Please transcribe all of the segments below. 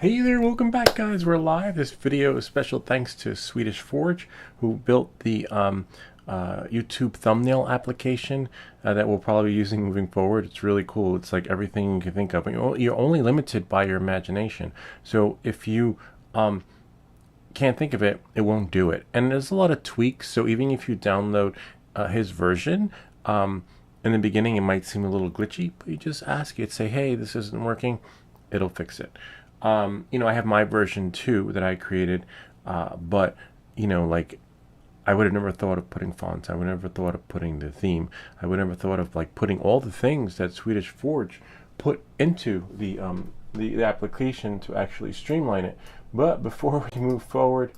Hey there, welcome back guys, we're live. This video is special thanks to Swedish Forge, who built the YouTube thumbnail application that we'll probably be using moving forward. It's really cool. It's like everything you can think of. You're only limited by your imagination. So if you can't think of it, it won't do it. And there's a lot of tweaks, so even if you download his version, in the beginning it might seem a little glitchy, but you just ask it, say, hey, this isn't working, it'll fix it. I have my version too that I created, but like I would have never thought of putting fonts. I would have never thought of putting the theme. I would never thought of like putting all the things that Swedish Forge put into the application to actually streamline it. But before we move forward,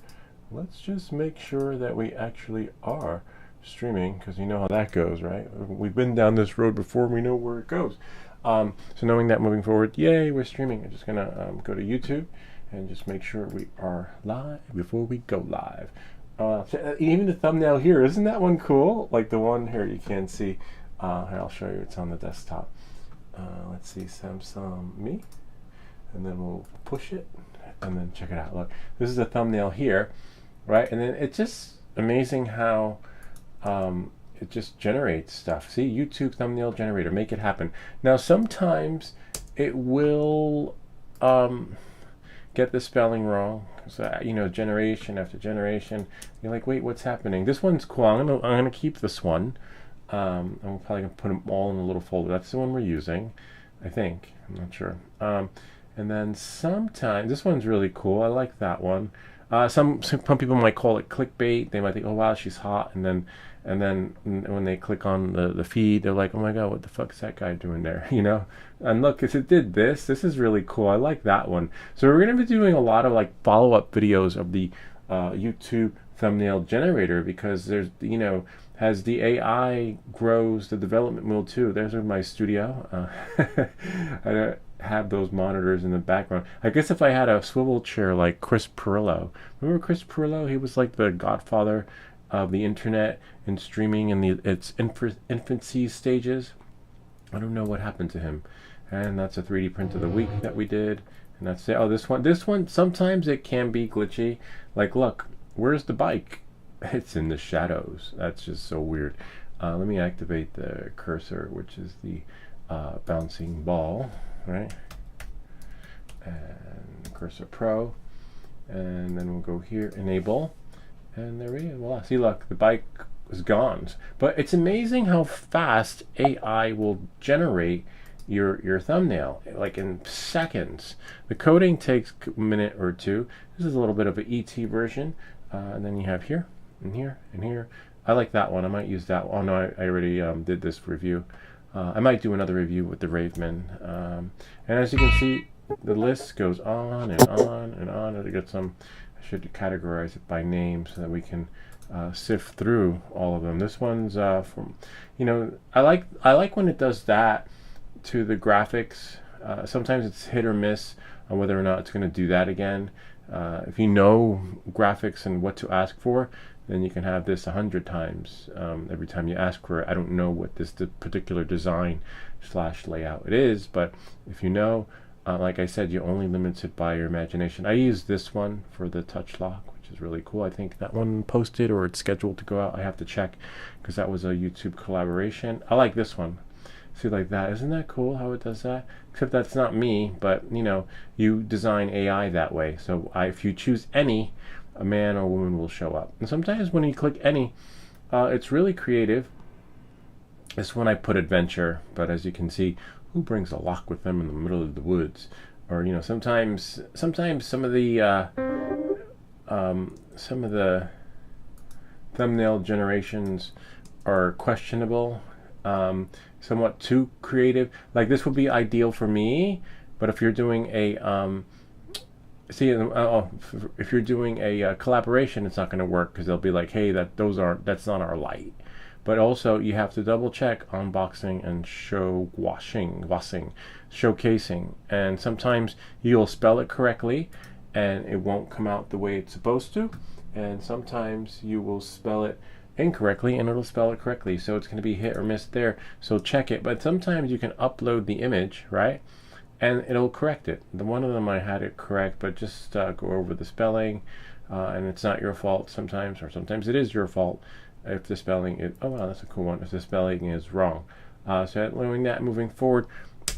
let's just make sure that we actually are streaming, because you know how that goes, right? We've been down this road before, we know where it goes. So knowing that moving forward, yay, we're streaming. I'm just gonna go to YouTube and just make sure we are live before we go live. Even the thumbnail here, isn't that one cool? Like the one here you can't see. Here, I'll show you. It's on the desktop. Let's see, Samsung Me, and then we'll push it and then check it out. Look, this is the thumbnail here, right? And then it's just amazing how it just generates stuff. See, YouTube thumbnail generator, make it happen. Now sometimes it will get the spelling wrong. So, generation after generation, you're like, wait, what's happening? This one's cool. I'm gonna keep this one. And we're probably gonna put them all in a little folder. That's the one we're using, I think. I'm not sure. And then sometimes this one's really cool. I like that one. Some people might call it clickbait. They might think, oh wow, she's hot, and then when they click on the feed, they're like, oh my god, what the fuck is that guy doing there? And look, it did this is really cool. I like that one. So we're going to be doing a lot of like follow-up videos of the YouTube thumbnail generator, because there's as the AI grows, the development will too. There's my studio. I don't have those monitors in the background. I guess if I had a swivel chair like Chris Pirillo, remember Chris Pirillo? He was like the godfather of the internet and streaming in its infancy stages. I don't know what happened to him. And that's a 3D print of the week that we did. And that's it. Oh, this one, sometimes it can be glitchy. Like, look, where's the bike? It's in the shadows. That's just so weird. Let me activate the cursor, which is the bouncing ball, right? And cursor pro. And then we'll go here, enable. And there we go. Well, see, look, the bike is gone. But it's amazing how fast AI will generate your thumbnail, like in seconds. The coding takes a minute or two. This is a little bit of an ET version. And then you have here, and here, and here. I like that one. I might use that one. Oh, no, I already did this review. I might do another review with the Raveman. And as you can see, the list goes on and on and on. I got some. I should categorize it by name so that we can sift through all of them. This one's from, I like when it does that to the graphics. Sometimes it's hit or miss on whether or not it's going to do that again. If you know graphics and what to ask for, then you can have this 100 times every time you ask for it. I don't know what this particular design / layout it is, but if you know, like I said, you're only limited by your imagination. I use this one for the touch lock, which is really cool. I think that one posted or it's scheduled to go out. I have to check because that was a YouTube collaboration. I like this one. See, like that. Isn't that cool how it does that? Except that's not me, but you design AI that way. So if you choose any, a man or woman will show up. And sometimes when you click any, it's really creative. This one I put adventure, but as you can see, who brings a lock with them in the middle of the woods? Or sometimes some of the thumbnail generations are questionable, somewhat too creative. Like this would be ideal for me, but if you're doing a if you're doing a collaboration, it's not going to work, because they'll be like, hey, that's not our light. But also you have to double check unboxing and showcasing, and sometimes you'll spell it correctly and it won't come out the way it's supposed to, and sometimes you will spell it incorrectly and it'll spell it correctly, so it's going to be hit or miss there. So check it. But sometimes you can upload the image, right, and it'll correct it. The one of them I had it correct, but just go over the spelling, and it's not your fault sometimes, or sometimes it is your fault if the spelling is, oh wow, that's a cool one, if the spelling is wrong. So knowing that, moving forward,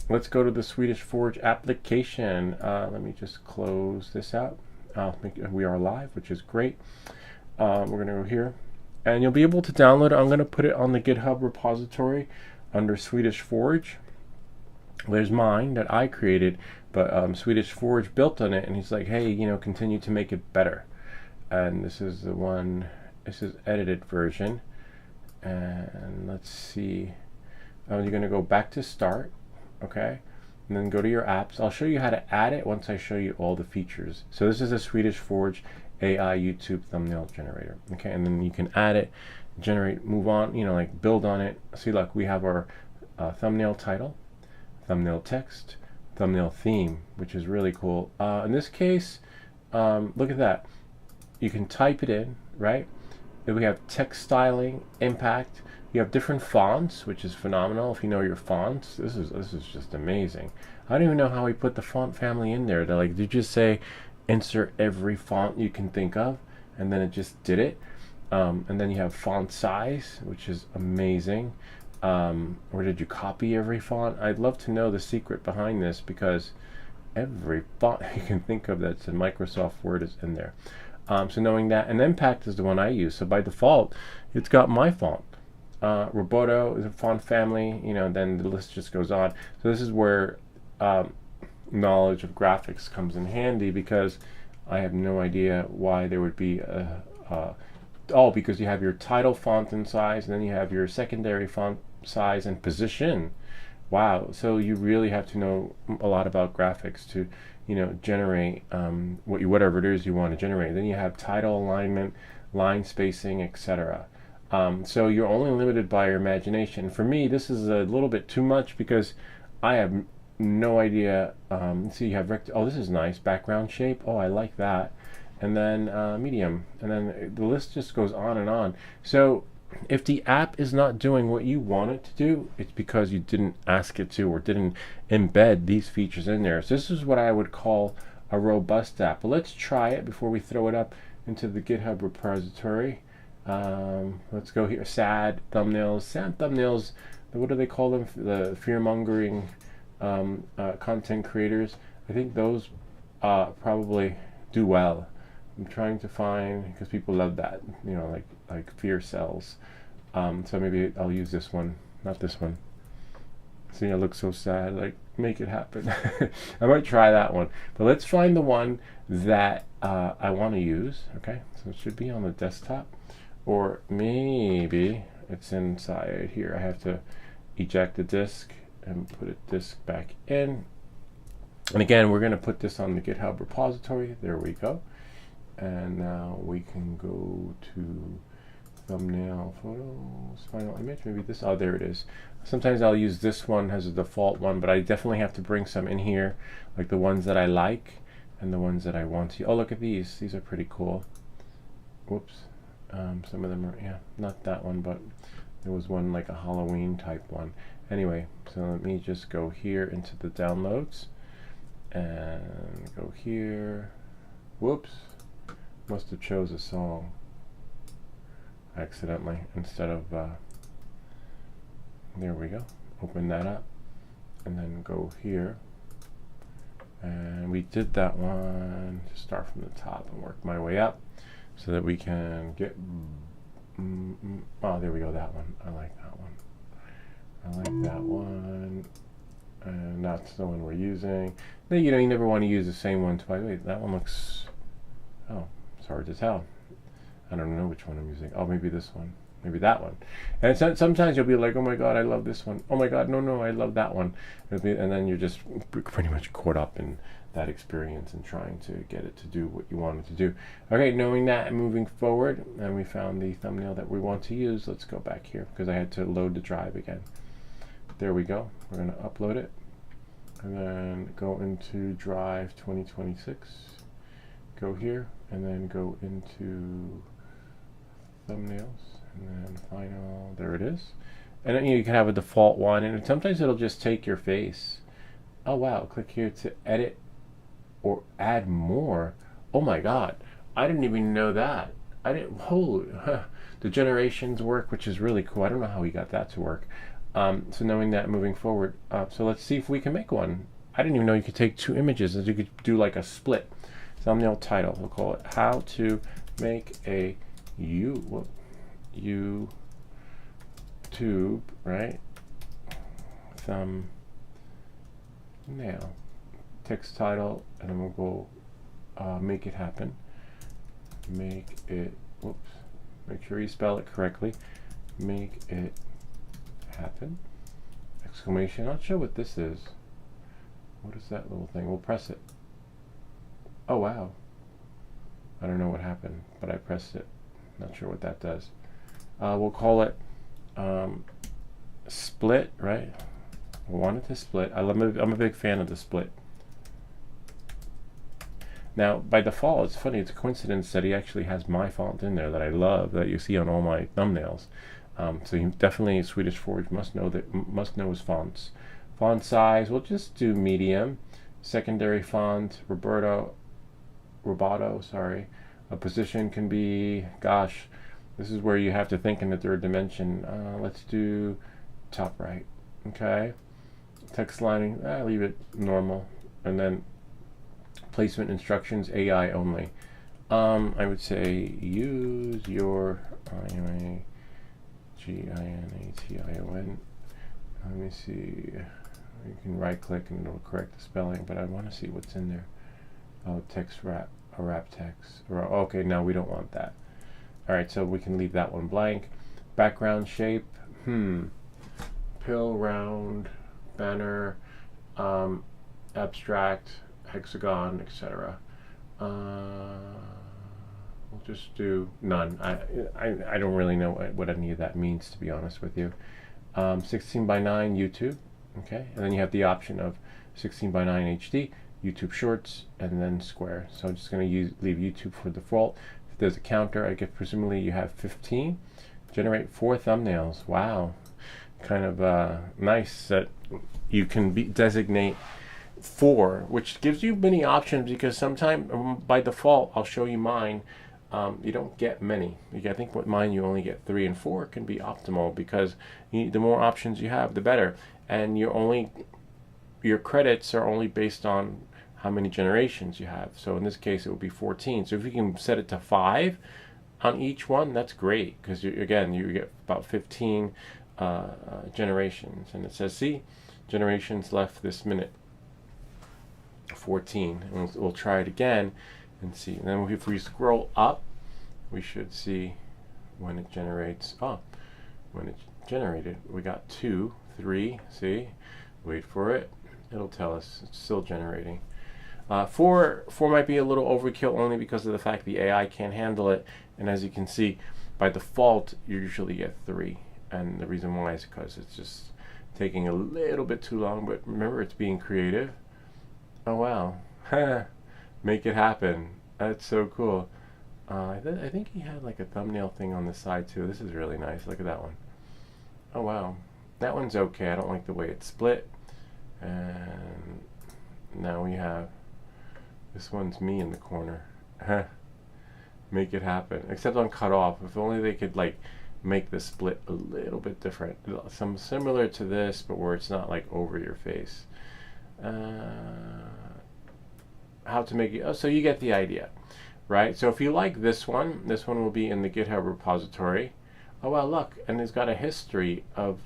let's go to the Swedish Forge application. Let me just close this out. We are live, which is great. We're going to go here, and you'll be able to download it. I'm going to put it on the GitHub repository under Swedish Forge. There's mine that I created, but Swedish Forge built on it, and he's like, hey, you know, continue to make it better. And this is the one, this is edited version. And let's see, you're going to go back to start, okay, and then go to your apps. I'll show you how to add it once I show you all the features. So this is a Swedish Forge AI YouTube thumbnail generator, okay, and then you can add it, generate, move on, you know, like build on it. See, look, we have our thumbnail title, thumbnail text, thumbnail theme, which is really cool. In this case, look at that. You can type it in, right? Then we have text styling, impact. You have different fonts, which is phenomenal. If you know your fonts, this is just amazing. I don't even know how he put the font family in there. They're like, did you just say insert every font you can think of, and then it just did it? And then you have font size, which is amazing. Or did you copy every font? I'd love to know the secret behind this, because every font you can think of that's in Microsoft Word is in there. So knowing that, and impact is the one I use. So by default, it's got my font. Roboto is a font family, you know, then the list just goes on. So this is where knowledge of graphics comes in handy, because I have no idea why there would be because you have your title font and size, and then you have your secondary font size and position. Wow, so you really have to know a lot about graphics to, you know, generate whatever it is you want to generate. Then you have title alignment, line spacing, etc. So you're only limited by your imagination. For me, this is a little bit too much, because I have no idea. So you have oh, this is nice, background shape. Oh, I like that. And then medium, and then the list just goes on and on. So if the app is not doing what you want it to do, it's because you didn't ask it to, or didn't embed these features in there. So this is what I would call a robust app. But let's try it before we throw it up into the GitHub repository. Let's go here. Sad thumbnails. What do they call them? The fear-mongering content creators. I think those probably do well. I'm trying to find, because people love that, you know, like fear cells. So maybe I'll use this one, not this one. See, I look so sad. Like, make it happen. I might try that one, but let's find the one that I want to use. Okay, so it should be on the desktop, or maybe it's inside here. I have to eject the disk and put a disk back in. And again, we're going to put this on the GitHub repository. There we go. And now we can go to thumbnail photos, final image, maybe this. Oh, there it is. Sometimes I'll use this one as a default one, but I definitely have to bring some in here, like the ones that I like and the ones that I want to. Oh, look at these. These are pretty cool. Whoops. Some of them are, yeah, not that one, but there was one like a Halloween type one. Anyway, so let me just go here into the downloads and go here. Whoops. Must have chose a song accidentally instead of there we go. Open that up and then go here, and we did that one. Just start from the top and work my way up so that we can get oh, there we go. That one, I like that one. I like that one, and that's the one we're using. Then, you know, you never want to use the same one twice. Wait, that one looks, oh, it's hard to tell. I don't know which one I'm using. Oh, maybe this one. Maybe that one. And sometimes you'll be like, oh my God, I love this one. Oh my God, no, I love that one. And then you're just pretty much caught up in that experience and trying to get it to do what you want it to do. Okay, knowing that and moving forward, and we found the thumbnail that we want to use. Let's go back here because I had to load the drive again. There we go. We're going to upload it and then go into Drive 2026. Go here and then go into thumbnails and then final. There it is. And then you can have a default one, and sometimes it'll just take your face. Oh wow, click here to edit or add more. Oh my god, I didn't even know that. I didn't, holy, the generations work, which is really cool. I don't know how we got that to work. So knowing that moving forward, so let's see if we can make one. I didn't even know you could take two images and you could do like a split. Thumbnail title, we'll call it how to make a YouTube, right? Thumbnail. Text title, and then we'll go make it happen. Make it, whoops, make sure you spell it correctly. Make it happen. Exclamation. Not sure what this is. What is that little thing? We'll press it. Oh wow. I don't know what happened, but I pressed it. Not sure what that does. We'll call it split, right? I want it to split. I'm a big fan of the split. Now, by default, it's funny, it's a coincidence that he actually has my font in there that I love, that you see on all my thumbnails. So you definitely, Swedish Forge must know his fonts. Font size, we'll just do medium. Secondary font, Roboto, sorry. A position can be, gosh, this is where you have to think in the third dimension. Let's do top right, okay? Text lining, leave it normal. And then placement instructions, AI only. I would say use your GINATION. Let me see. You can right click and it'll correct the spelling, but I want to see what's in there. Oh, text wrap, a wrap text. Okay, now we don't want that. All right, so we can leave that one blank. Background shape, pill, round, banner, abstract, hexagon, etc. We'll just do none. I don't really know what any of that means, to be honest with you. 16 by 9 YouTube, okay, and then you have the option of 16 by 9 HD, YouTube Shorts, and then Square. So I'm just going to leave YouTube for default. If there's a counter, I guess presumably you have 15. Generate 4 thumbnails. Wow, kind of nice that you can designate 4, which gives you many options, because sometimes by default, I'll show you mine, you don't get many. I think with mine you only get 3, and 4 can be optimal, because the more options you have, the better. And your credits are only based on how many generations you have. So in this case it would be 14. So if you can set it to 5 on each one, that's great, because again you get about 15 generations. And it says, see, generations left this minute, 14. And we'll try it again and see. And then if we scroll up, we should see when it generates. Oh, when it's generated, we got 2, 3. See, wait for it. It'll tell us it's still generating. 4 might be a little overkill, only because of the fact the AI can't handle it. And as you can see, by default, you usually get 3. And the reason why is because it's just taking a little bit too long. But remember, it's being creative. Oh wow, make it happen. That's so cool. I think he had like a thumbnail thing on the side too. This is really nice. Look at that one. Oh wow, that one's okay. I don't like the way it's split. And now we have, this one's me in the corner. Make it happen. Except on cut off. If only they could like make the split a little bit different. Some similar to this, but where it's not like over your face. How to make it. Oh, so you get the idea, right? So if you like this one will be in the GitHub repository. Oh wow, look, and it's got a history of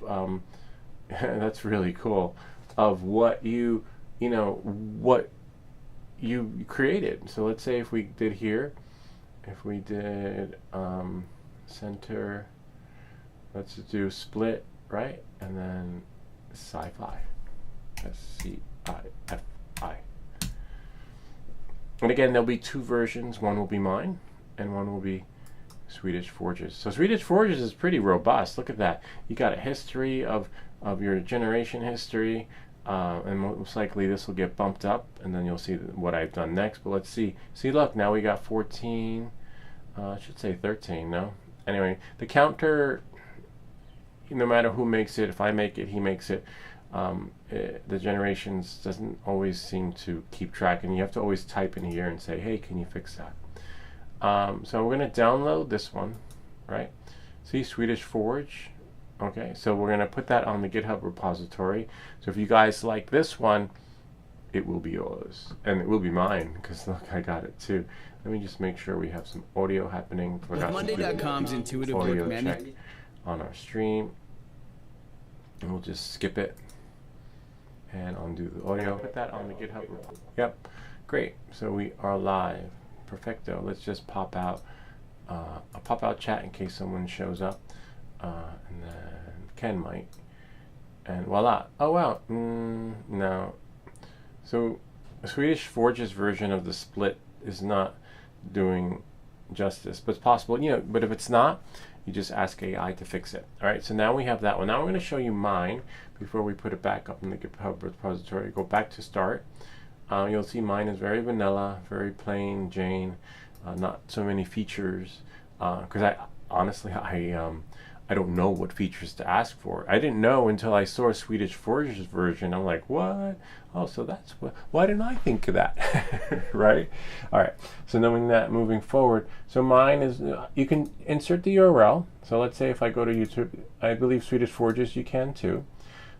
that's really cool, of what you created. So let's say if we did here, if we did center, let's do split, right? And then sci-fi, SCIFI. And again, there'll be 2 versions. One will be mine, and one will be Swedish Forge's. So Swedish Forge's is pretty robust. Look at that. You got a history of your generation history, and most likely this will get bumped up, and then you'll see what I've done next. But let's see. See, look, now we got 14. I should say 13, no? Anyway, the counter, no matter who makes it, if I make it, he makes it, the generations doesn't always seem to keep track, and you have to always type in here and say, hey, can you fix that? So we're going to download this one, right? See, Swedish Forge. Okay, so we're going to put that on the GitHub repository. So if you guys like this one, it will be yours, and it will be mine, because look, I got it too. Let me just make sure we have some audio happening. With Monday.com's intuitive audio work check on our stream, and we'll just skip it and undo the audio. Put that on the GitHub. Yep, great. So we are live. Perfecto. Let's just pop out a pop-out chat in case someone shows up, and then Ken might, and voila. Oh wow. No. So Swedish Forge's version of the split is not doing justice, but it's possible, you know. But if it's not, you just ask AI to fix it. All right, so now we have that one. Now we're going to show you mine before we put it back up in the GitHub repository. Go back to start. You'll see mine is very vanilla, very plain Jane, not so many features, because I honestly I don't know what features to ask for. I didn't know until I saw Swedish Forge's version. I'm like, what? Oh, so that's what. Why didn't I think of that? Right? All right. So knowing that, moving forward. So mine is, you can insert the URL. So let's say if I go to YouTube, I believe Swedish Forge's you can too.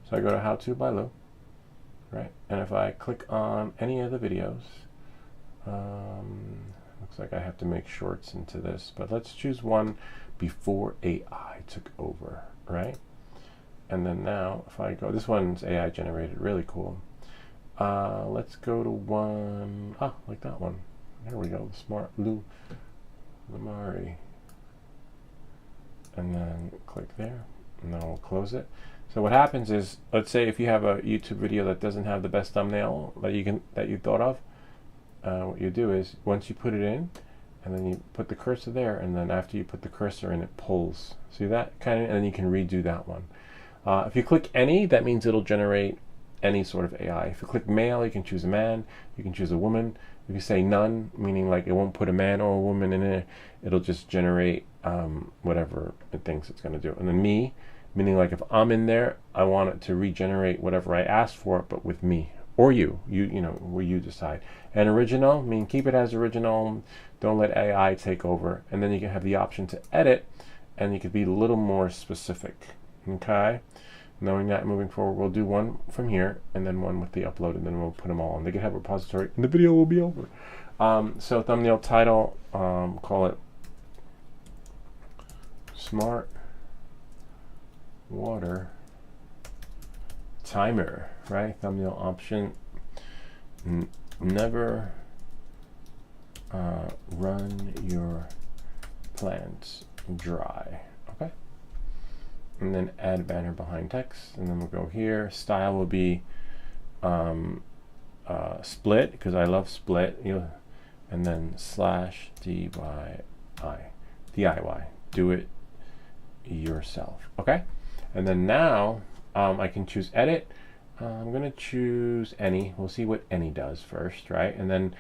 So I go to How To by Lou. Right? And if I click on any of the videos, looks like I have to make shorts into this, but let's choose one before AI took over, right? And then now if I go, this one's AI generated, really cool. Let's go to one, like that one. There we go, Smart Lou Lamari. And then click there, and then we'll close it. So what happens is, let's say if you have a YouTube video that doesn't have the best thumbnail that you thought of, what you do is once you put it in, and then you put the cursor there, and then after you put the cursor in, it pulls. See that kind of, and then you can redo that one. If you click any, that means it'll generate any sort of AI. If you click male, you can choose a man, you can choose a woman. If you say none, meaning like it won't put a man or a woman in it, it'll just generate whatever it thinks it's going to do. And then me, meaning like if I'm in there, I want it to regenerate whatever I asked for, but with me or you know, where you decide. And original, mean keep it as original, don't let AI take over. And then you can have the option to edit, and you could be a little more specific. Okay, knowing that, moving forward, we'll do one from here and then one with the upload, and then we'll put them all on the GitHub repository and the video will be over. So thumbnail title, call it Smart Water Timer, right? Thumbnail option, never run your plants dry. Okay, and then add banner behind text, and then we'll go here. Style will be split, because I love split, and then /DIY, do it yourself. Okay, and then now I can choose edit. I'm going to choose any. We'll see what any does first, right? And then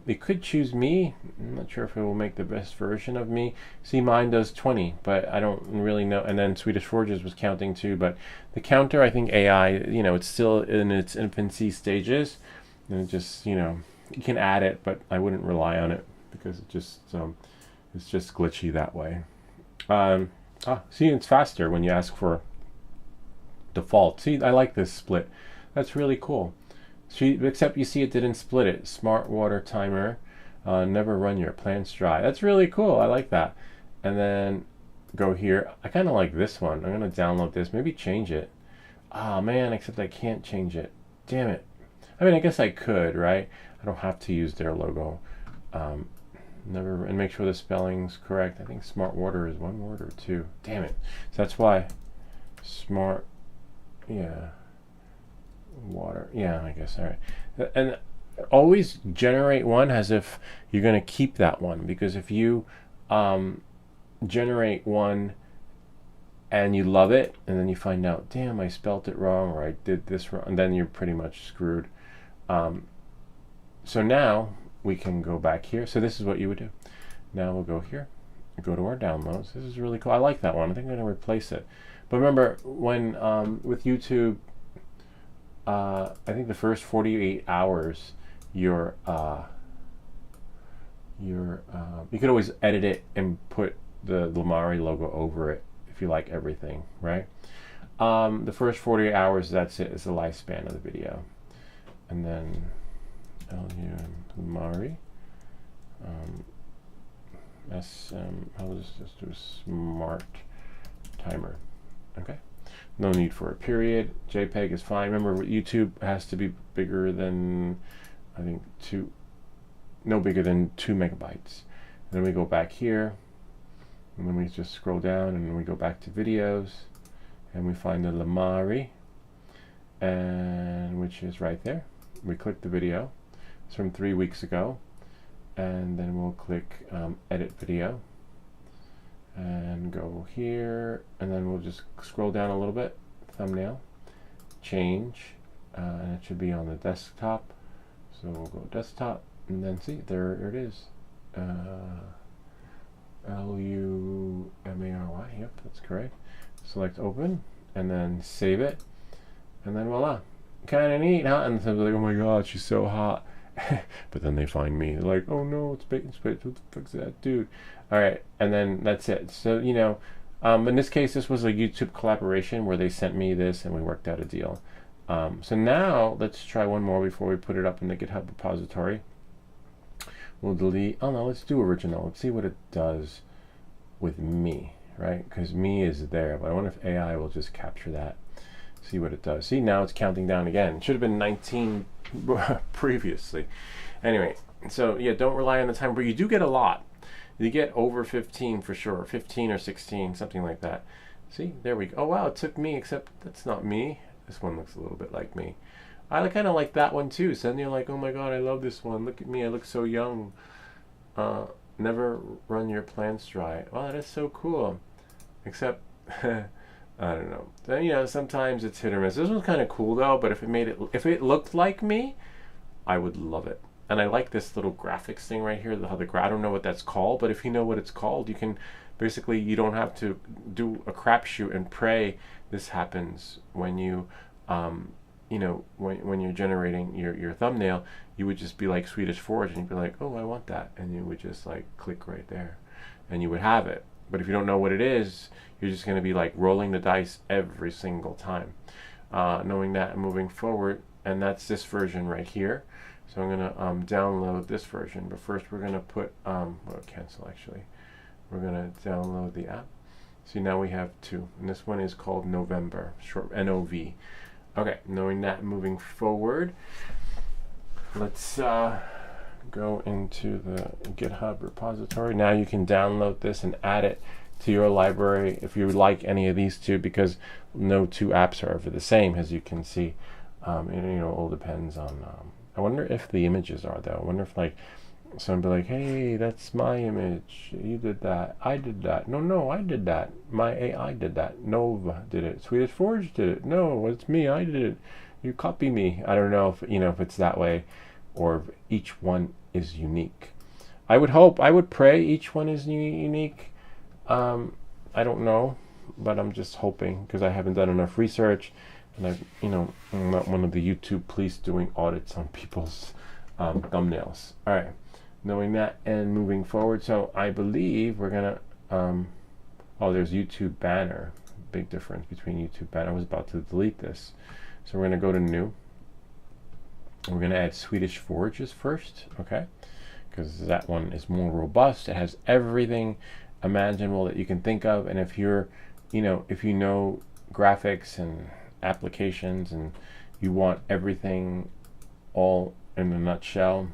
it could choose me. I'm not sure if it will make the best version of me. See, mine does 20, but I don't really know. And then Swedish Forges was counting too, but the counter, I think AI, it's still in its infancy stages, and it just, you can add it, but I wouldn't rely on it because it just it's just glitchy that way. See, it's faster when you ask for default. See, I like this split. That's really cool. Except you see it didn't split it. Smart water timer, never run your plants dry. That's really cool. I like that. And then go here. I kind of like this one. I'm going to download this. Maybe change it. Oh man, except I can't change it. Damn it. I mean, I guess I could, right? I don't have to use their logo. Never, and make sure the spelling's correct. I think smart water is one word or two. Damn it. So that's why smart, yeah. Water, yeah, I guess. All right. And always generate one as if you're going to keep that one, because if you generate one and you love it and then you find out, damn, I spelt it wrong, or I did this wrong, and then you're pretty much screwed. So now we can go back here. So this is what you would do. Now we'll go here, go to our downloads. This is really cool. I like that one. I think I'm going to replace it. But remember, when with YouTube, I think the first 48 hours, you could always edit it and put the Lamari logo over it if you like everything, right? The first 48 hours, that's it. It's the lifespan of the video. And then LU and Lamari. How does this do a smart timer? Okay. No need for a period. JPEG is fine. Remember, YouTube has to be bigger than, I think, no bigger than 2 megabytes. And then we go back here, and then we just scroll down, and then we go back to videos, and we find the Lamari, and which is right there. We click the video. It's from 3 weeks ago, and then we'll click edit video, and go here, and then we'll just scroll down a little bit, thumbnail, change, and it should be on the desktop. So we'll go desktop, and then see, there it is. Lumary, yep, that's correct. Select open, and then save it, and then voila. Kind of neat, huh? And somebody's like, oh my god, she's so hot. But then they find me, they're like, oh no, it's bacon space, what the fuck's that, dude? All right, and then that's it. So, you know, in this case, this was a YouTube collaboration where they sent me this and we worked out a deal. So now let's try one more before we put it up in the GitHub repository. We'll delete, oh no, let's do original. Let's see what it does with me, right? Because me is there, but I wonder if AI will just capture that. See what it does. See, now it's counting down again. It should have been 19 previously. Anyway, so yeah, don't rely on the timer, but you do get a lot. You get over 15 for sure, 15 or 16, something like that. See, there we go. Oh wow, it took me, except that's not me. This one looks a little bit like me. I kind of like that one too. So then you're like, oh my god, I love this one. Look at me, I look so young. Never run your plants dry. Wow, that is so cool. Except, I don't know. Then, you know, sometimes it's hit or miss. This one's kind of cool though, but if it looked like me, I would love it. And I like this little graphics thing right here. I don't know what that's called, but if you know what it's called, you can basically, you don't have to do a crapshoot and pray this happens when you, you know, when you're generating your thumbnail. You would just be like Swedish Forge, and you'd be like, oh, I want that, and you would just like click right there, and you would have it. But if you don't know what it is, you're just going to be like rolling the dice every single time. Knowing that and moving forward, and that's this version right here. So I'm going to download this version, but first we're going to put, cancel actually. We're going to download the app. See, now we have 2, and this one is called November, short NOV. Okay, knowing that, moving forward, let's go into the GitHub repository. Now you can download this and add it to your library if you like any of these two, because no 2 apps are ever the same, as you can see. You know, it all depends on. I wonder if the images are though. I wonder if like someone be like, hey, that's my image. You did that. I did that. No, I did that. My AI did that. Nova did it. Swedish Forge did it. No, it's me. I did it. You copy me. I don't know if, you know, if it's that way or if each one is unique. I would pray each one is unique. I don't know, but I'm just hoping, because I haven't done enough research, and I'm not one of the YouTube police doing audits on people's thumbnails. All right, knowing that and moving forward. So I believe we're gonna. Oh, there's YouTube banner. Big difference between YouTube banner. I was about to delete this, so we're gonna go to new. We're gonna add Swedish Forges first, okay? Because that one is more robust. It has everything imaginable that you can think of, and if you're, if you know graphics and applications and you want everything all in a nutshell,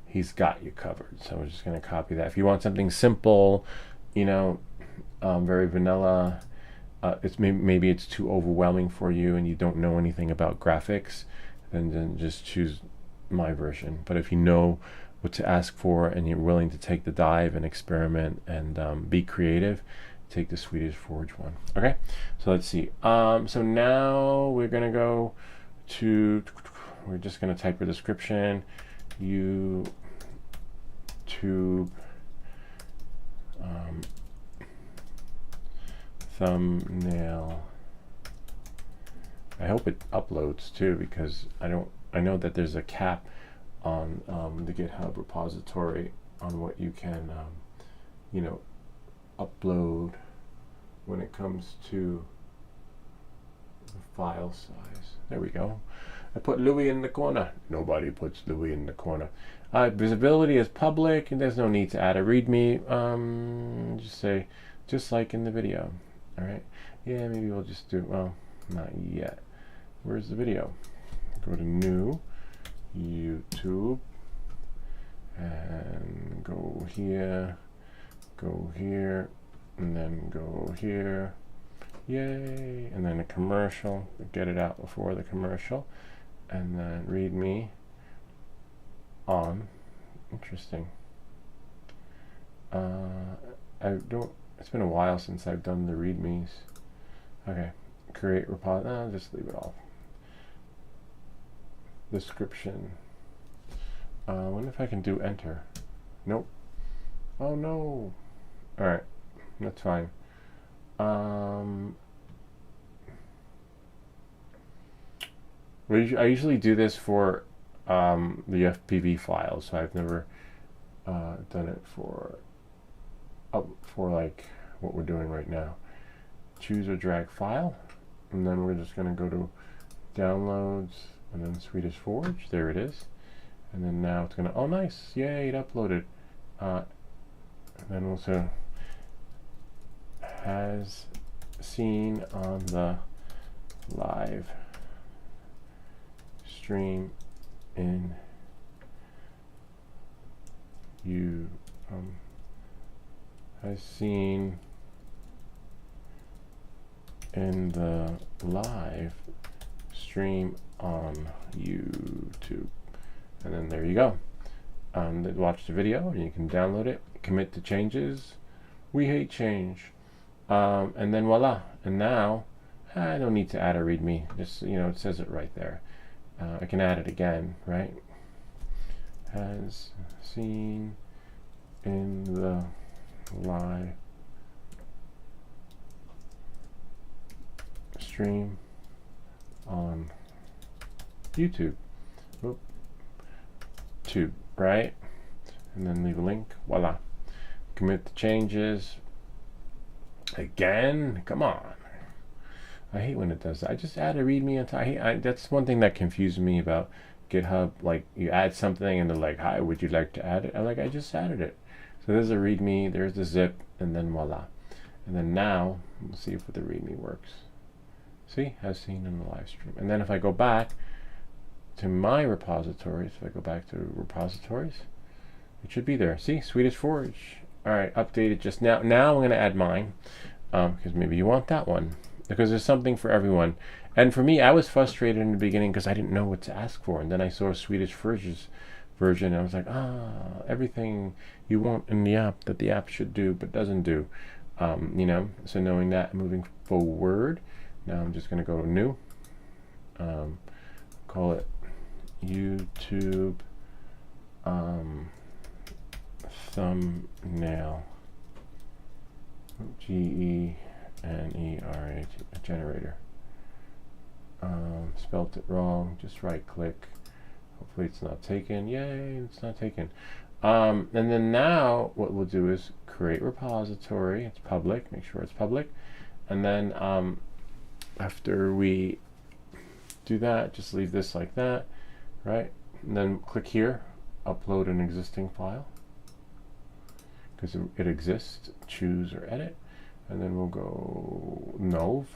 he's got you covered. So we're just going to copy that. If you want something simple, very vanilla, it's maybe it's too overwhelming for you and you don't know anything about graphics, then just choose my version. But if you know what to ask for and you're willing to take the dive and experiment and be creative, take the Swedish Forge one. Okay, so let's see. So now we're gonna go to, we're just gonna type a description, YouTube thumbnail I hope it uploads too, because I know that there's a cap on the GitHub repository on what you can upload when it comes to the file size. There we go. I put Louis in the corner. Nobody puts Louis in the corner. Visibility is public, and there's no need to add a README. Just say, just like in the video. All right. Yeah, maybe we'll just do, well, not yet. Where's the video? Go to New, YouTube, and go here, and then go here. Yay! And then a commercial. Get it out before the commercial. And then README on. Interesting. It's been a while since I've done the READMEs. Okay. Create repository. I'll just leave it off. Description. I wonder if I can do enter. Nope. Oh no. Alright. That's fine. I usually do this for the FPV files, so I've never done it for like what we're doing right now. Choose or drag file, and then we're just going to go to downloads, and then Swedish Forge. There it is. And then now it's going to, oh nice, yay, it uploaded. And then also has seen on the live stream in has seen in the live stream on YouTube. And then there you go. Watch the video, and you can download it, commit to changes. We hate change. And then voila. And now I don't need to add a README. Just, it says it right there. I can add it again, right? Has seen in the live stream on YouTube. Whoop. Tube, right? And then leave a link. Voila. Commit the changes. Again? Come on. I hate when it does that. I just add a README on top. That's one thing that confuses me about GitHub. Like, you add something and they're like, hi, would you like to add it? I'm like, I just added it. So there's a README, there's the zip, and then voila. And then now, we'll see if the README works. See, as seen in the live stream. And then if I go back to my repositories, if I go back to repositories, it should be there. See, Swedish Forge. All right, updated just now. Now I'm going to add mine, because maybe you want that one. Because there's something for everyone. And for me, I was frustrated in the beginning because I didn't know what to ask for. And then I saw Swedish Forge's version, and I was like, everything you want in the app that the app should do but doesn't do. So knowing that, moving forward, now I'm just going to go to new. Call it YouTube thumbnail GENERA generator. Spelt it wrong. Just right click. Hopefully it's not taken. Yay, it's not taken. And then now what we'll do is create repository. It's public. Make sure it's public. And then after we do that, just leave this like that, right? And then click here, upload an existing file, because it exists. Choose or edit, and then we'll go no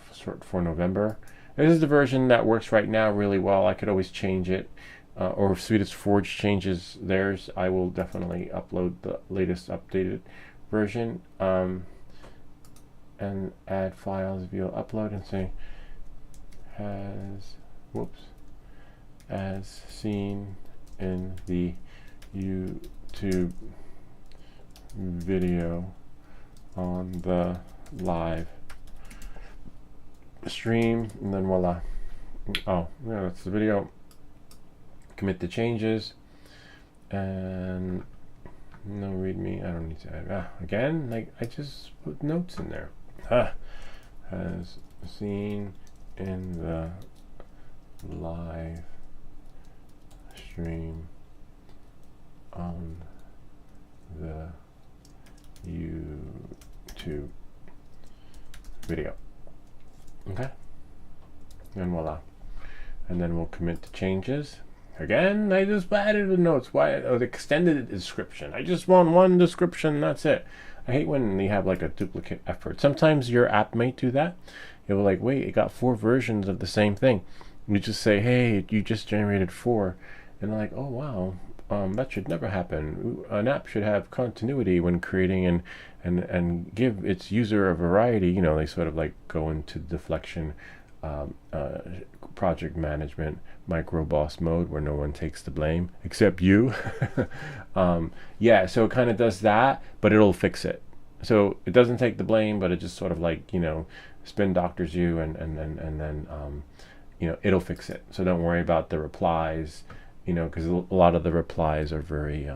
for November. This is the version that works right now really well. I could always change it, or if Swedish Forge changes theirs, I will definitely upload the latest updated version. And add files via upload and say as seen in the YouTube video on the live stream, and then voila. Oh, yeah, that's the video. Commit the changes, and no README. I don't need to add. Again, like I just put notes in there. Has seen in the live stream on the YouTube video. Okay, and voila. And then we'll commit the changes. Again, I just added the notes. Why? Oh, the extended description. I just want one description. That's it. I hate when they have like a duplicate effort. Sometimes your app may do that. It will like, wait, it got 4 versions of the same thing. You just say, hey, you just generated 4, and they're like, oh wow, that should never happen. An app should have continuity when creating and give its user a variety. You know, they sort of like go into deflection, project management, micro boss mode, where no one takes the blame except you. Yeah, so it kind of does that, but it'll fix it. So it doesn't take the blame, but it just sort of like, you know, spin doctors you, and then you know, it'll fix it. So don't worry about the replies, you know, because a lot of the replies are very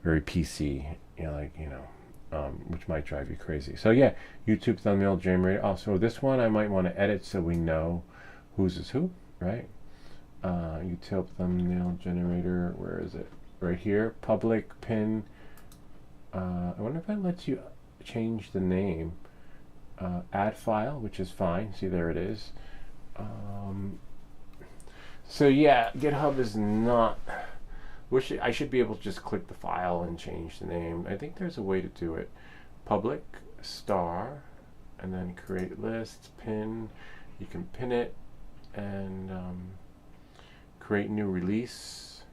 very PC, you know, like, you know, which might drive you crazy. So yeah, YouTube thumbnail generator. Also, this one I might want to edit so we know whose is who, right? YouTube thumbnail generator. Where is it? Right here. Public pin. I wonder if it lets you change the name. Add file, which is fine. See, there it is. So yeah, GitHub is not. Wish I should be able to just click the file and change the name. I think there's a way to do it. Public star, and then create list, pin. You can pin it and create new release.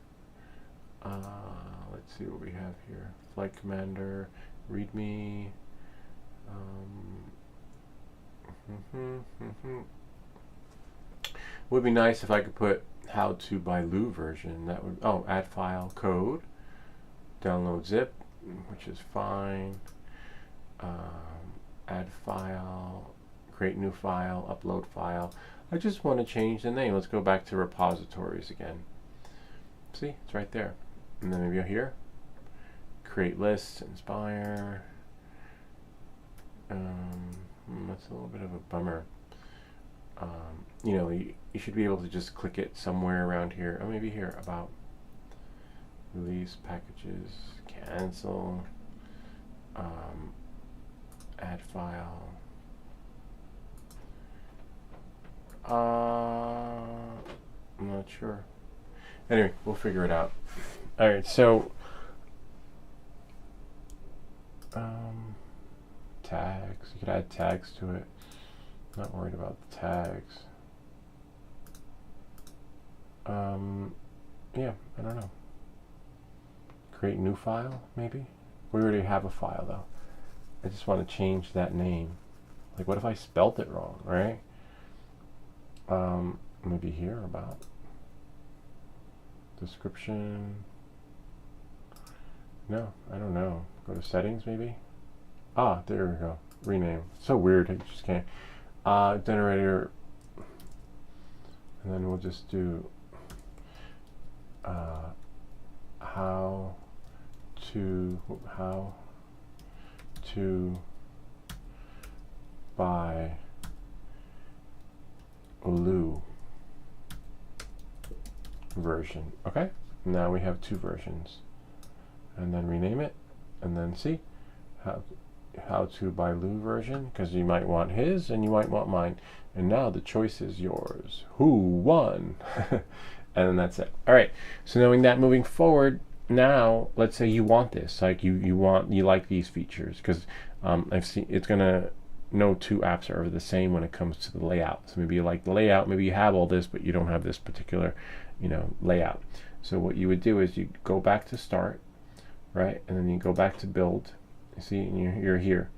Let's see what we have here. Flight commander, readme. Would be nice if I could put how to by Lou version. That would, oh, add file code, download zip, which is fine. Add file, create new file, upload file. I just want to change the name. Let's go back to repositories again. See, it's right there. And then maybe here, create lists, inspire. That's a little bit of a bummer. You know, you should be able to just click it somewhere around here. Oh, maybe here, about release packages, cancel, add file. I'm not sure. Anyway, we'll figure it out. All right, so tags. You could add tags to it. Not worried about the tags. Yeah, I don't know. Create new file, maybe? We already have a file, though. I just want to change that name. Like, what if I spelt it wrong, right? Maybe here, about description. No, I don't know. Go to settings, maybe? Ah, there we go. Rename. So weird, I just can't. Generator, and then we'll just do how to buy Lou version. Okay, now we have 2 versions, and then rename it, and then see how to buy Lou version, because you might want his and you might want mine, and now the choice is yours. Who won? And then that's it. All right, so knowing that, moving forward, now let's say you want this, like you like these features, because I've seen it's gonna no 2 apps are the same when it comes to the layout. So maybe you like the layout, maybe you have all this but you don't have this particular, you know, layout. So what you would do is you go back to start, right, and then you go back to build. You see, and you're here.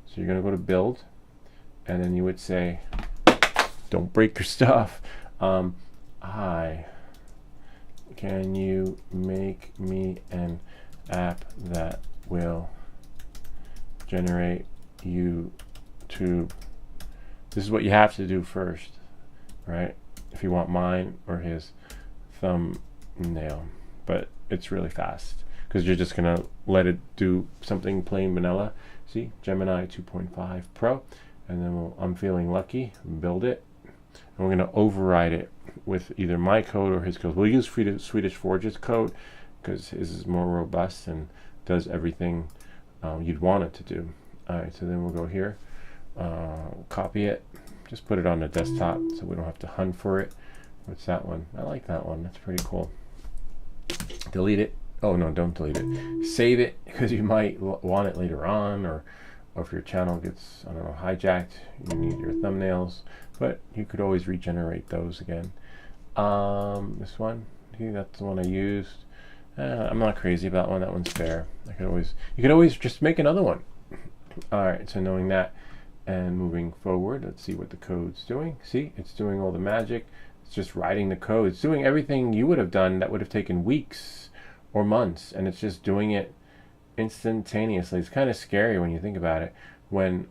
So you're gonna go to build, and then you would say, don't break your stuff. Hi, can you make me an app that will generate YouTube? This is what you have to do first, right? If you want mine or his thumbnail, but it's really fast because you're just gonna let it do something plain vanilla. See, Gemini 2.5 Pro, and then I'm feeling lucky, build it, and we're going to override it with either my code or his code. We'll use Swedish Forge's code because his is more robust and does everything you'd want it to do. Alright, so then we'll go here, copy it, just put it on the desktop so we don't have to hunt for it. What's that one? I like that one, that's pretty cool. Delete it. Oh no, don't delete it. Save it, because you might want it later on, or if your channel gets, I don't know, hijacked, you need your thumbnails, but you could always regenerate those again. This one, see, that's the one I used. I'm not crazy about one. That one's fair. You could always just make another one. All right, so knowing that and moving forward, let's see what the code's doing. See, it's doing all the magic. It's just writing the code. It's doing everything you would have done that would have taken weeks or months, and it's just doing it instantaneously. It's kind of scary when you think about it. When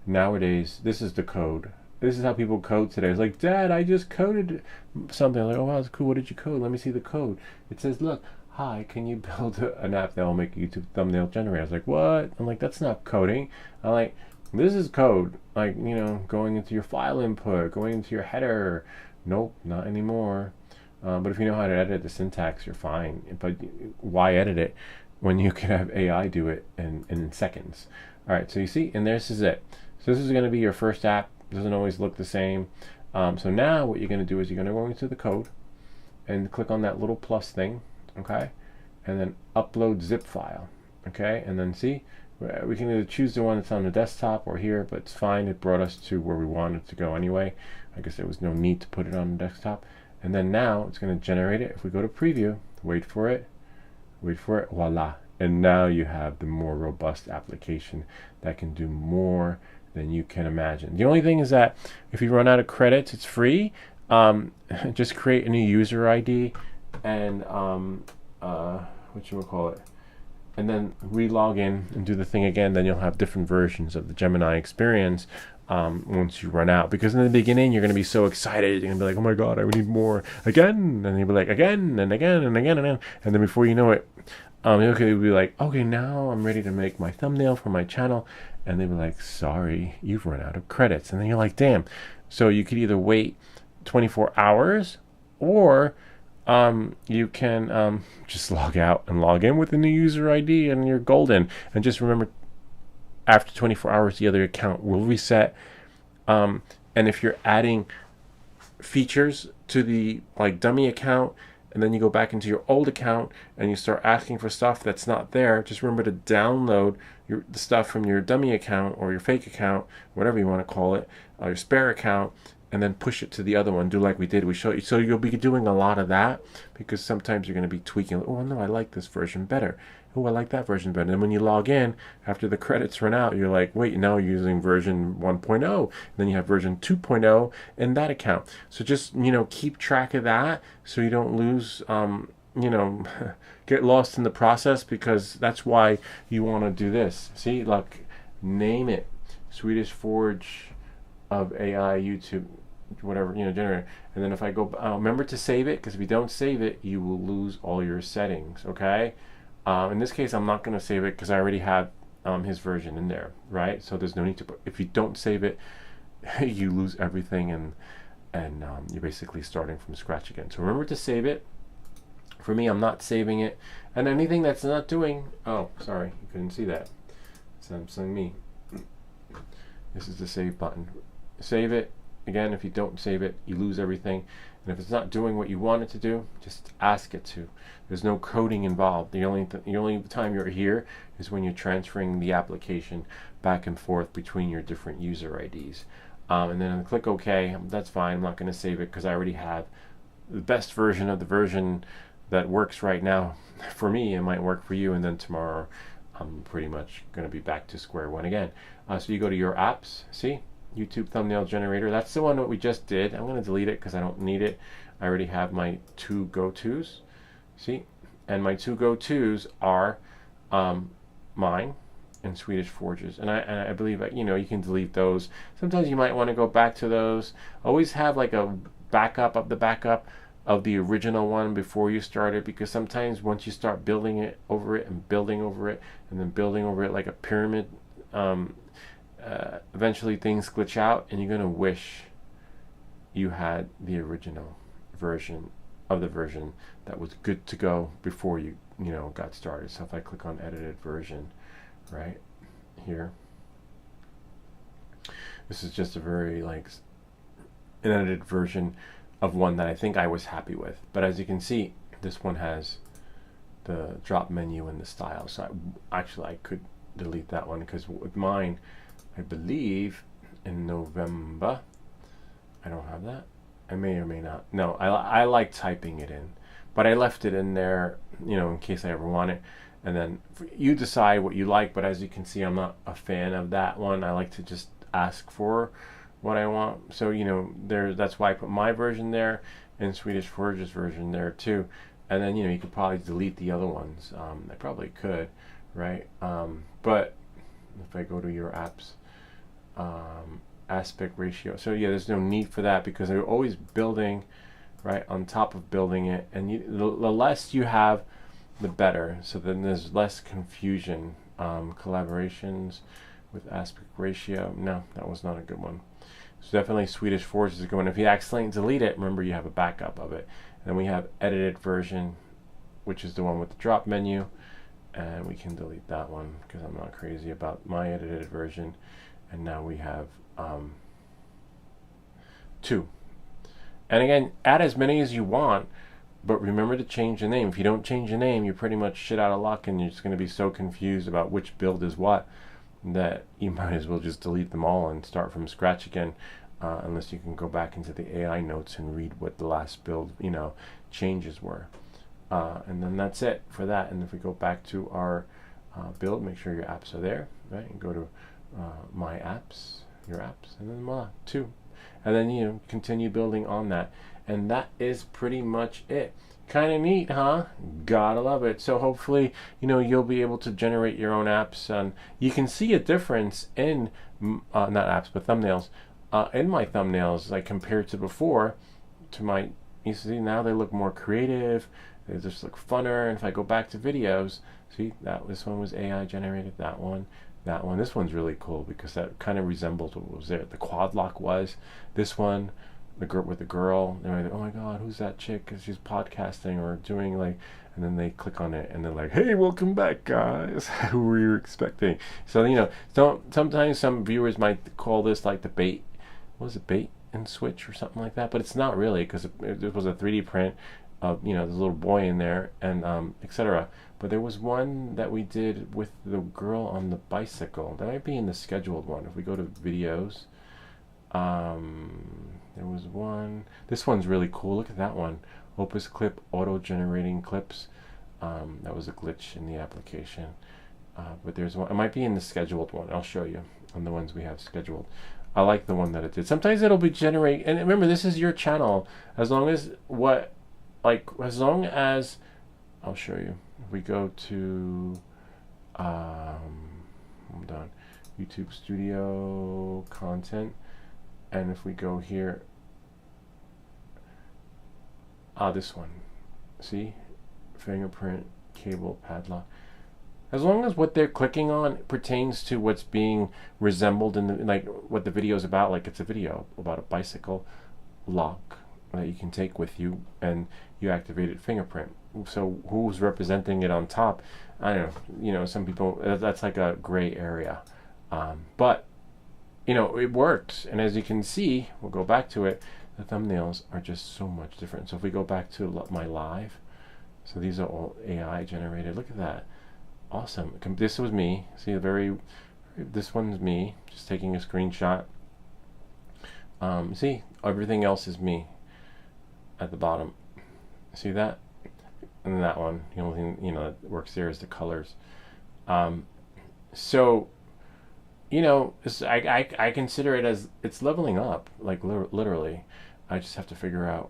nowadays, this is the code. This is how people code today. It's like, Dad, I just coded something. I'm like, oh wow, that's cool. What did you code? Let me see the code. It says, look, hi, can you build an app that will make a YouTube thumbnail generator? I was like, what? I'm like, that's not coding. I'm like, this is code. Like, you know, going into your file input, going into your header. Nope, not anymore. But if you know how to edit the syntax, you're fine. But why edit it when you can have AI do it in seconds? All right, so you see, and this is it. So this is going to be your first app. Doesn't always look the same. So now what you're going to do is you're going to go into the code and click on that little plus thing, okay? And then upload zip file, okay? And then see, we can either choose the one that's on the desktop or here, but it's fine. It brought us to where we wanted to go anyway. I guess there was no need to put it on the desktop. And then now it's going to generate it. If we go to preview, wait for it, voila. And now you have the more robust application that can do more than you can imagine. The only thing is that if you run out of credits, it's free. Just create a new user ID and whatchamacallit, and then re-log in and do the thing again. Then you'll have different versions of the Gemini experience once you run out. Because in the beginning, you're going to be so excited. You're going to be like, oh my God, I need more again. And you'll be like, again and again and again and again. And then before you know it, you'll be like, okay, now I'm ready to make my thumbnail for my channel. And they'll be like, sorry, you've run out of credits. And then you're like, damn. So you could either wait 24 hours or you can just log out and log in with a new user ID and you're golden. And just remember, after 24 hours, the other account will reset. And if you're adding features to the dummy account, and then you go back into your old account and you start asking for stuff that's not there, just remember to download the stuff from your dummy account or your fake account, whatever you want to call it, your spare account, and then push it to the other one. Do like we did. We showed you. So you'll be doing a lot of that, because sometimes you're going to be tweaking. Oh no, I like this version better. Oh, I like that version better. And when you log in, after the credits run out, you're like, wait, now you're using version 1.0. And then you have version 2.0 in that account. So just, keep track of that so you don't lose, get lost in the process, because that's why you want to do this. See, name it Swedish Forge of AI YouTube, whatever, generator. And then if I go, remember to save it, because if you don't save it, you will lose all your settings, okay? In this case, I'm not going to save it because I already have his version in there, right? So there's no need to put, if you don't save it, you lose everything, and you're basically starting from scratch again. So remember to save it. For me, I'm not saving it. And anything that's not doing, oh, sorry, you couldn't see that. Samsung me. This is the save button. Save it. Again, if you don't save it, you lose everything. And if it's not doing what you want it to do, just ask it to. There's no coding involved. The only time you're here is when you're transferring the application back and forth between your different user IDs. And then click OK. That's fine. I'm not going to save it because I already have the best version of the version that works right now. For me, it might work for you, and then tomorrow I'm pretty much going to be back to square one again. So you go to your apps, see? YouTube thumbnail generator. That's the one that we just did. I'm going to delete it because I don't need it. I already have my two go-tos. See? And my two go-tos are mine and Swedish Forges. And I believe, you can delete those. Sometimes you might want to go back to those. Always have like a backup of the backup of the original one before you start it, because sometimes once you start building it over it and building over it and then building over it like a pyramid, eventually things glitch out and you're going to wish you had the original version of the version that was good to go before you got started. So if I click on edited version right here, this is just a very like an edited version of one that I think I was happy with. But as you can see, this one has the drop menu and the style. So I could delete that one, because with mine, I believe in November, I don't have that. I may or may not. No, I like typing it in, but I left it in there, in case I ever want it. And then you decide what you like. But as you can see, I'm not a fan of that one. I like to just ask for what I want. So that's why I put my version there and Swedish Forge's version there too. And then you could probably delete the other ones. I probably could, right? But if I go to your apps, aspect ratio. So yeah, there's no need for that, because they're always building right on top of building it, and the less you have, the better. So then there's less confusion. Collaborations with aspect ratio. No, that was not a good one. So definitely Swedish Forge is a good one. If you accidentally delete it, remember you have a backup of it. And then we have edited version, which is the one with the drop menu, and we can delete that one because I'm not crazy about my edited version. And now we have 2. And again, add as many as you want, but remember to change the name. If you don't change the name, you're pretty much shit out of luck, and you're just going to be so confused about which build is what that you might as well just delete them all and start from scratch again, unless you can go back into the AI notes and read what the last build changes were. And then that's it for that. And if we go back to our build, make sure your apps are there, right? And go to my apps, your apps, and then voila, 2. And then continue building on that. And that is pretty much it. Kind of neat, huh? Gotta love it. So hopefully, you'll be able to generate your own apps, and you can see a difference in not apps but thumbnails. In my thumbnails, like compared to before, you see now they look more creative. They just look funner. And if I go back to videos, see this one was AI generated. That one. This one's really cool because that kind of resembles what was there. The quad lock was. This one, the girl with the girl, they're like, oh my god, who's that chick? Because she's podcasting or doing like, and then they click on it and they're like, hey, welcome back, guys. Who were you expecting? So sometimes some viewers might call this like the bait. What was it, bait and switch or something like that? But it's not really, because it was a 3D print of the little boy in there, and etc. But there was one that we did with the girl on the bicycle. That might be in the scheduled one. If we go to videos, there was one. This one's really cool. Look at that one. Opus clip, auto generating clips. That was a glitch in the application. But there's one. It might be in the scheduled one. I'll show you on the ones we have scheduled. I like the one that it did. Sometimes it'll be generate. And remember, this is your channel. As long as I'll show you. If we go to hold on, YouTube Studio content, and if we go here, this one, see, fingerprint, cable, padlock. As long as what they're clicking on pertains to what's being resembled in like what the video is about, like it's a video about a bicycle lock that you can take with you, and you activated fingerprint. So who's representing it on top? I don't know. Some people, that's like a gray area, but it works. And as you can see, we'll go back to it. The thumbnails are just so much different. So if we go back to my live, so these are all AI generated. Look at that, awesome. This was me. See, this one's me just taking a screenshot. See, everything else is me at the bottom. See that? And that one, the only thing that works there is the colors. So I consider it as it's leveling up, like literally. I just have to figure out.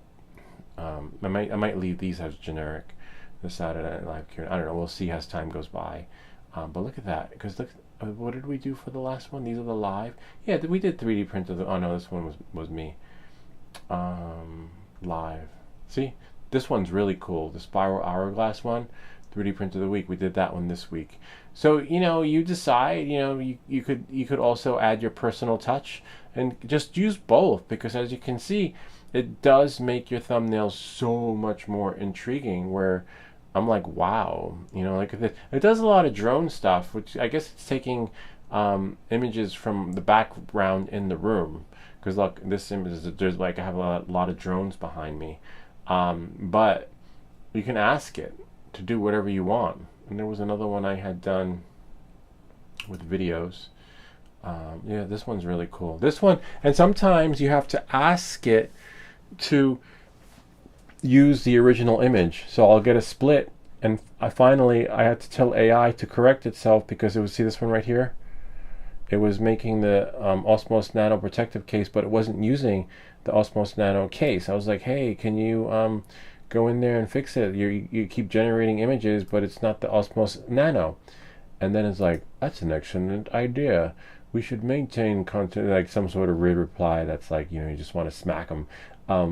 I might leave these as generic. The Saturday Night Live Q&A. I don't know. We'll see as time goes by. But look at that. Because look, what did we do for the last one? These are the live. Yeah, we did 3D print of the. Oh no, this one was me. Live. See, this one's really cool. The spiral hourglass one, 3D print of the week. We did that one this week. So, you know, you decide, you know, you could also add your personal touch and just use both, because as you can see, it does make your thumbnails so much more intriguing, where I'm like, wow, you know, like it does a lot of drone stuff, which I guess it's taking images from the background in the room. Because look, this image is, there's like, I have a lot of drones behind me. But you can ask it to do whatever you want. And there was another one I had done with videos. Yeah, this one's really cool. This one, and sometimes you have to ask it to use the original image. So I'll get a split, and I had to tell AI to correct itself, because it was, see this one right here? It was making the Osmos Nano protective case, but it wasn't using the Osmos Nano case. I was like, hey, can you go in there and fix it? You keep generating images, but it's not the Osmos Nano. And then it's like, that's an excellent idea. We should maintain content, like some sort of reply that's like, you know, you just want to smack them.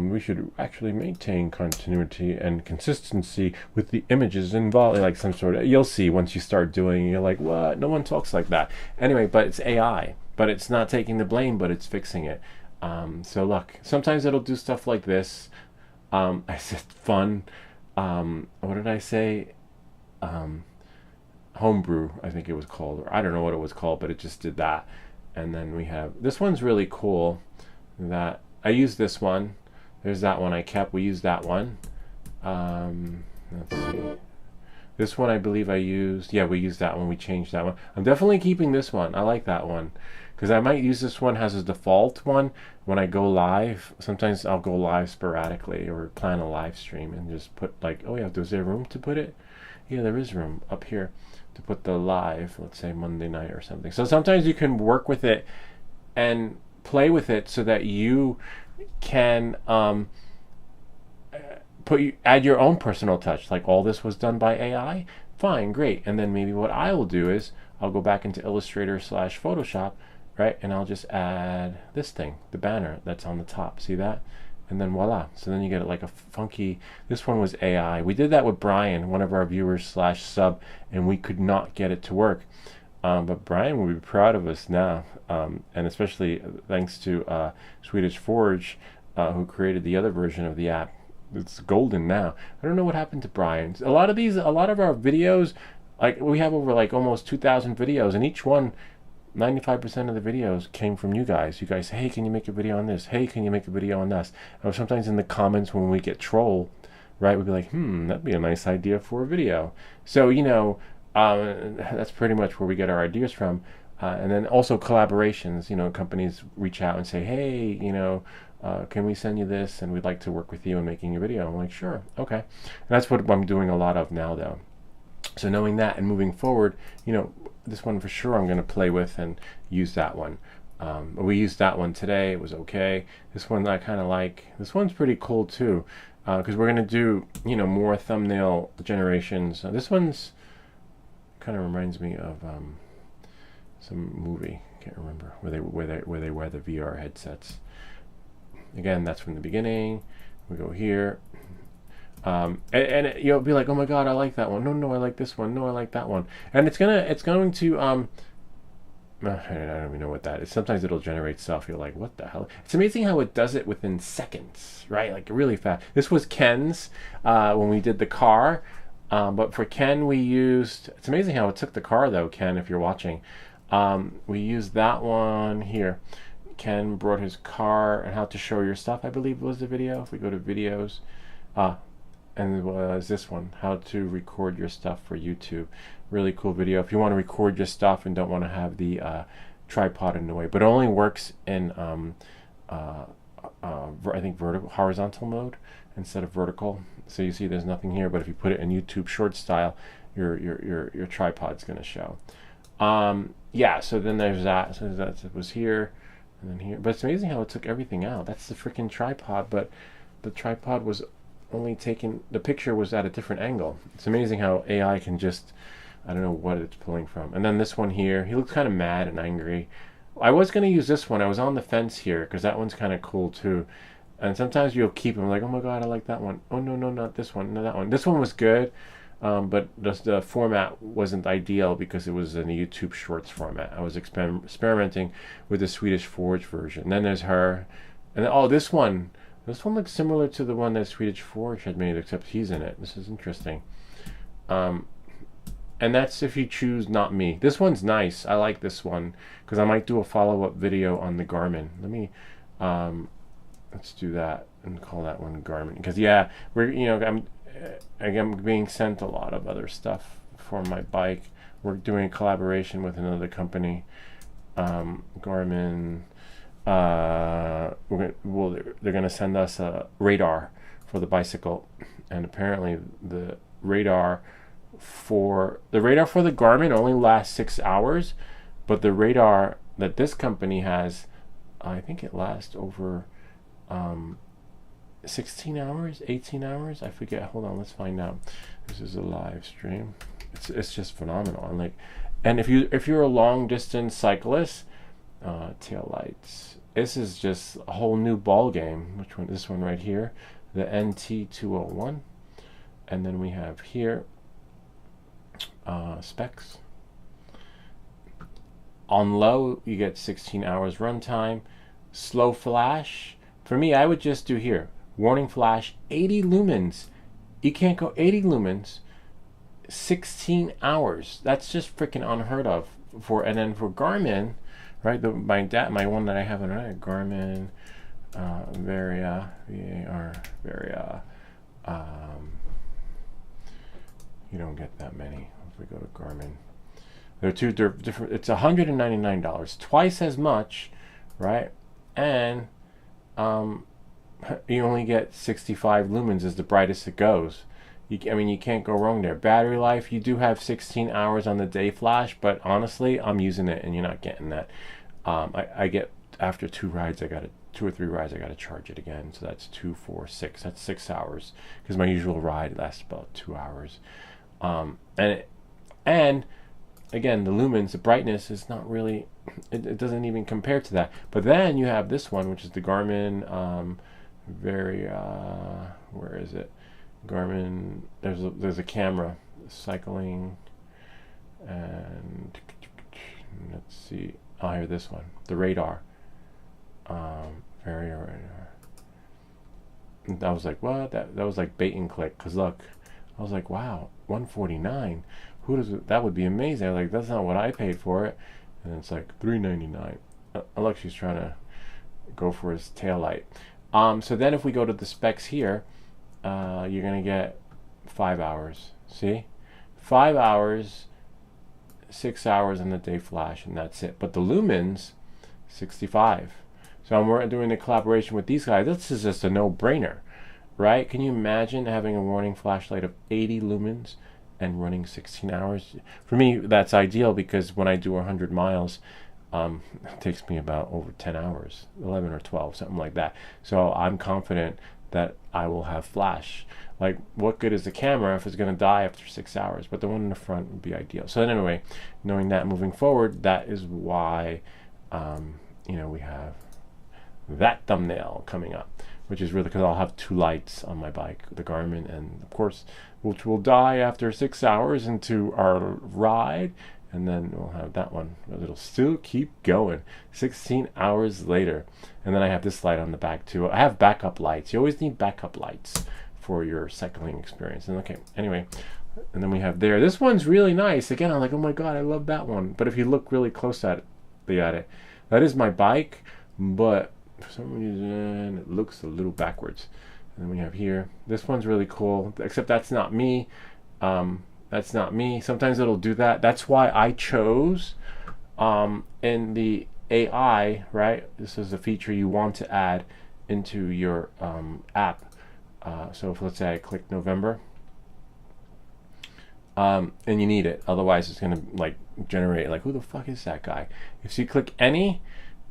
We should actually maintain continuity and consistency with the images involved, like some sort of, you'll see once you start doing, you're like, what? No one talks like that. Anyway, but it's AI, but it's not taking the blame, but it's fixing it. So look, sometimes it'll do stuff like this. I said fun. What did I say? Homebrew, I think it was called, or I don't know what it was called, but it just did that. And then we have, this one's really cool, that I used this one. There's that one I kept. We used that one. Let's see. This one I believe I used. Yeah, we used that one. We changed that one. I'm definitely keeping this one. I like that one, because I might use this one as a default one when I go live. Sometimes I'll go live sporadically, or plan a live stream and just put like, oh yeah, is there room to put it? Yeah, there is room up here to put the live, let's say Monday night or something. So sometimes you can work with it and play with it so that you can add your own personal touch. Like, all this was done by AI, fine, great. And then maybe what I will do is I'll go back into Illustrator / Photoshop, right, and I'll just add this thing, the banner that's on the top. See that? And then voila. So then you get like a funky, this one was AI. We did that with Brian, one of our viewers / sub, and we could not get it to work. But Brian will be proud of us now, and especially thanks to Swedish Forge, who created the other version of the app. It's golden now. I don't know what happened to Brian. A lot of our videos, like we have over like almost 2,000 videos, and each one, 95% of the videos came from you guys. You guys say, hey, can you make a video on this? Hey, can you make a video on this? Or sometimes in the comments when we get trolled, right, we'd be like, that'd be a nice idea for a video. So, you know, that's pretty much where we get our ideas from. And then also collaborations, you know, companies reach out and say, hey, you know, can we send you this? And we'd like to work with you in making a video. I'm like, sure, okay. And that's what I'm doing a lot of now, though. So knowing that and moving forward, you know, this one for sure I'm going to play with and use that one. We used that one today. It was okay. This one I kind of like. This one's pretty cool too, because we're going to do, you know, more thumbnail generations. This one's kind of reminds me of some movie. Can't remember where they wear the VR headsets. Again, that's from the beginning. We go here. And you'll be like, oh my god, I like that one. No, I like this one. No, I like that one. And it's going to I don't even know what that is. Sometimes it'll generate stuff. You're like, what the hell? It's amazing how it does it within seconds, right? Like really fast. This was Ken's when we did the car. But for Ken, we used, it's amazing how it took the car though, Ken, if you're watching. We used that one here. Ken brought his car and how to show your stuff, I believe was the video. If we go to videos, and was this one, how to record your stuff for YouTube. Really cool video if you want to record your stuff and don't want to have the tripod in the way, but it only works in I think horizontal mode instead of vertical. So you see there's nothing here, but if you put it in YouTube short style, your tripod's going to show. Yeah, so then there's that. So that was here and then here, but it's amazing how it took everything out. That's the freaking tripod, but the tripod was only taken, the picture was at a different angle. It's amazing how AI can just, I don't know what it's pulling from. And then this one here, he looks kind of mad and angry. I was going to use this one. I was on the fence here because that one's kind of cool too. And sometimes you'll keep them like, oh my god, I like that one. Oh no, not this one, no, that one. This one was good. but the format wasn't ideal because it was in the YouTube Shorts format. I was experimenting with the Swedish Forge version. And then there's her, and then, oh, this one looks similar to the one that Swedish Forge had made, except he's in it. This is interesting. And that's if you choose not me. This one's nice. I like this one because I might do a follow-up video on the Garmin. Let me let's do that and call that one Garmin, because yeah, I'm being sent a lot of other stuff for my bike. We're doing a collaboration with another company, Garmin. They're gonna send us a radar for the bicycle, and apparently the radar for the Garmin only lasts 6 hours, but the radar that this company has, I think it lasts over 16 hours, 18 hours, I forget. Hold on, let's find out. This is a live stream. It's just phenomenal. And if you're a long distance cyclist, tail lights, this is just a whole new ball game. Which one? This one right here, the NT201. And then we have here specs. On low, you get 16 hours runtime. Slow flash, for me, I would just do here, warning flash, 80 lumens. You can't go 80 lumens, 16 hours. That's just freaking unheard of. And then for Garmin, right? My one that I have on it, Garmin Varia, Varia. You don't get that many. If we go to Garmin, they're different. It's $199, twice as much, right? And you only get 65 lumens is the brightest it goes. You can't go wrong there. Battery life, you do have 16 hours on the day flash, but honestly, I'm using it and you're not getting that. I get, after 2 or 3 rides, I gotta charge it again. So that's 2, 4, 6. That's 6 hours because my usual ride lasts about 2 hours. And again, the lumens, the brightness is not really, it doesn't even compare to that. But then you have this one, which is the Garmin where is it? Garmin, there's a camera, cycling, and let's see, here, this one, the radar, radar. And I was like, what? That was like bait and click, because look, I was like, wow, 149. Who does it? That would be amazing. I was like, that's not what I paid for it. And it's like $399. Look, she's trying to go for his tail light. So then if we go to the specs here, you're gonna get 5 hours. See, 5 hours, 6 hours in the day flash, and that's it. But the lumens, 65. So I'm doing a collaboration with these guys. This is just a no-brainer, right? Can you imagine having a warning flashlight of 80 lumens and running 16 hours? For me, that's ideal because when I do 100 miles, it takes me about over 10 hours, 11 or 12, something like that. So I'm confident that I will have flash. Like, what good is the camera if it's going to die after 6 hours? But the one in the front would be ideal. So then anyway, knowing that moving forward, that is why we have that thumbnail coming up, which is really because I'll have 2 lights on my bike, the Garmin, and of course, which will die after 6 hours into our ride, and then we'll have that one, but it'll still keep going 16 hours later. And then I have this light on the back too. I have backup lights. You always need backup lights for your cycling experience. And okay, anyway, and then we have there. This one's really nice. Again, I'm like, oh my god, I love that one. But if you look really close at it, that is my bike, but for some reason it looks a little backwards. And then we have here, this one's really cool, except that's not me. That's not me. Sometimes it'll do that. That's why I chose in the AI, right? This is a feature you want to add into your app. So if, let's say I click November, and you need it, otherwise it's gonna like generate like, who the fuck is that guy? If you click any,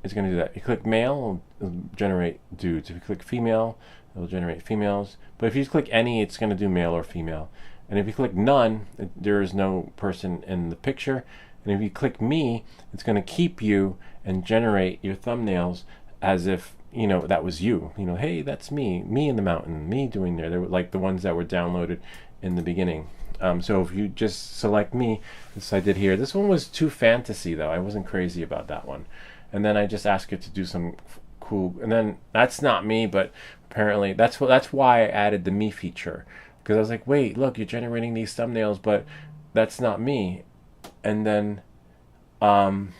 it's gonna do that. You click male, it'll generate dudes. If you click female, it'll generate females. But if you click any, it's gonna do male or female. And if you click none, there is no person in the picture. And if you click me, it's going to keep you and generate your thumbnails as if, that was you. Hey, that's me in the mountain, me doing there. They were like the ones that were downloaded in the beginning. So if you just select me, this I did here. This one was too fantasy though. I wasn't crazy about that one. And then I just asked it to do some cool. And then that's not me, but apparently that's why I added the me feature, because I was like, wait, look, you're generating these thumbnails, but that's not me. And then I'm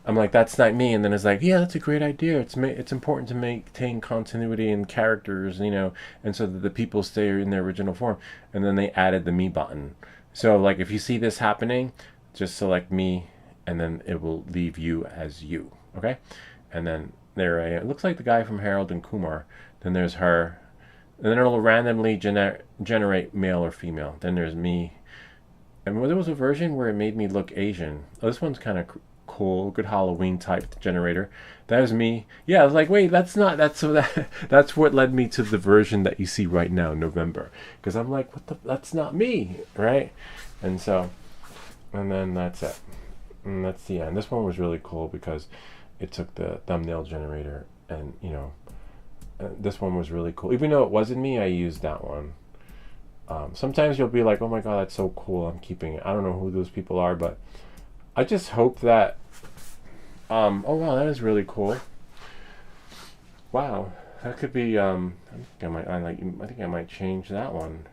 like, that's not me. And then it's like, yeah, that's a great idea. It's important to maintain continuity in characters, and so that the people stay in their original form. And then they added the me button. So like, if you see this happening, just select me, and then it will leave you as you. Okay, and then there I am. It looks like the guy from Harold and Kumar. Then there's her, and then it'll randomly generate male or female. Then there's me. And there was a version where it made me look Asian. Oh, this one's kind of cool, good Halloween type generator. That was me. Yeah, I was like, wait, that's what led me to the version that you see right now, November. Because I'm like, that's not me, right? And then that's it. And that's the end. This one was really cool because it took the thumbnail generator, and this one was really cool. Even though it wasn't me, I used that one. Sometimes you'll be like, oh my god, that's so cool, I'm keeping it. I don't know who those people are, but I just hope that oh wow, that is really cool. Wow, that could be I think I might change that one.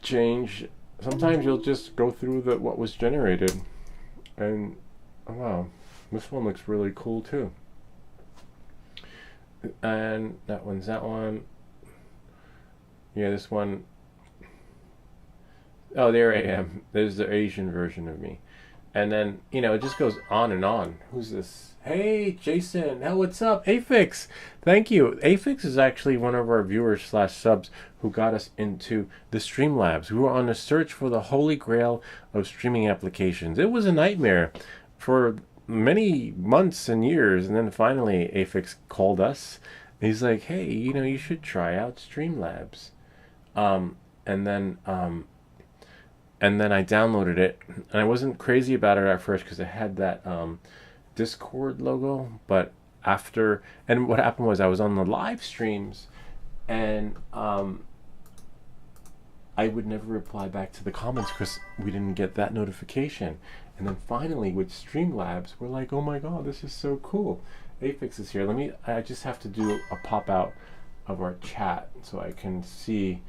Change. Sometimes you'll just go through what was generated, and oh wow, this one looks really cool too. And that one. Yeah, this one. Oh, there I am. There's the Asian version of me. And then, it just goes on and on. Who's this? Hey, Jason. Oh, what's up? Afix. Thank you. Afix is actually one of our viewers/subs who got us into the Streamlabs. We were on a search for the holy grail of streaming applications. It was a nightmare for many months and years. And then finally, Afix called us. He's like, hey, you should try out Streamlabs. And then I downloaded it, and I wasn't crazy about it at first because it had that Discord logo. But and what happened was I was on the live streams, and I would never reply back to the comments because we didn't get that notification. And then finally with Streamlabs, we're like, oh my god, this is so cool. Afix is here. I just have to do a pop out of our chat so I can see,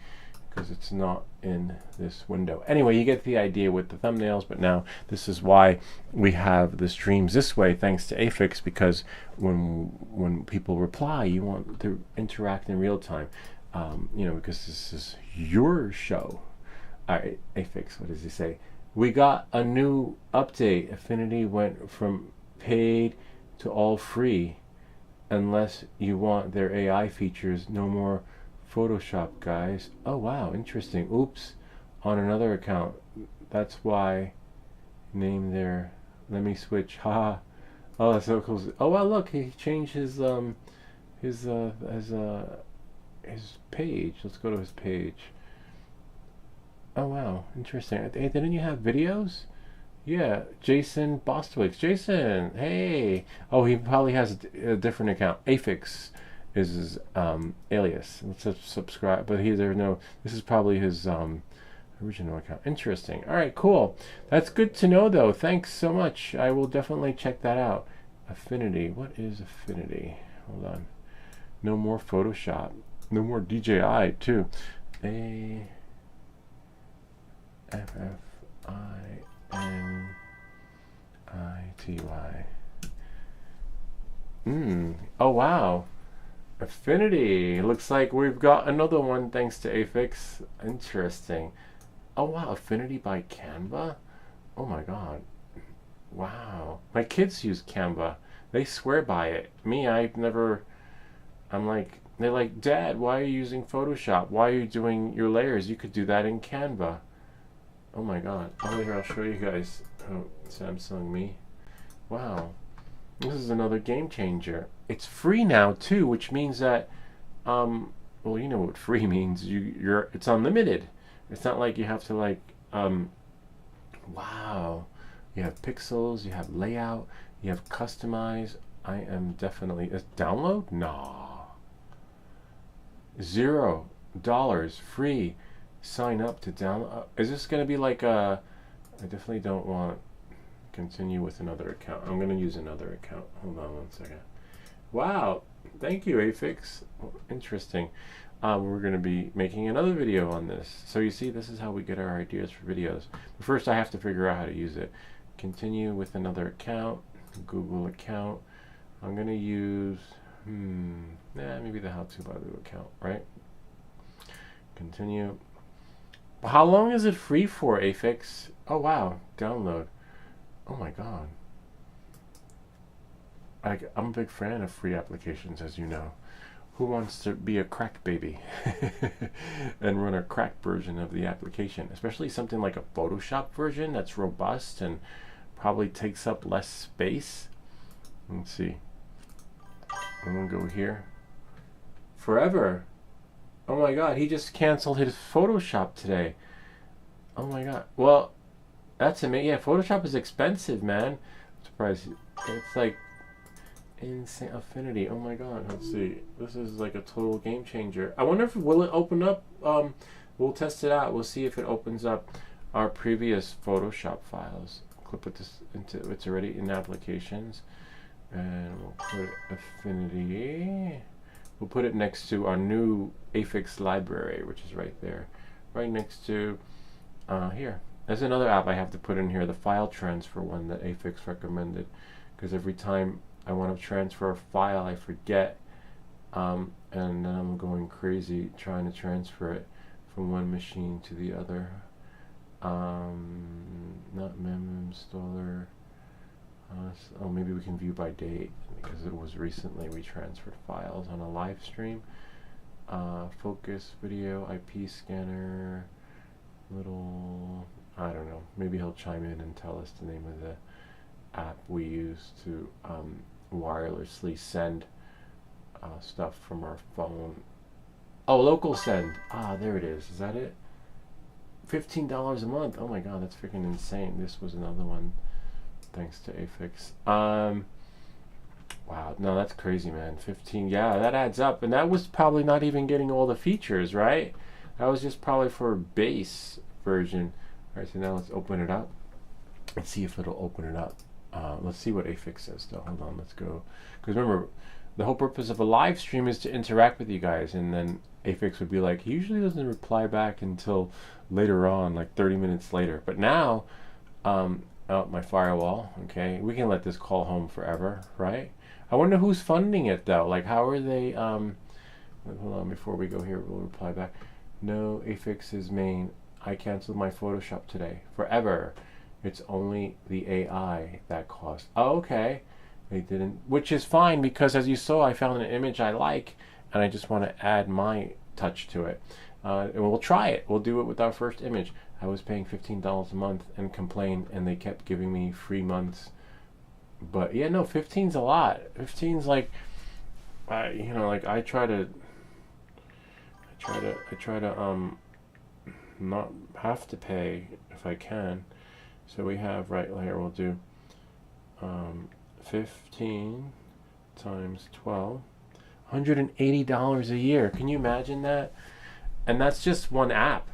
because it's not in this window. Anyway, you get the idea with the thumbnails, but now this is why we have the streams this way, thanks to Afix, because when people reply, you want to interact in real time, because this is your show. All right, Afix, what does he say? We got a new update. Affinity went from paid to all free, unless you want their AI features. No more Photoshop, guys. Oh wow, interesting. Oops, on another account. That's why name there. Let me switch. Haha. Oh, that's so cool. Oh wow, look, he changed his page. Let's go to his page. Oh wow, interesting. Hey, didn't you have videos? Yeah, Jason Bostwick. Jason, hey. Oh, he probably has a different account. Afix is his alias. Let's subscribe. But this is probably his original account. Interesting. All right, cool. That's good to know, though. Thanks so much. I will definitely check that out. Affinity. What is Affinity? Hold on. No more Photoshop. No more DJI, too. AFFINITY. Oh wow, Affinity. Looks like we've got another one thanks to Afix. Interesting. Oh wow, Affinity by Canva. Oh my god. Wow. My kids use Canva. They swear by it. Me, I've never. They're like, Dad, why are you using Photoshop? Why are you doing your layers? You could do that in Canva. Oh my god. Oh, here, I'll show you guys. Oh, Samsung Me. Wow. This is another game changer. It's free now too, which means that well, you know what free means. It's unlimited. It's not like you have to wow. You have pixels, you have layout, you have customize. I am definitely download. Nah, $0 free. Sign up to download. Is this gonna be like a? I definitely don't want continue with another account. I'm gonna use another account. Hold on 1 second. Wow, thank you, Afix. Interesting. We're going to be making another video on this. So you see, this is how we get our ideas for videos. But first, I have to figure out how to use it. Continue with another account, Google account. I'm going to use, maybe the How To Badu account, right? Continue. How long is it free for, Afix? Oh, wow. Download. Oh, my God. I'm a big fan of free applications, as you know. Who wants to be a crack baby and run a crack version of the application? Especially something like a Photoshop version that's robust and probably takes up less space. Let's see. I'm going to go here. Forever. Oh my God, he just canceled his Photoshop today. Oh my God. Well, that's amazing. Yeah, Photoshop is expensive, man. I'm surprised. It's like insane. Affinity. Oh my God. Let's see. This is like a total game changer. I wonder if will it open up. We'll test it out. We'll see if it opens up our previous Photoshop files. Clip it this into. It's already in applications, and we'll put Affinity. We'll put it next to our new Afix library, which is right there, right next to here. There's another app I have to put in here, the file transfer one that Afix recommended, because every time I want to transfer a file, I forget, and then I'm going crazy trying to transfer it from one machine to the other. Not mem installer. Oh, maybe we can view by date because it was recently we transferred files on a live stream. Focus video, IP scanner, little. I don't know. Maybe he'll chime in and tell us the name of the app we use to wirelessly send stuff from our phone. Oh, local send. Ah, there it is. Is that it? $15 a month. Oh my God, that's freaking insane. This was another one, thanks to Afix. Wow, no, that's crazy, man. 15. Yeah, that adds up, and that was probably not even getting all the features, right? That was just probably for a base version. All right, so now let's open it up. Let's see if it'll open it up. Let's see what Afix says, though. Hold on, let's go. Because remember, the whole purpose of a live stream is to interact with you guys, and then Afix would be like, he usually doesn't reply back until later on, like 30 minutes later. But now, my firewall, okay, we can let this call home forever, right? I wonder who's funding it, though. Like, how are they, hold on, before we go here, we'll reply back. No, Afix is main. I canceled my Photoshop today. Forever. It's only the AI that cost. Oh, okay. They didn't, which is fine because as you saw, I found an image I like and I just want to add my touch to it. And we'll try it. We'll do it with our first image. I was paying $15 a month and complained, and they kept giving me free months. But yeah, no, 15's a lot. 15's like, you know, like I try to not have to pay if I can. So we have right here, we'll do 15 times 12, $180 a year. Can you imagine that? And that's just one app.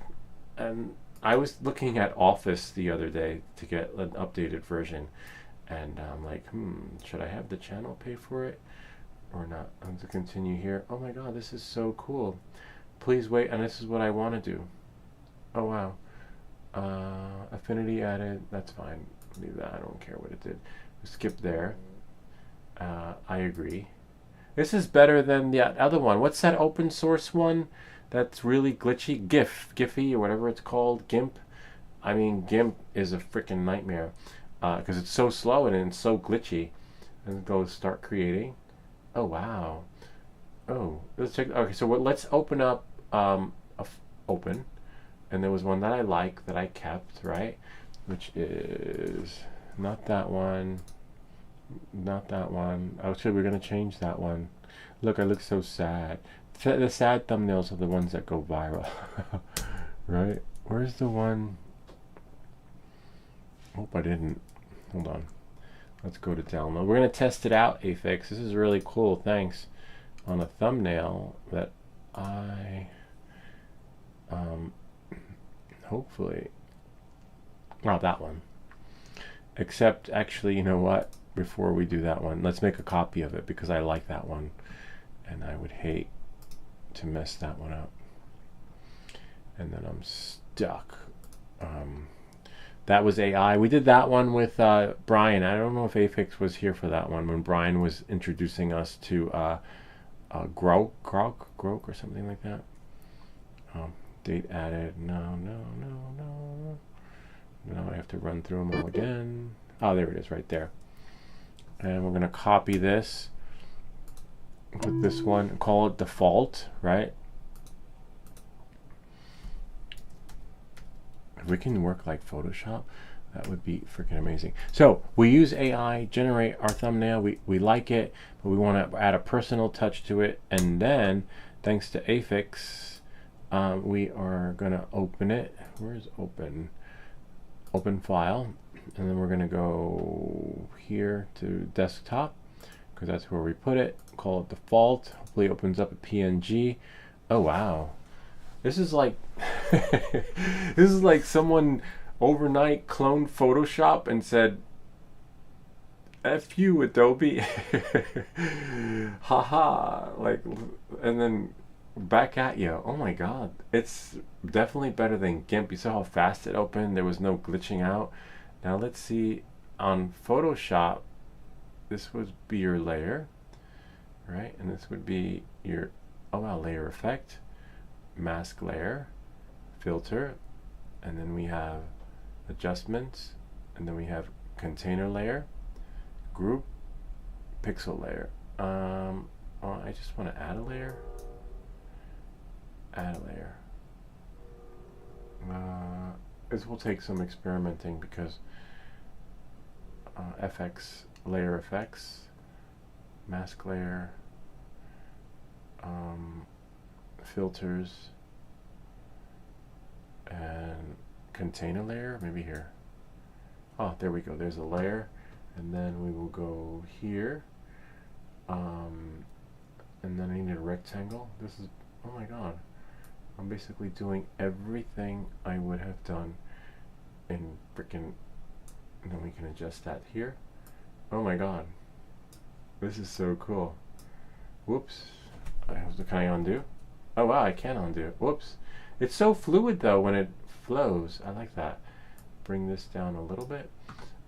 And I was looking at Office the other day to get an updated version, and I'm like, should I have the channel pay for it or not? I'm to continue here. Oh my God, this is so cool. Please wait, and this is what I want to do. Oh wow. Affinity added. That's fine. Leave that. I don't care what it did. Skip there. I agree. This is better than the other one. What's that open source one that's really glitchy? Giphy, or whatever it's called. GIMP. I mean, GIMP is a freaking nightmare because it's so slow and it's so glitchy. And go start creating. Oh wow. Oh, let's check. Okay, so let's open up open. And there was one that I like that I kept, right? Which is not that one. Not that one. Actually, we're going to change that one. Look, I look so sad. The sad thumbnails are the ones that go viral. Right? Where's the one? Hope I didn't. Hold on. Let's go to download. We're going to test it out, Afix. This is really cool. Thanks. On a thumbnail that I hopefully, not that one. Except, actually, you know what? Before we do that one, let's make a copy of it because I like that one. And I would hate to mess that one up. And then I'm stuck. That was AI. We did that one with Brian. I don't know if Afix was here for that one when Brian was introducing us to Grok or something like that. Date added. No. Now I have to run through them all again. Oh, there it is right there. And we're going to copy this. Put this one, call it default, right? If we can work like Photoshop, that would be freaking amazing. So we use AI, generate our thumbnail. We like it, but we want to add a personal touch to it. And then, thanks to Afix, we are going to open it. Where's open? Open file. And then we're going to go here to desktop, because that's where we put it. Call it default. Hopefully it opens up a PNG. Oh, wow. This is like this is like someone overnight cloned Photoshop and said, F you, Adobe. Haha. Like, and then back at you. Oh my god. It's definitely better than GIMP. You saw how fast it opened. There was no glitching out. Now let's see on Photoshop. This would be your layer, right? And this would be your, oh wow, layer effect, mask layer, filter, and then we have adjustments, and then we have container layer, group, pixel layer. Oh, I just want to add a layer. Add a layer. This will take some experimenting because FX, layer effects, mask layer, filters, and container layer, maybe here. Oh, there we go. There's a layer, and then we will go here, and then I need a rectangle. This is, oh my god, I'm basically doing everything I would have done in freaking, and then we can adjust that here. Oh my god, this is so cool. Whoops, can I undo? Oh wow, I can undo. Whoops. It's so fluid though when it flows. I like that. Bring this down a little bit,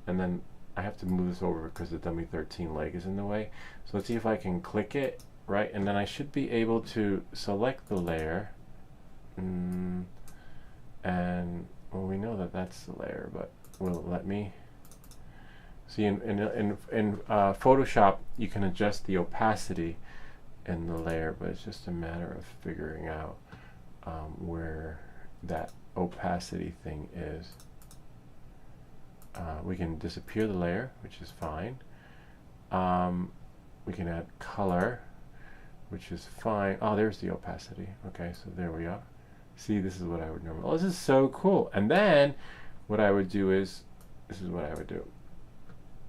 and then I have to move this over because the dummy 13 leg is in the way. So let's see if I can click it, right? And then I should be able to select the layer. And well, we know that that's the layer, but will it let me? See, in Photoshop, you can adjust the opacity in the layer, but it's just a matter of figuring out where that opacity thing is. We can disappear the layer, which is fine. We can add color, which is fine. Oh, there's the opacity. Okay, so there we are. See, this is what I would normally. Oh, this is so cool. And then what I would do is, this is what I would do.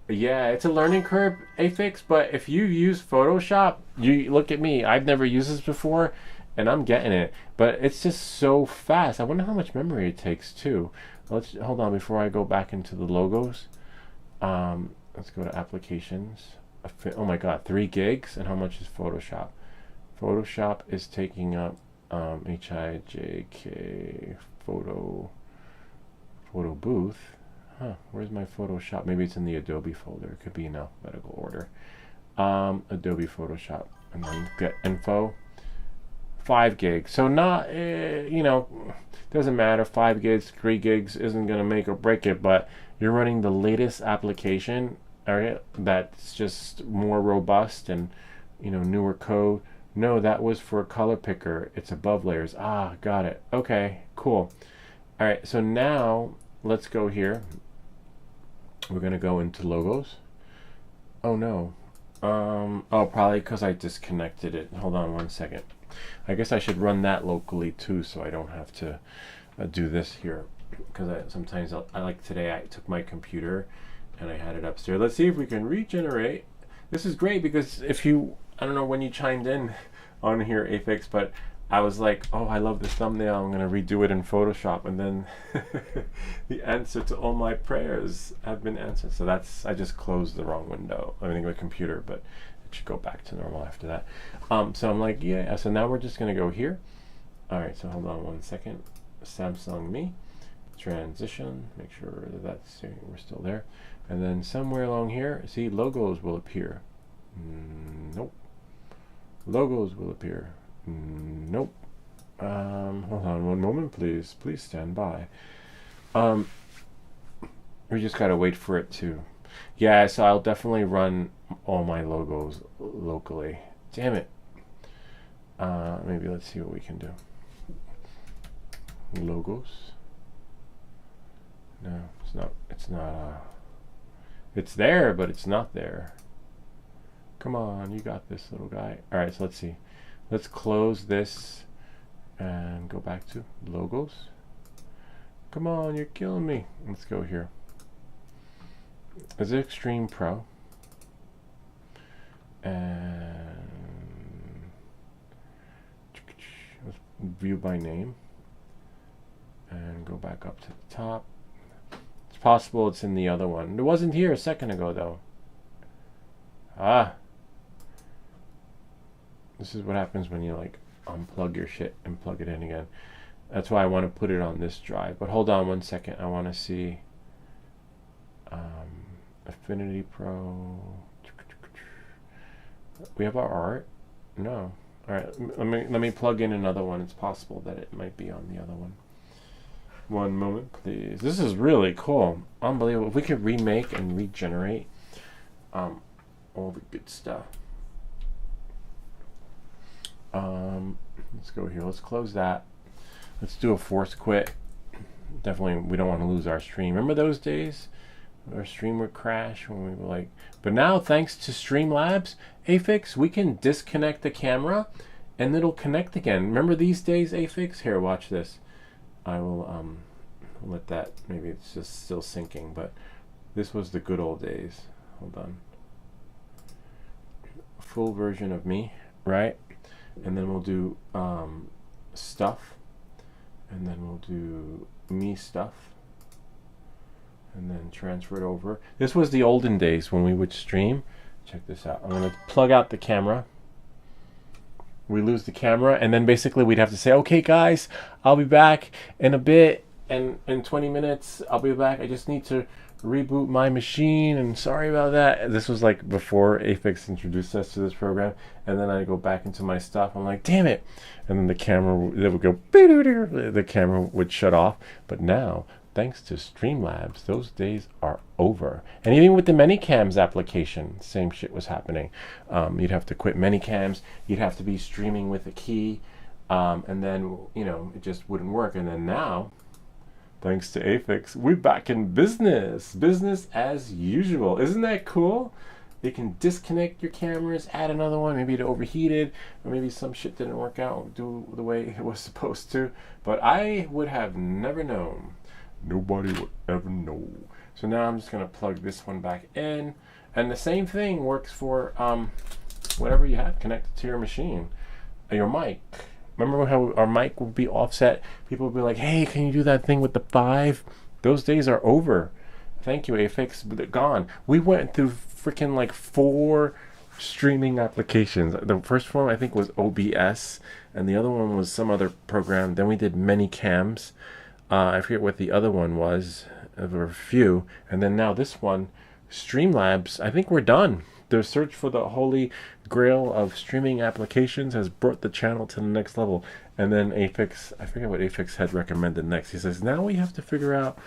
Yeah, it's a learning curve, Afix, but if you use Photoshop, you look at me. I've never used this before, and I'm getting it. But it's just so fast. I wonder how much memory it takes too. Let's hold on before I go back into the logos. Let's go to applications. Oh my god, 3 gigs. And how much is Photoshop? Photoshop is taking up HIJK photo booth. Huh, where's my Photoshop? Maybe it's in the Adobe folder. It could be in alphabetical order. Adobe Photoshop, and then get info. 5 gigs. So not, you know, doesn't matter. 5 gigs, 3 gigs isn't gonna make or break it. But you're running the latest application, alright, that's just more robust and, you know, newer code. No, that was for a color picker. It's above layers. Ah, got it. Okay, cool. All right, so now let's go here. We're gonna go into logos. Oh no. Oh, probably because I disconnected it. Hold on one second. I guess I should run that locally too, so I don't have to do this here. Because sometimes I like today I took my computer and I had it upstairs. Let's see if we can regenerate. This is great because if you, I don't know when you chimed in on here, Afix, but I was like, oh, I love this thumbnail. I'm going to redo it in Photoshop. And then the answer to all my prayers have been answered. So that's, I just closed the wrong window. I mean, the computer, but it should go back to normal after that. So I'm like, yeah. So now we're just going to go here. All right. So hold on 1 second. Samsung Me. Transition. Make sure that that's, we're still there. And then somewhere along here, see, logos will appear. Nope. Logos will appear. Nope. Hold on 1 moment, please. Please stand by. We just gotta wait for it to. Yeah, so I'll definitely run all my logos locally. Damn it. Maybe let's see what we can do. Logos. No, it's not. It's not. It's there, but it's not there. Come on, you got this, little guy. All right, so let's see. Let's close this and go back to logos. Come on, you're killing me. Let's go here. Is it Extreme Pro? And let's view by name and go back up to the top. It's possible it's in the other one. It wasn't here a second ago, though. This is what happens when you like unplug your shit and plug it in again. That's why I want to put it on this drive. But hold on 1 second. I want to see Affinity Pro. We have our art? No. All right. Let me plug in another one. It's possible that it might be on the other one. 1 moment, please. This is really cool. Unbelievable. If we could remake and regenerate all the good stuff. Let's go here. Let's close that. Let's do a force quit. Definitely, we don't want to lose our stream. Remember those days? Our stream would crash when we were like. But now, thanks to Streamlabs, Afix, we can disconnect the camera and it'll connect again. Remember these days, Afix? Here, watch this. I will let that. Maybe it's just still syncing, but this was the good old days. Hold on. Full version of me, right? And then we'll do stuff, and then we'll do me stuff, and then transfer it over. This was the olden days when we would stream. Check this out. I'm going to plug out the camera. We lose the camera, and then basically we'd have to say, okay guys, I'll be back in a bit, and in 20 minutes I'll be back. I just need to reboot my machine, and sorry about that. This was like before Afix introduced us to this program, and then I go back into my stuff. I'm like, damn it, and then the camera would go, the camera would shut off. But now, thanks to Streamlabs, those days are over. And even with the Manycams application, same shit was happening. You'd have to quit Manycams. You'd have to be streaming with a key, and then it just wouldn't work. And then now, thanks to Afix, we're back in business. Business as usual. Isn't that cool? You can disconnect your cameras, add another one. Maybe it overheated, or maybe some shit didn't work out, do the way it was supposed to. But I would have never known. Nobody would ever know. So now I'm just going to plug this one back in. And the same thing works for whatever you have connected to your machine. Your mic. Remember how our mic would be offset? People would be like, hey, can you do that thing with the 5? Those days are over. Thank you, Afix, but they're gone. We went through freaking like 4 streaming applications. The first one I think was OBS, and the other one was some other program. Then we did Manycams. I forget what the other one was. There were a few. And then now this one, Streamlabs, I think we're done. The search for the holy grail of streaming applications has brought the channel to the next level. And then Afix, I forget what Afix had recommended next. He says, now we have to figure out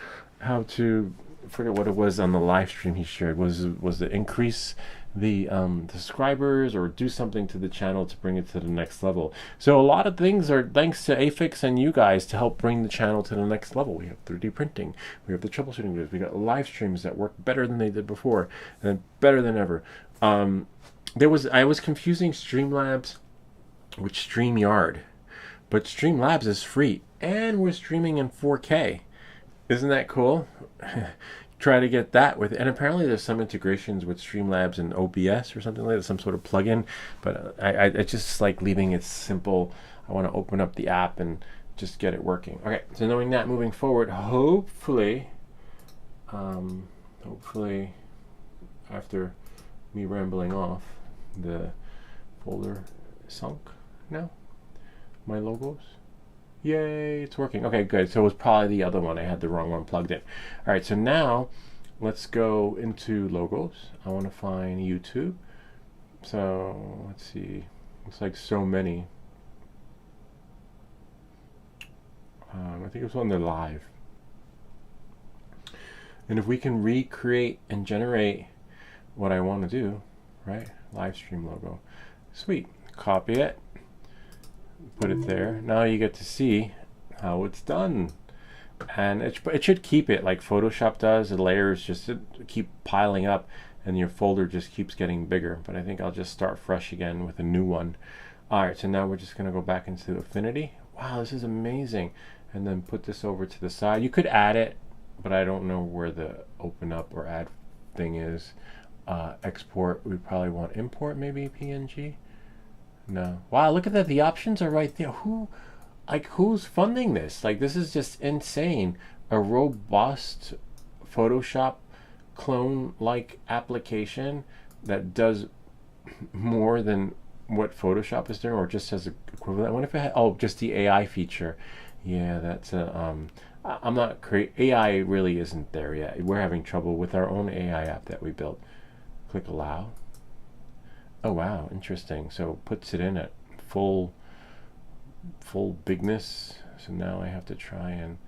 how to, I forget what it was on the live stream he shared. Was it increase the subscribers or do something to the channel to bring it to the next level? So a lot of things are thanks to Afix and you guys to help bring the channel to the next level. We have 3D printing, we have the troubleshooting videos, we got live streams that work better than they did before and better than ever. I was confusing Streamlabs with StreamYard, but Streamlabs is free and we're streaming in 4K. Isn't that cool? try to get that with, and apparently there's some integrations with Streamlabs and OBS or something like that, some sort of plugin. But I just like leaving it simple. I want to open up the app and just get it working. Okay, so knowing that, moving forward, hopefully after me rambling off, the folder sunk now. My logos. Yay, it's working. Okay, good. So it was probably the other one. I had the wrong one plugged in. All right, so now let's go into logos. I want to find YouTube. So let's see. Looks like so many. I think it was on the live. And if we can recreate and generate what I want to do, right? Live stream logo. Sweet. Copy it. Put it there. Now you get to see how it's done. And it should keep it like Photoshop does. The layers just keep piling up and your folder just keeps getting bigger. But I think I'll just start fresh again with a new one. Alright, so now we're just going to go back into Affinity. Wow, this is amazing. And then put this over to the side. You could add it, but I don't know where the open up or add thing is. Export, we probably want import, maybe PNG. No. Wow, look at that. The options are right there. Who's funding this? Like, this is just insane. A robust Photoshop clone-like application that does more than what Photoshop is doing, or just as equivalent. I wonder if it had, oh, just the AI feature. Yeah, that's a, I'm not AI really isn't there yet. We're having trouble with our own AI app that we built. Click allow. Oh wow, interesting. So puts it in at full bigness. So now I have to try and,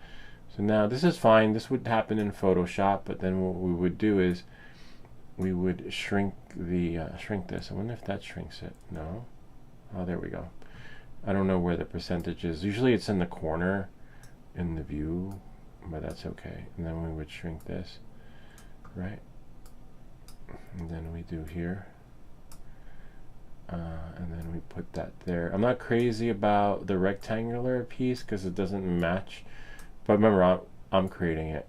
so now this is fine. This would happen in Photoshop, but then what we would do is we would shrink the shrink this. I wonder if that shrinks it. No. Oh, there we go. I don't know where the percentage is. Usually it's in the corner in the view, but that's okay. And then we would shrink this, right? And then we do here. And then we put that there. I'm not crazy about the rectangular piece because it doesn't match. But remember, I'm creating it.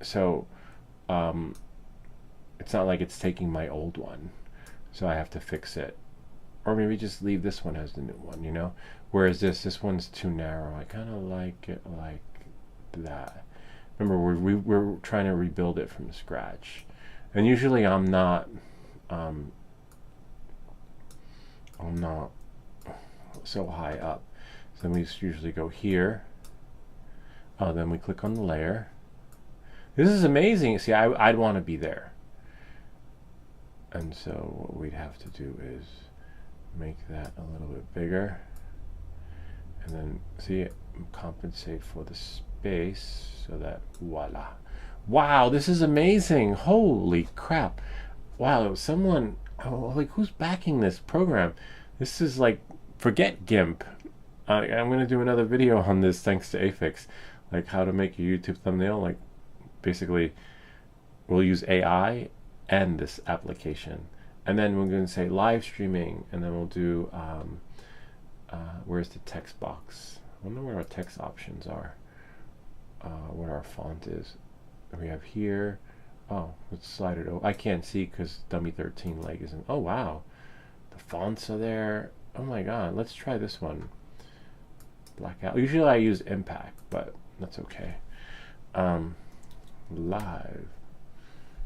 So it's not like it's taking my old one. So I have to fix it. Or maybe just leave this one as the new one, you know? Whereas this one's too narrow. I kind of like it like that. Remember, we're trying to rebuild it from scratch. And usually I'm not so high up. So then we usually go here. Oh, then we click on the layer. This is amazing. See, I'd want to be there. And so what we'd have to do is make that a little bit bigger. And then, see, compensate for the space so that, voila. Wow, this is amazing. Holy crap. Wow, someone, like, who's backing this program? This is like, forget GIMP. I'm going to do another video on this thanks to Afix. Like how to make a YouTube thumbnail. Like, basically, we'll use AI and this application. And then we're going to say live streaming. And then we'll do, where's the text box? I wonder where our text options are. What our font is. We have here. Oh, let's slide it over. I can't see because dummy 13 leg isn't. Oh wow, the fonts are there. Oh my god, let's try this one. Blackout. Usually I use impact, but that's okay. Live.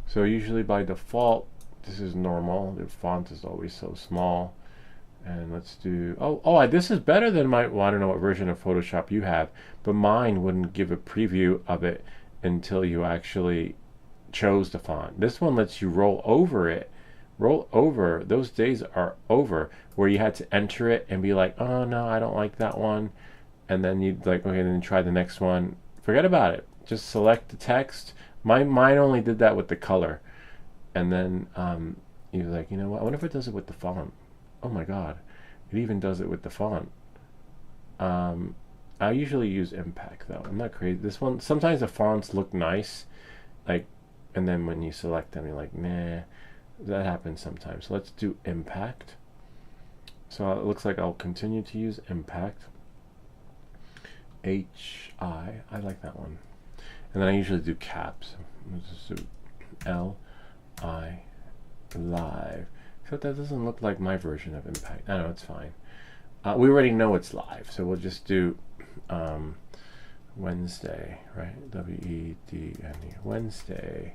So usually by default, this is normal. The font is always so small. And let's do. Oh, this is better than my. Well, I don't know what version of Photoshop you have, but mine wouldn't give a preview of it until you actually chose the font. This one lets you roll over it. Roll over. Those days are over where you had to enter it and be like, oh no, I don't like that one. And then you'd like, okay, then try the next one. Forget about it. Just select the text. Mine only did that with the color. And then you're like, you know what? I wonder if it does it with the font. Oh my god. It even does it with the font. I usually use impact though. I'm not crazy. This one, sometimes the fonts look nice, like, and then when you select them, you're like, nah. That happens sometimes. So let's do impact. So it looks like I'll continue to use impact. I like that one. and then I usually do caps. Let's just do L-I live. Except that doesn't look like my version of Impact. I know, it's fine. We already know it's live, so we'll just do Wednesday, right? W-E-D-N-E, Wednesday.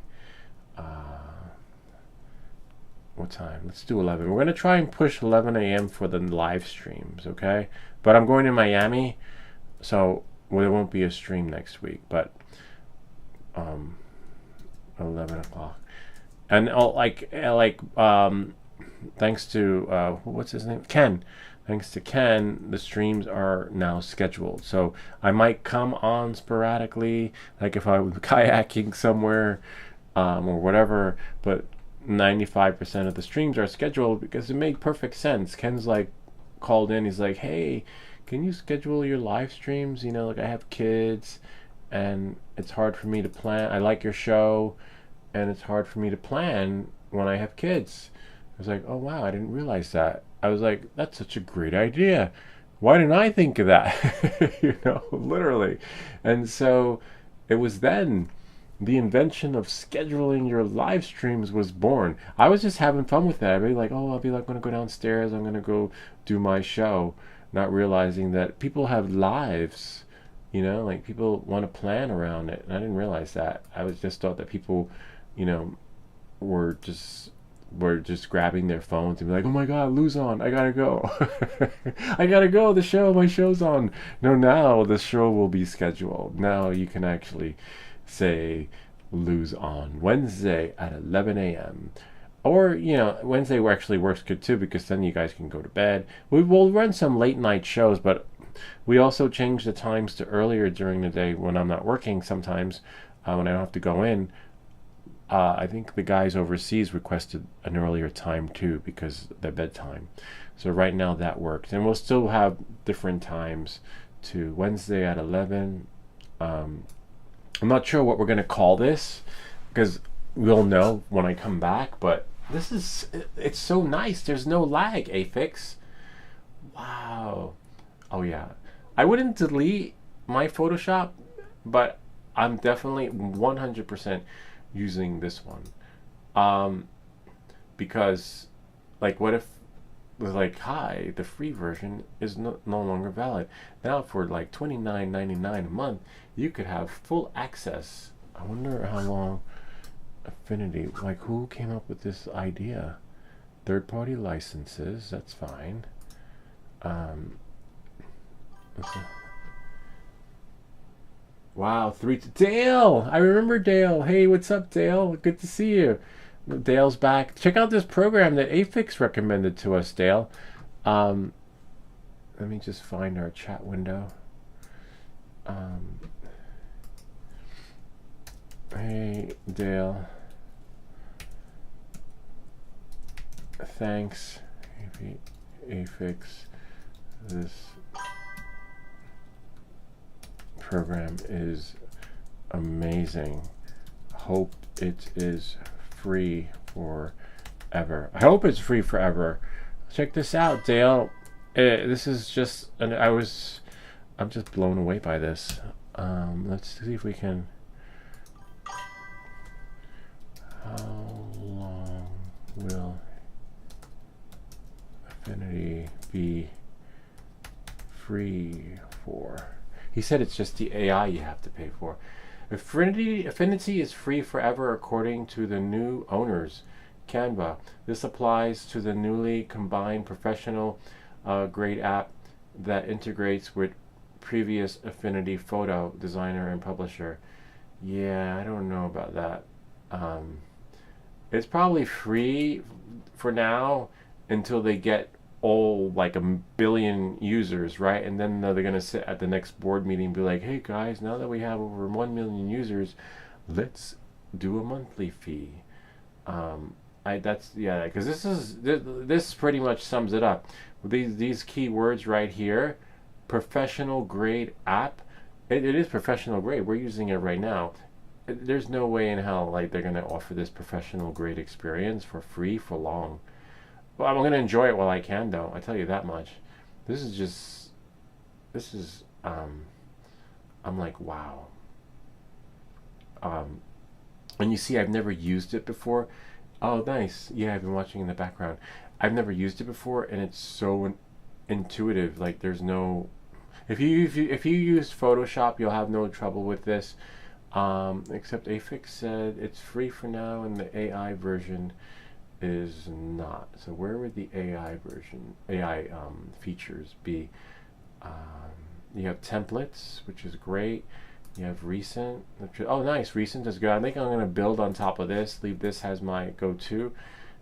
What time? Let's do 11. We're going to try and push 11 a.m. for the live streams, okay? But I'm going to Miami, so there won't be a stream next week, but 11 o'clock. And thanks to, what's his name? Ken. Thanks to Ken, the streams are now scheduled. So I might come on sporadically, like if I was kayaking somewhere or whatever, but 95% of the streams are scheduled because it made perfect sense. Ken's like called in, he's like, hey, can you schedule your live streams? You know, like I have kids and it's hard for me to plan. I like your show and it's hard for me to plan when I have kids. I was like, oh wow, I didn't realize that. I was like, that's such a great idea. Why didn't I think of that? You know, literally. And so it was then the invention of scheduling your live streams was born. I was just having fun with that. I'd be like, oh, I'll be like, going to go downstairs. I'm going to go do my show, not realizing that people have lives. You know, like people want to plan around it. And I didn't realize that. I was just thought that people, you know, were just grabbing their phones and be like, oh my god, Lou's on, I gotta go. I gotta go, my show's on. No, now the show will be scheduled. Now you can actually say Lou's on Wednesday at 11 a.m. Or, you know, Wednesday actually works good too, because then you guys can go to bed. We will run some late night shows, but we also change the times to earlier during the day when I'm not working sometimes, when I don't have to go in. I think the guys overseas requested an earlier time too because their bedtime. So right now that works. And we'll still have different times to Wednesday at 11. I'm not sure what we're going to call this because we'll know when I come back. But it's so nice. There's no lag, Afix. Wow. Oh yeah. I wouldn't delete my Photoshop, but I'm definitely 100% using this one, because like what if it was like, hi, the free version is no longer valid now. For like $29.99 a month you could have full access. I wonder how long Affinity, like who came up with this idea? Third-party licenses, that's fine. Let's see. Wow, Dale! I remember Dale. Hey, what's up, Dale? Good to see you. Dale's back. Check out this program that Afix recommended to us, Dale. Let me just find our chat window. Hey, Dale. Thanks, Afix. This program is amazing. Hope it is free forever. I hope it's free forever. Check this out, Dale. This is just I'm just blown away by this. Let's see if we can. How long will Affinity be free for? He said it's just the AI you have to pay for. Affinity is free forever according to the new owners, Canva. This applies to the newly combined professional grade app that integrates with previous Affinity photo designer and publisher. Yeah, I don't know about that. It's probably free for now until they get all like 1 billion users, right? And then they're going to sit at the next board meeting and be like, hey guys, now that we have over 1 million users, let's do a monthly fee. Because this pretty much sums it up. These keywords right here, professional grade app. It is professional grade. We're using it right now. There's no way in hell like they're going to offer this professional grade experience for free for long. Well, I'm going to enjoy it while I can, though. I tell you that much. I'm like, wow. And you see, I've never used it before. Oh, nice. Yeah, I've been watching in the background. I've never used it before, and it's so intuitive. Like, there's no. If you use Photoshop, you'll have no trouble with this. Except Afix said it's free for now, and the AI version is not. So where would the AI features be? You have templates, which is great. You have recent. Oh, nice. Recent is good. I think I'm going to build on top of this. Leave this as my go-to.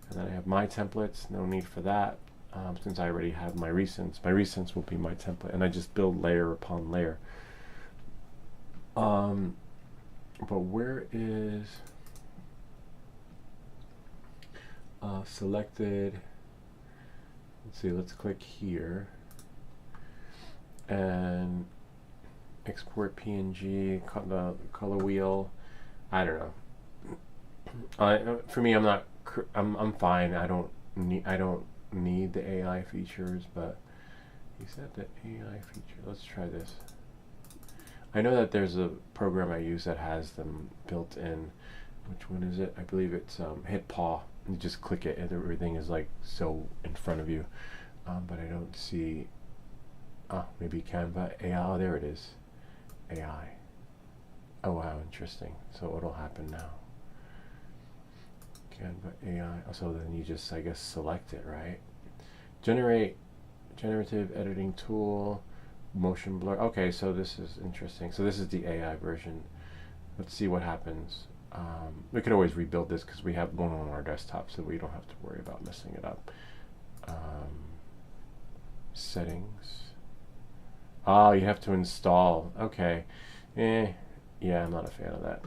And then I have my templates. No need for that. Since I already have my recents. My recents will be my template. And I just build layer upon layer. But where is selected? Let's see. Let's click here. And export PNG, the color wheel. I don't know. For me, I'm fine. I don't need the AI features, but he said the AI feature. Let's try this. I know that there's a program I use that has them built in. Which one is it? I believe it's Hit Paw. You just click it, and everything is like so in front of you. But I don't see. Oh, maybe Canva AI. Oh, there it is. AI. Oh wow, interesting. So what'll happen now? Canva AI. Oh, so then you just, I guess, select it, right? Generative editing tool, motion blur. Okay, so this is interesting. So this is the AI version. Let's see what happens. We could always rebuild this because we have one on our desktop, so we don't have to worry about messing it up. Settings. Oh, you have to install. Okay. Yeah, I'm not a fan of that.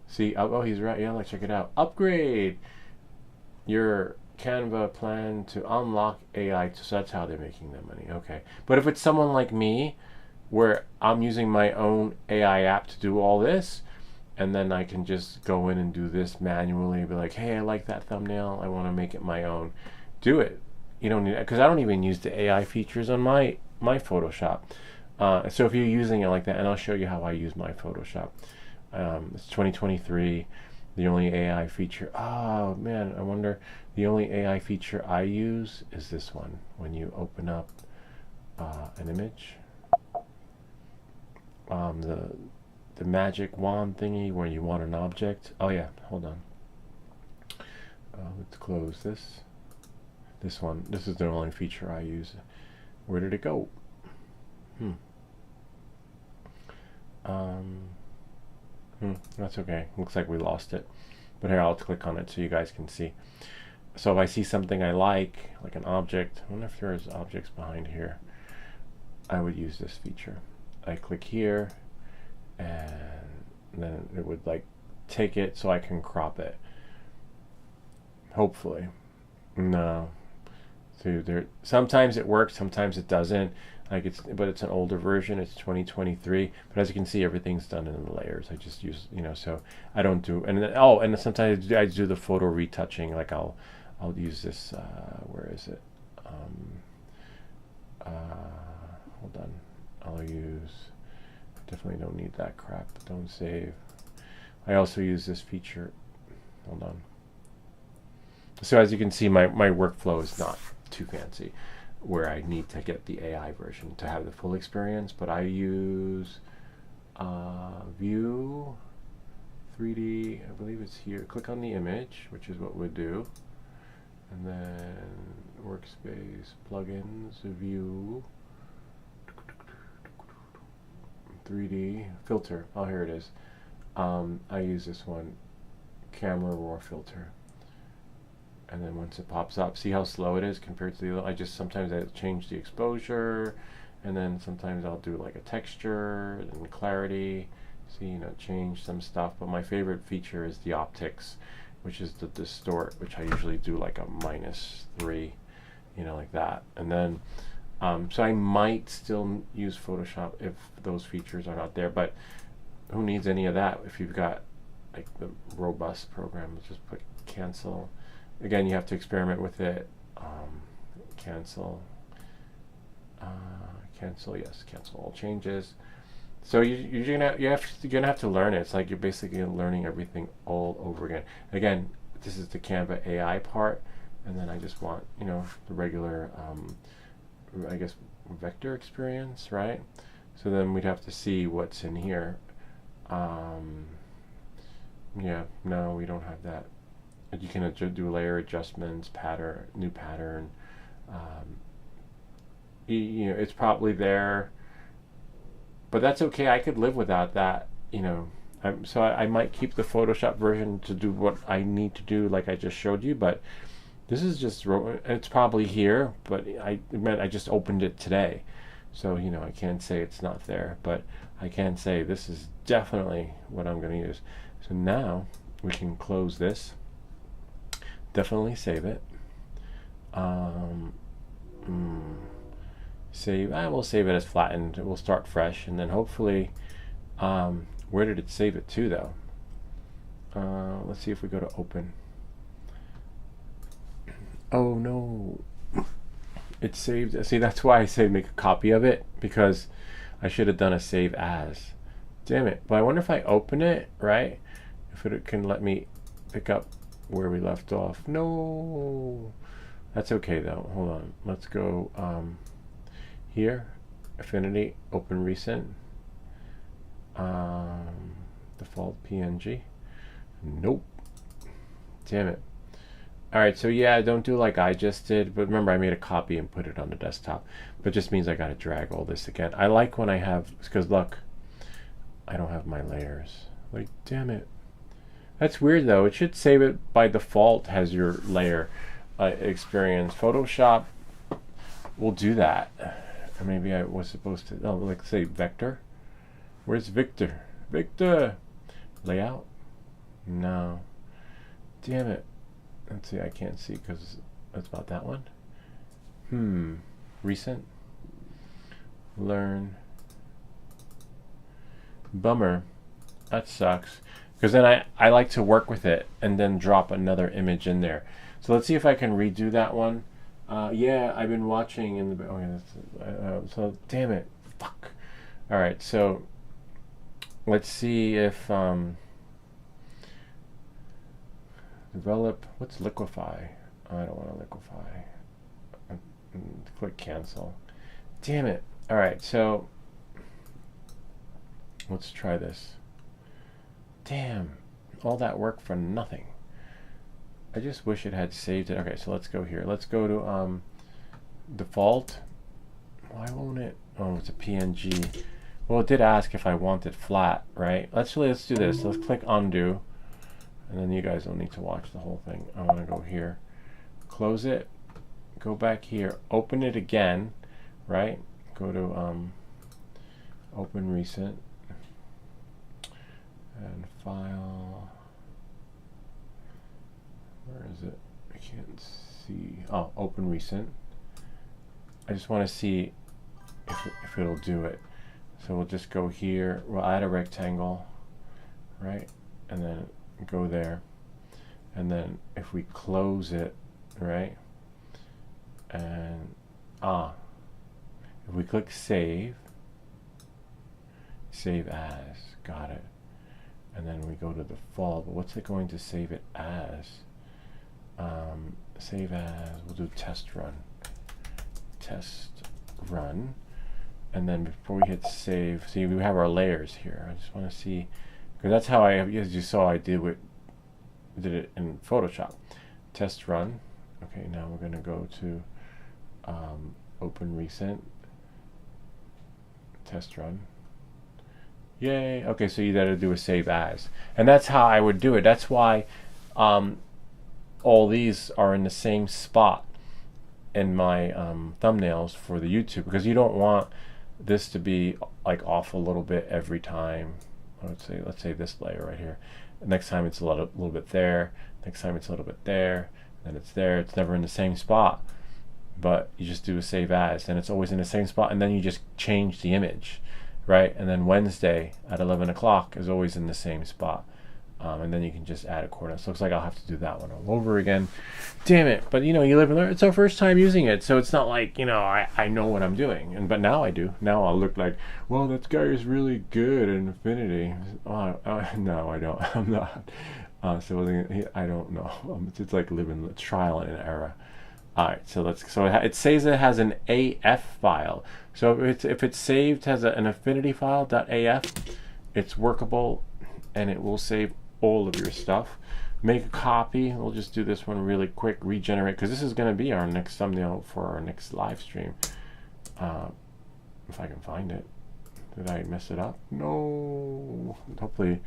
See, oh, he's right. Yeah, let's check it out. Upgrade your Canva plan to unlock AI. So that's how they're making their money. Okay. But if it's someone like me, where I'm using my own AI app to do all this, and then I can just go in and do this manually, be like, hey, I like that thumbnail. I want to make it my own. Do it. You don't need, because I don't even use the AI features on my Photoshop. So if you're using it like that, and I'll show you how I use my Photoshop. It's 2023. The only AI feature. Oh man, I wonder. The only AI feature I use is this one. When you open up an image, the magic wand thingy where you want an object. Oh yeah, hold on. Let's close this. This one. This is the only feature I use. Where did it go? That's okay. Looks like we lost it. But here, I'll click on it so you guys can see. So if I see something I like an object, I wonder if there's objects behind here, I would use this feature. I click here, and then it would like take it so I can crop it. Hopefully. No. So there, sometimes it works, sometimes it doesn't. But it's an older version. It's 2023. But as you can see, everything's done in the layers. I just use, so I don't do. And then, and sometimes I do the photo retouching. Like I'll use this. Where is it? Hold on. I'll use. Definitely don't need that crap. Don't save. I also use this feature. Hold on. So as you can see, my workflow is not too fancy, where I need to get the AI version to have the full experience. But I use View 3D. I believe it's here. Click on the image, which is what we'll do, and then Workspace, Plugins, View, 3D filter. Oh, here it is. I use this one, Camera Raw Filter. And then once it pops up, see how slow it is compared to the other. Sometimes I change the exposure, and then sometimes I'll do like a texture and clarity. See, change some stuff. But my favorite feature is the optics, which is the distort, which I usually do like a -3, like that. And then, so I might still use Photoshop if those features are not there. But who needs any of that if you've got like the robust program? Just put cancel. Again, you have to experiment with it. Cancel. Cancel, yes, cancel all changes. So you're gonna have to learn it. It's like you're basically learning everything all over again. Again, this is the Canva AI part, and then I just want, you know, the regular, I guess, vector experience, right? So then we'd have to see what's in here. Yeah, no, we don't have that. You can do layer adjustments, pattern, new pattern. You know, it's probably there, but that's okay. I could live without that, you know. So I might keep the Photoshop version to do what I need to do, like I just showed you. But this is just, it's probably here, but I just opened it today, so you know I can't say it's not there, but I can say this is definitely what I'm going to use. So now we can close this. Definitely save it. Save. We'll save it as flattened. We'll start fresh, and then hopefully, where did it save it to though? Let's see if we go to open. Oh no, it saved. See, that's why I say make a copy of it, because I should have done a save as. Damn it. But I wonder if I open it, right, if it can let me pick up where we left off. No, that's okay though. Hold on, let's go here, affinity, open recent, default PNG. Nope, damn it. All right, so yeah, don't do like I just did, but remember I made a copy and put it on the desktop, but it just means I got to drag all this again. I like when I have, because look, I don't have my layers. Like, damn it. That's weird though. It should save it by default, has your layer experience. Photoshop will do that. Or maybe I was supposed to, oh, like say vector. Where's Victor? Victor! Layout? No. Damn it. Let's see, I can't see because that's about that one. Recent. Learn. Bummer. That sucks. Because then I like to work with it and then drop another image in there. So let's see if I can redo that one. Yeah, I've been watching in the... Oh, yeah, so, damn it. Fuck. All right, so let's see if... develop... What's liquefy? I don't want to liquefy. Click cancel. Damn it. All right, so let's try this. Damn, all that work for nothing. I just wish it had saved it. Okay, so let's go here. Let's go to default. Why won't it? Oh, it's a PNG. Well, it did ask if I want it flat, right? Let's do this. Let's click undo, and then you guys don't need to watch the whole thing. I want to go here, close it, go back here, open it again, right? Go to open recent. And file, where is it? I can't see. Oh, open recent. I just want to see if it'll do it. So we'll just go here. We'll add a rectangle, right? And then go there. And then if we close it, right? And if we click save as, got it. And then we go to default, but what's it going to save it as? Save as, we'll do test run. And then before we hit save, see, we have our layers here. I just want to see, because that's how as you saw, I did it in Photoshop. Test run. Okay, now we're going to go to open recent, test run. Yay. Okay, so you gotta do a save as. And that's how I would do it. That's why all these are in the same spot in my thumbnails for the YouTube, because you don't want this to be like off a little bit every time. Let's say this layer right here. Next time it's a little bit there. Next time it's a little bit there. Then it's there. It's never in the same spot. But you just do a save as, and it's always in the same spot, and then you just change the image. Right, and then Wednesday at 11 o'clock is always in the same spot. And then you can just add a corner. So it looks like I'll have to do that one all over again. Damn it. But you know, you live and learn. It's our first time using it. So it's not like, you know, I know what I'm doing. But now I do. Now I'll look like, well, that guy is really good in Affinity. No, I don't. I'm not. So I don't know. It's like living trial and error. All right, so it says it has an AF file. So if it's saved as an Affinity file .af, it's workable, and it will save all of your stuff. Make a copy. We'll just do this one really quick. Regenerate, because this is going to be our next thumbnail for our next live stream. If I can find it. Did I mess it up? No. Hopefully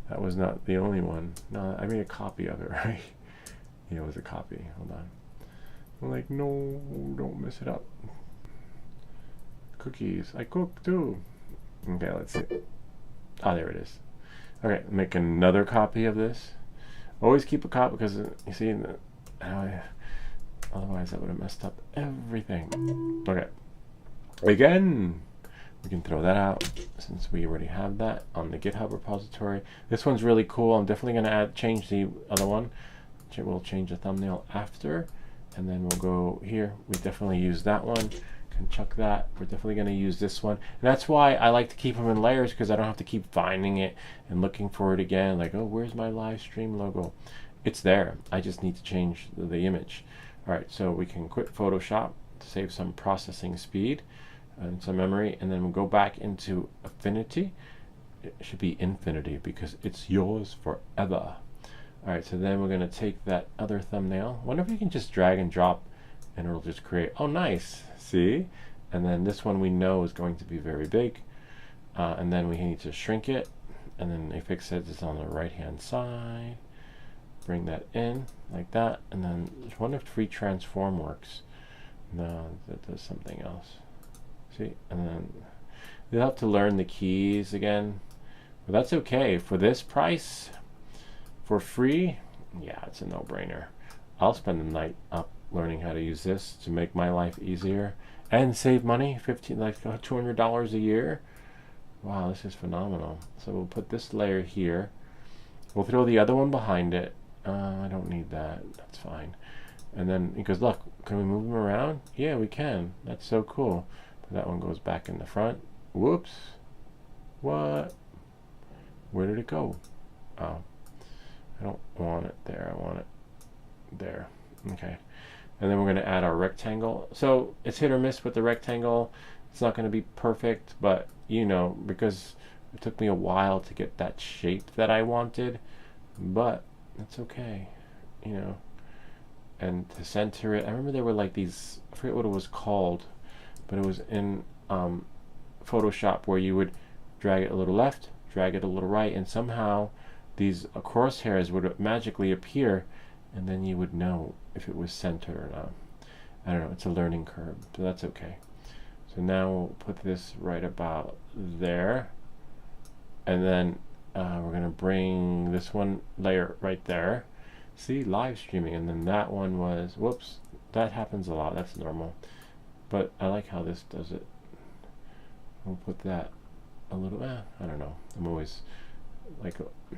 that was not the only one. No, I made a copy of it, right? Yeah, it was a copy. Hold on. I'm like, no, don't mess it up. Cookies. I cook too. Okay, let's see. Ah, there it is. Okay, make another copy of this. Always keep a copy, because you see, otherwise that would have messed up everything. Okay. Again, we can throw that out since we already have that on the GitHub repository. This one's really cool. I'm definitely going to change the other one. We'll change the thumbnail after. And then we'll go here. We definitely use that one. Can chuck that. We're definitely going to use this one. And that's why I like to keep them in layers, because I don't have to keep finding it and looking for it again. Like, oh, where's my live stream logo? It's there. I just need to change the image. All right, so we can quit Photoshop to save some processing speed and some memory. And then we'll go back into Affinity. It should be Infinity, because it's yours forever. All right, so then we're going to take that other thumbnail. I wonder if you can just drag and drop and it'll just create. Oh, nice. See? And then this one we know is going to be very big. And then we need to shrink it. And then Afix says it's on the right-hand side. Bring that in like that. And then I wonder if free transform works. No, that does something else. See? And then you'll have to learn the keys again. But that's okay. For this price, for free, yeah, it's a no-brainer. I'll spend the night up learning how to use this to make my life easier and save money, $200 a year. Wow, this is phenomenal. So we'll put this layer here. We'll throw the other one behind it. I don't need that. That's fine. And then, because look, can we move them around? Yeah, we can. That's so cool. But that one goes back in the front. Whoops. What? Where did it go? Oh. I don't want it there. I want it there. Okay. And then we're going to add our rectangle. So it's hit or miss with the rectangle. It's not going to be perfect, but you know, because it took me a while to get that shape that I wanted, but it's okay, you know. And to center it, I remember there were like these, I forget what it was called, but it was in Photoshop where you would drag it a little left, drag it a little right, and somehow these crosshairs would magically appear, and then you would know if it was centered or not. I don't know, it's a learning curve, so that's okay. So now we'll put this right about there, and then we're going to bring this one layer right there. See, live streaming, and then that one was, whoops, that happens a lot, that's normal. But I like how this does it. We'll put that a little, I don't know, I'm always like,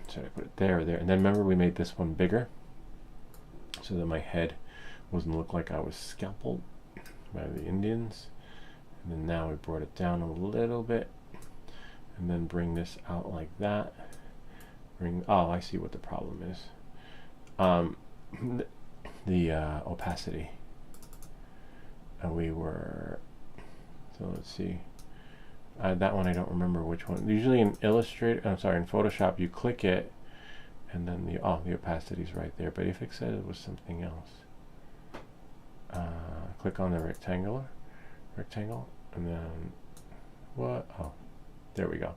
should I put it there or there? And then remember we made this one bigger so that my head wasn't look like I was scalpeled by the Indians. And then now we brought it down a little bit, and then bring this out like that. Oh, I see what the problem is. The opacity. And so let's see. That one I don't remember which one. Usually in Illustrator, I'm sorry, in Photoshop you click it, and then the opacity is right there. But if it said it was something else, click on the rectangle, and then what? Oh, there we go.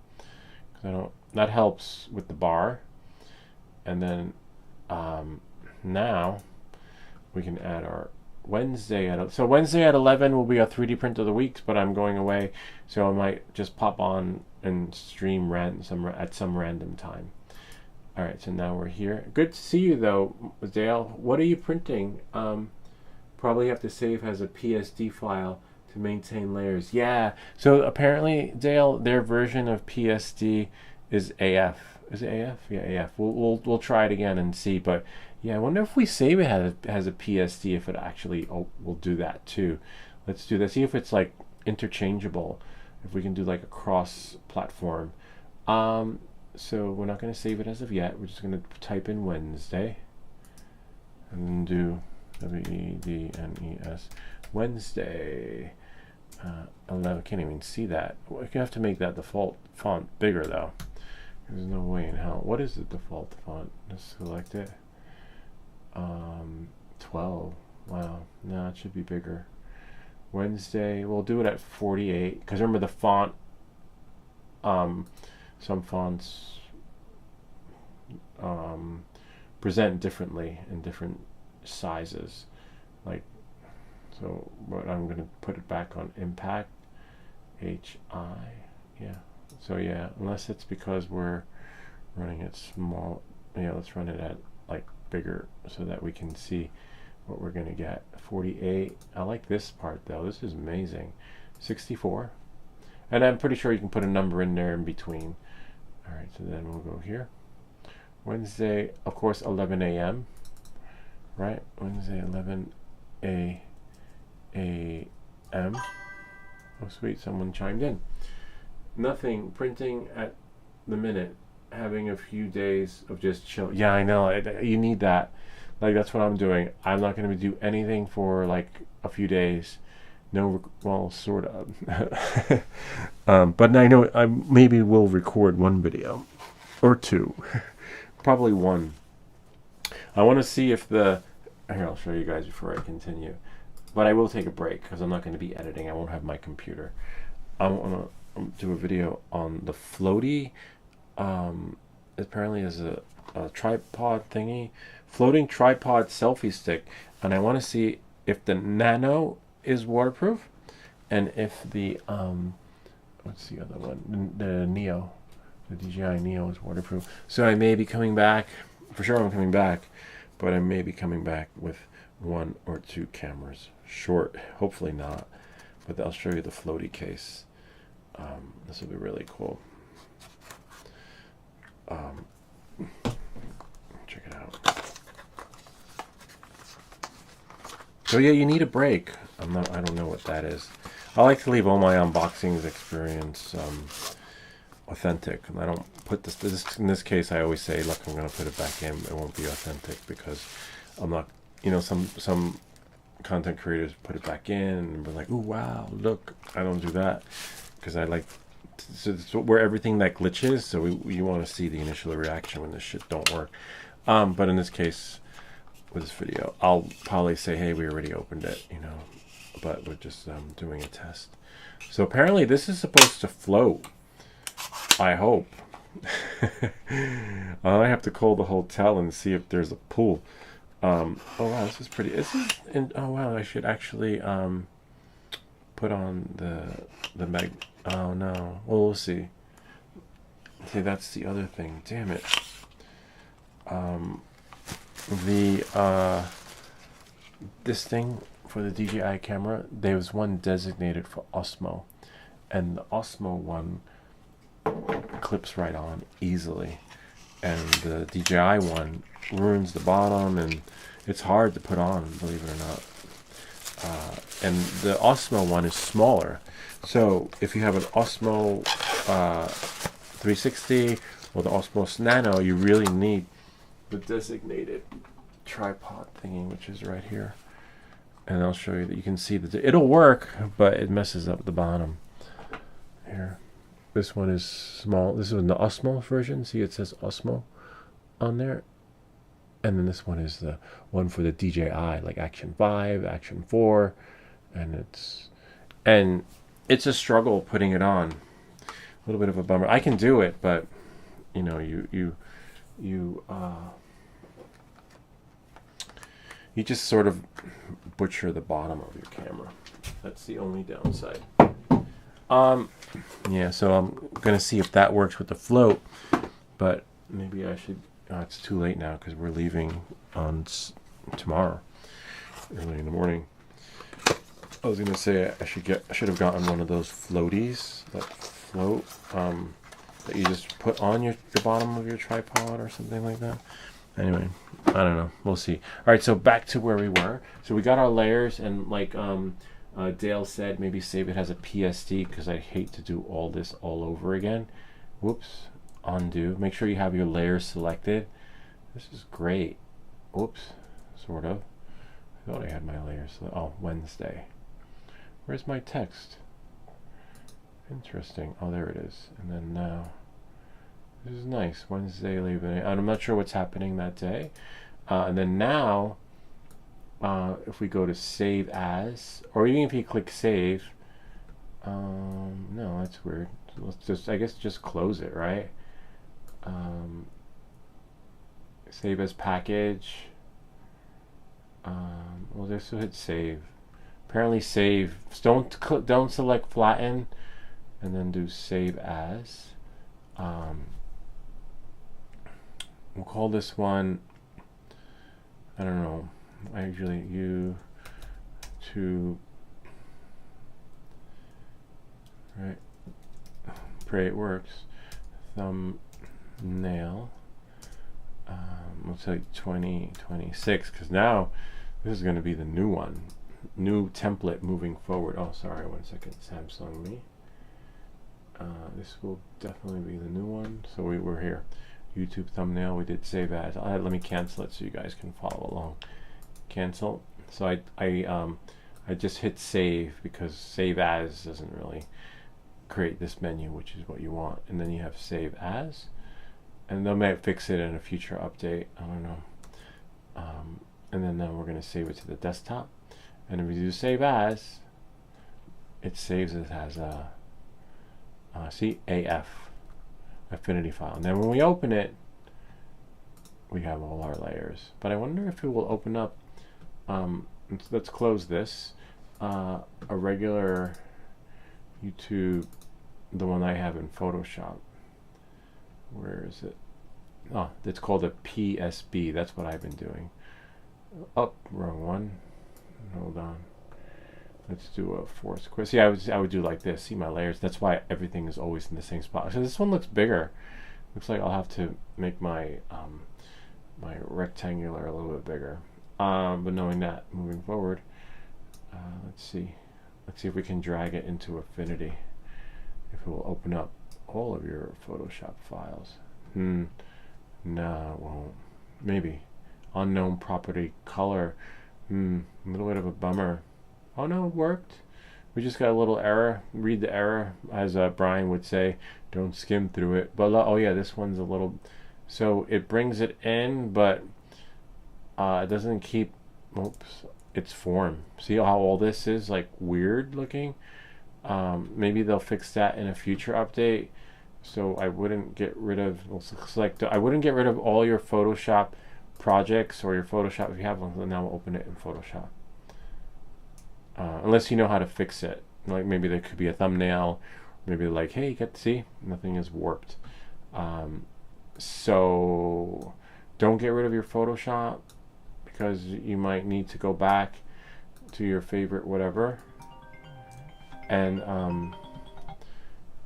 'Cause I don't. That helps with the bar, and then now we can add our Wednesday so Wednesday at 11 will be our 3D print of the week, but I'm going away, so I might just pop on and stream at some random time. All right, so now we're here. Good to see you though, Dale. What are you printing? Probably have to save as a PSD file to maintain layers. Yeah, so apparently, Dale, their version of PSD is AF. Is it AF? Yeah, AF. We'll try it again and see. But yeah, I wonder if we save it has a PSD, if it actually will do that too. Let's do that. See if it's like interchangeable. If we can do like a cross platform. So we're not going to save it as of yet. We're just going to type in Wednesday and then do WEDNES Wednesday 11. I can't even see that. You have to make that default font bigger though. There's no way in hell. What is the default font? Let's select it. 12. Wow. No, it should be bigger. Wednesday. We'll do it at 48. Because remember the font. Some fonts present differently in different sizes. Like, so. But I'm gonna put it back on impact. HI. Yeah. So yeah, unless it's because we're running it small, yeah, let's run it at like bigger so that we can see what we're gonna get. 48. I like this part though. This is amazing. 64. And I'm pretty sure you can put a number in there in between. All right, so then we'll go here. Wednesday, of course, 11 a.m. Right? Wednesday, 11 a.m. Oh, sweet. Someone chimed in. Nothing. Printing at the minute. Having a few days of just chill. Yeah, I know. You need that. Like, that's what I'm doing. I'm not going to do anything for, like, a few days. No, well, sort of. But I know I maybe will record one video. Or two. Probably one. I want to see if the... Here, I'll show you guys before I continue. But I will take a break, because I'm not going to be editing. I won't have my computer. I want to do a video on the floaty. Apparently is a tripod thingy, floating tripod selfie stick, and I want to see if the Nano is waterproof, and if the what's the other one, the Neo, the DJI Neo is waterproof. So I may be coming back. For sure, I'm coming back, but I may be coming back with 1 or 2 cameras short. Hopefully not, but I'll show you the floaty case. This will be really cool. Check it out. So yeah, you need a break. I don't know what that is. I like to leave all my unboxings experience authentic, and I don't put this in this case. I always say, look, I'm going to put it back in. It won't be authentic because I'm not. You know, some content creators put it back in and we're like, oh wow, look. I don't do that because I like. So it's where everything that glitches, so you want to see the initial reaction when this shit don't work. But in this case, with this video, I'll probably say, hey, we already opened it, you know, but we're just doing a test. So apparently this is supposed to float. I hope. I have to call the hotel and see if there's a pool. Oh wow, this is pretty. This is oh wow, I should actually put on the mag. Oh no. Well, we'll see. See, that's the other thing. Damn it. This thing for the DJI camera, there was one designated for Osmo, and the Osmo one clips right on easily, and the DJI one ruins the bottom, and it's hard to put on, believe it or not. And the Osmo one is smaller. So if you have an Osmo 360 or the Osmo Nano, you really need the designated tripod thingy, which is right here. And I'll show you that you can see that it'll work, but it messes up the bottom. Here, this one is small. This is the Osmo version. See, it says Osmo on there. And then this one is the one for the DJI, like Action 5, Action 4, and it's a struggle putting it on. A little bit of a bummer. I can do it, but you know, you just sort of butcher the bottom of your camera. That's the only downside. Yeah, so I'm gonna see if that works with the float, but maybe I should. It's too late now because we're leaving on tomorrow, early in the morning. I was gonna say I should have gotten one of those floaties that float. that you just put on the bottom of your tripod or something like that. Anyway, I don't know. We'll see. All right, so back to where we were. So we got our layers, and like Dale said, maybe save it as a PSD because I hate to do all this all over again. Whoops. Undo. Make sure you have your layers selected. This is great. Whoops. Sort of. I thought I had my layers. Oh, Wednesday. Where's my text? Interesting. Oh, there it is. And then now. This is nice. Wednesday, Labor Day. I'm not sure what's happening that day. And then now, if we go to Save As, or even if you click Save, no, that's weird. Let's just, I guess, just close it, right? Save as package. Well, just hit Save. Apparently, save. Don't select flatten, and then do Save As. We'll call this one, I don't know, I usually YouTube, right, pray it works, thumbnail, we'll say 2026, because now this is going to be the new one, new template moving forward. Oh, sorry, 1 second, Samsung me. This will definitely be the new one, so we're here. YouTube thumbnail, we did save as. Let me cancel it so you guys can follow along. Cancel. So I just hit save because save as doesn't really create this menu, which is what you want. And then you have save as, and they might fix it in a future update. I don't know. And then now we're going to save it to the desktop. And if we do save as, it saves it as a see AF. Affinity file, and then when we open it, we have all our layers. But I wonder if it will open up. Let's close this. A regular YouTube, the one I have in Photoshop. Where is it? Oh, it's called a PSB. That's what I've been doing. Oh, wrong one. Hold on. Let's do a four square. See, I would do like this. See my layers. That's why everything is always in the same spot. So this one looks bigger. Looks like I'll have to make my my rectangular a little bit bigger. But knowing that, moving forward, let's see if we can drag it into Affinity. If it will open up all of your Photoshop files. No, it won't. Maybe unknown property color. A little bit of a bummer. Oh no, it worked. We just got a little error. Read the error, as Brian would say. Don't skim through it. But oh yeah, this one's a little. So it brings it in, but it doesn't keep. Oops, its form. See how all this is like weird looking. Maybe they'll fix that in a future update. So I wouldn't get rid of. Select. I wouldn't get rid of all your Photoshop projects or your Photoshop if you have one. Now we'll open it in Photoshop. Unless you know how to fix it. Like maybe there could be a thumbnail, maybe like, hey, you get to see nothing is warped. So don't get rid of your Photoshop because you might need to go back to your favorite whatever and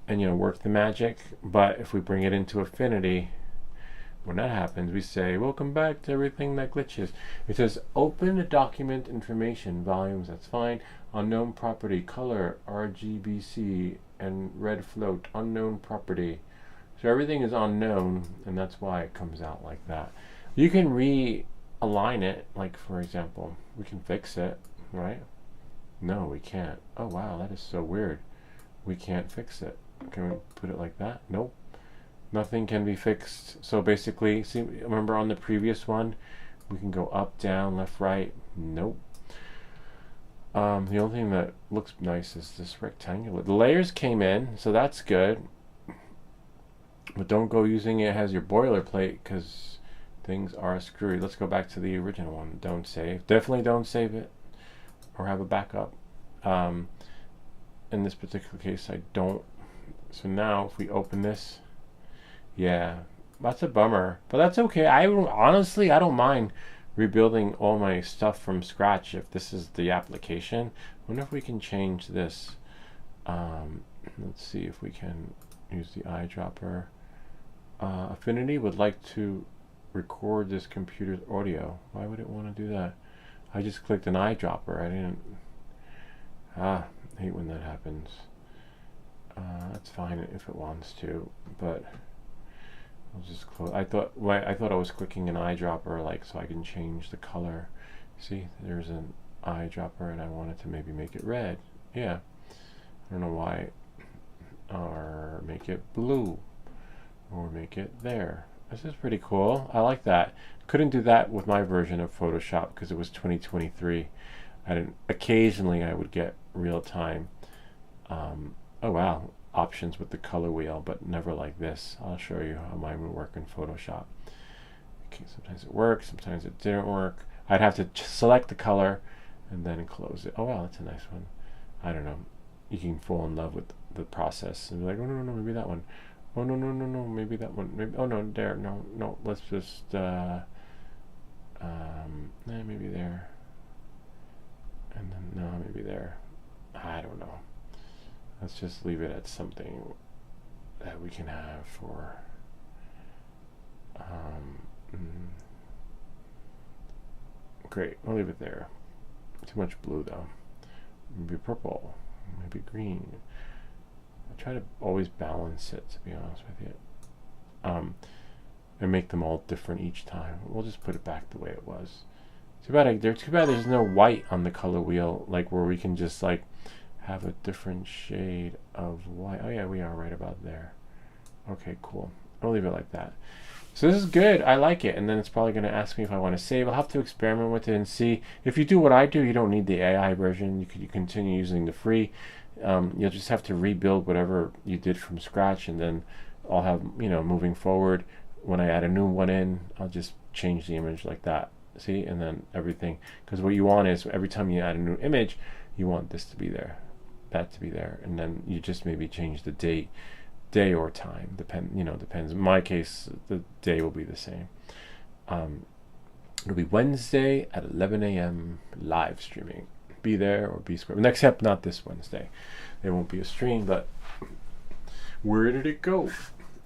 you know, work the magic. But if we bring it into Affinity, when that happens, we say, welcome back to everything that glitches. It says, open the document information, volumes, that's fine. Unknown property, color, RGBC, and red float, unknown property. So everything is unknown, and that's why it comes out like that. You can realign it, like for example, we can fix it, right? No, we can't. Oh wow, that is so weird. We can't fix it. Can we put it like that? Nope. Nothing can be fixed. So basically, see, remember on the previous one, we can go up, down, left, right. Nope. The only thing that looks nice is this rectangular. The layers came in, so that's good. But don't go using it as your boilerplate because things are screwy. Let's go back to the original one. Don't save. Definitely don't save it or have a backup. In this particular case, I don't. So now if we open this, yeah, that's a bummer, but that's okay. Honestly, I don't mind rebuilding all my stuff from scratch if this is the application. I wonder if we can change this. Let's let's see if we can use the eyedropper. Affinity would like to record this computer's audio. Why would it want to do that? I just clicked an eyedropper. I didn't. I hate when that happens. That's fine if it wants to, but I'll just close. I thought I was clicking an eyedropper, like, so I can change the color. See, there's an eyedropper, and I wanted to maybe make it red. Yeah, I don't know why. Or make it blue, or make it there. This is pretty cool. I like that. Couldn't do that with my version of Photoshop because it was 2023. Occasionally I would get real time. Oh wow, options with the color wheel, but never like this. I'll show you how mine would work in Photoshop. Okay, sometimes it worked, sometimes it didn't work. I'd have to select the color and then close it. Oh wow, that's a nice one. I don't know. You can fall in love with the process and be like, oh no, maybe that one. Oh no, maybe that one. Maybe, oh no, there, no. Let's just maybe there. And then no, maybe there. I don't know. Let's just leave it at something that we can have for great. We'll leave it there. Too much blue though. Maybe purple. Maybe green. I try to always balance it, to be honest with you. And make them all different each time. We'll just put it back the way it was. Too bad there's no white on the color wheel, like where we can just like have a different shade of white. Oh yeah, we are right about there. Okay, cool. I'll leave it like that. So this is good. I like it. And then it's probably going to ask me if I want to save. I'll have to experiment with it and see. If you do what I do, you don't need the AI version. You continue using the free. You'll just have to rebuild whatever you did from scratch, and then I'll have, moving forward, when I add a new one in, I'll just change the image like that. See, and then everything, because what you want is every time you add a new image, you want this to be there, that to be there, and then you just maybe change the day or time. Depends. In my case, the day will be the same. It'll be Wednesday at 11 a.m. live streaming. Be there or be square. Except not this Wednesday. There won't be a stream, but where did it go?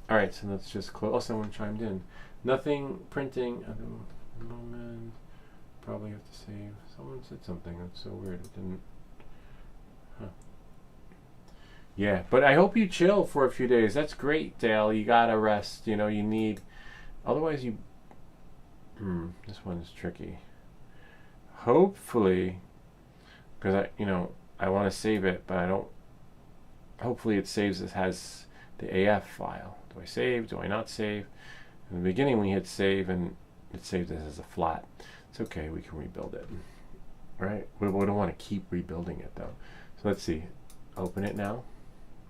All right, so let's just close. Oh, someone chimed in. Nothing printing at the moment. Probably have to save. Someone said something. That's so weird. It didn't. Huh. Yeah, but I hope you chill for a few days. That's great, Dale. You gotta rest. You need. Otherwise, you. This one's tricky. Hopefully, because I want to save it, but I don't. Hopefully, it saves. It has the AF file. Do I save? Do I not save? In the beginning, we hit save, and it saved it as a flat. It's okay. We can rebuild it. Right? We don't want to keep rebuilding it though. So let's see. Open it now.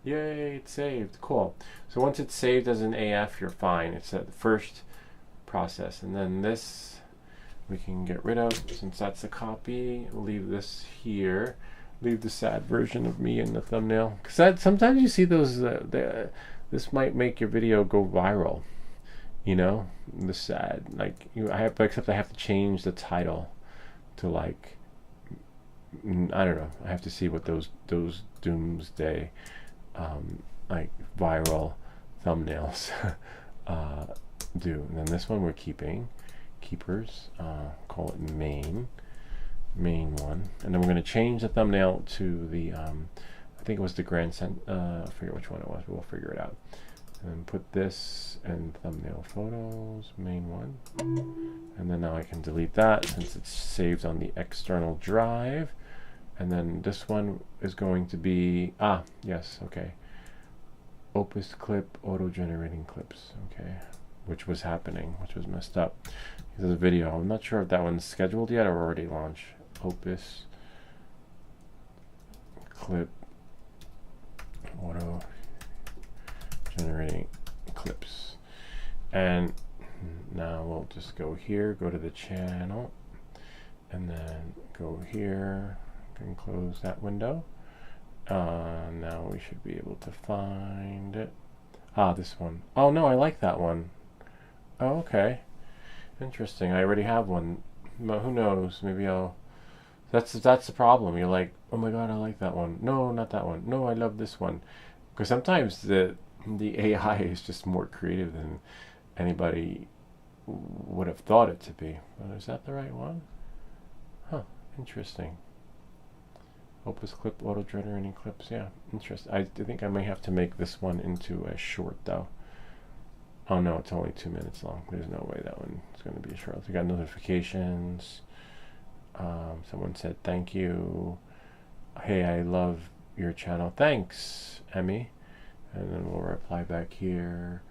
Yay! It's saved. Cool. So once it's saved as an AF, you're fine. It's the first process, and then this we can get rid of since that's a copy. We'll leave this here. Leave the sad version of me in the thumbnail, because sometimes you see those. This might make your video go viral. The sad, except I have to change the title to like, I don't know. I have to see what those doomsday, like viral thumbnails do. And then this one we're keepers. Call it main one, and then we're going to change the thumbnail to the I think it was the Grand I forget which one it was, but we'll figure it out. And put this in thumbnail photos, main one, and then now I can delete that since it's saved on the external drive. And then this one is going to be yes, okay, Opus clip, auto generating clips, okay, which was messed up. There's a video. I'm not sure if that one's scheduled yet or already launched. Opus clip, auto generating clips. And now we'll just go here, go to the channel, and then go here and close that window. Now we should be able to find it. This one. Oh no, I like that one. Oh, okay, interesting. I already have one, but who knows, maybe I'll. That's the problem. You're like, oh my god, I like that one. No, not that one. No, I love this one. Because sometimes the AI is just more creative than anybody would have thought it to be. But is that the right one? Huh, interesting. Opus clip, auto dreader, any clips? Yeah, interesting. I think I may have to make this one into a short though. Oh no, it's only 2 minutes long. There's no way that one is going to be a short. We got notifications. Someone said thank you. Hey, I love your channel. Thanks, Emmy. And then we'll reply back here.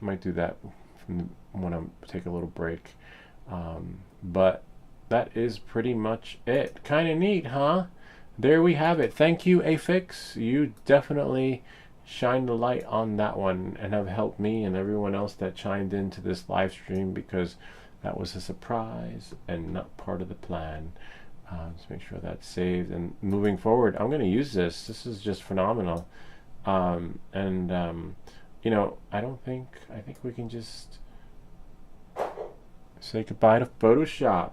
Might do that when I take a little break. But that is pretty much it. Kind of neat, huh? There we have it. Thank you, Afix. You definitely shined the light on that one and have helped me and everyone else that chimed into this live stream, because that was a surprise and not part of the plan. Let's make sure that's saved. And moving forward, I'm going to use this. This is just phenomenal. You know, I think we can just say goodbye to Photoshop.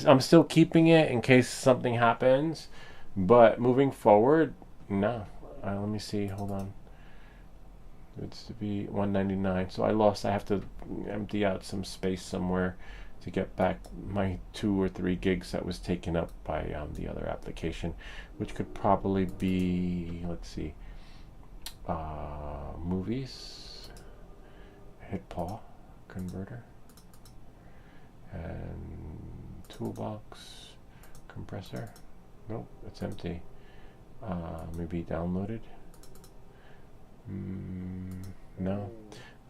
I'm still keeping it in case something happens, but moving forward, no. Let me see. Hold on. It's to be 199. So I have to empty out some space somewhere to get back my 2 or 3 gigs that was taken up by the other application, which could probably be, let's see, movies, hit paw converter, and toolbox compressor. Nope, it's empty. Maybe downloaded. No,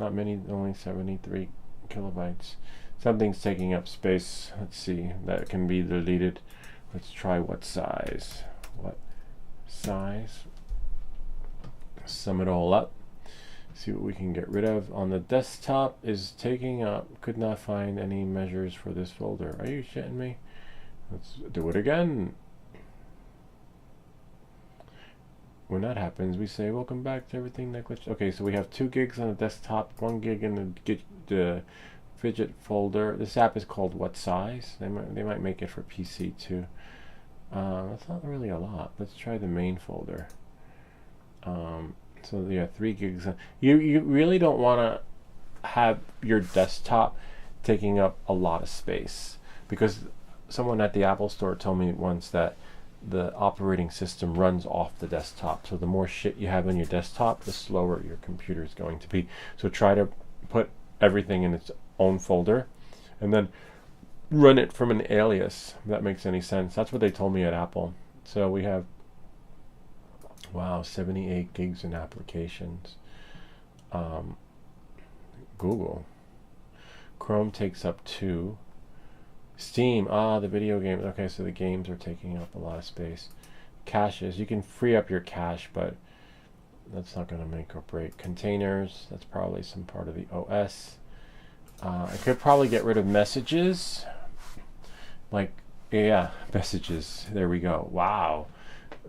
not many, only 73 kilobytes. Something's taking up space. Let's see, that can be deleted. Let's try what size. What size? Sum it all up. See what we can get rid of. On the desktop is taking up. Could not find any measures for this folder. Are you shitting me? Let's do it again. When that happens, we say welcome back to everything that glitched. Okay, so we have 2 gigs on the desktop, 1 gig in the fidget folder. This app is called What Size. They might make it for PC too. That's not really a lot. Let's try the main folder. So yeah, 3 gigs. You really don't want to have your desktop taking up a lot of space, because someone at the Apple Store told me once that the operating system runs off the desktop. So the more shit you have on your desktop, the slower your computer is going to be. So try to put everything in its own folder and then run it from an alias, if that makes any sense. That's what they told me at Apple. So we have, wow, 78 gigs in applications. Google Chrome takes up 2. Steam, the video games. Okay, so the games are taking up a lot of space. Caches, you can free up your cache, but that's not going to make or break. Containers, that's probably some part of the OS. I could probably get rid of messages. Like, yeah, messages. There we go. Wow.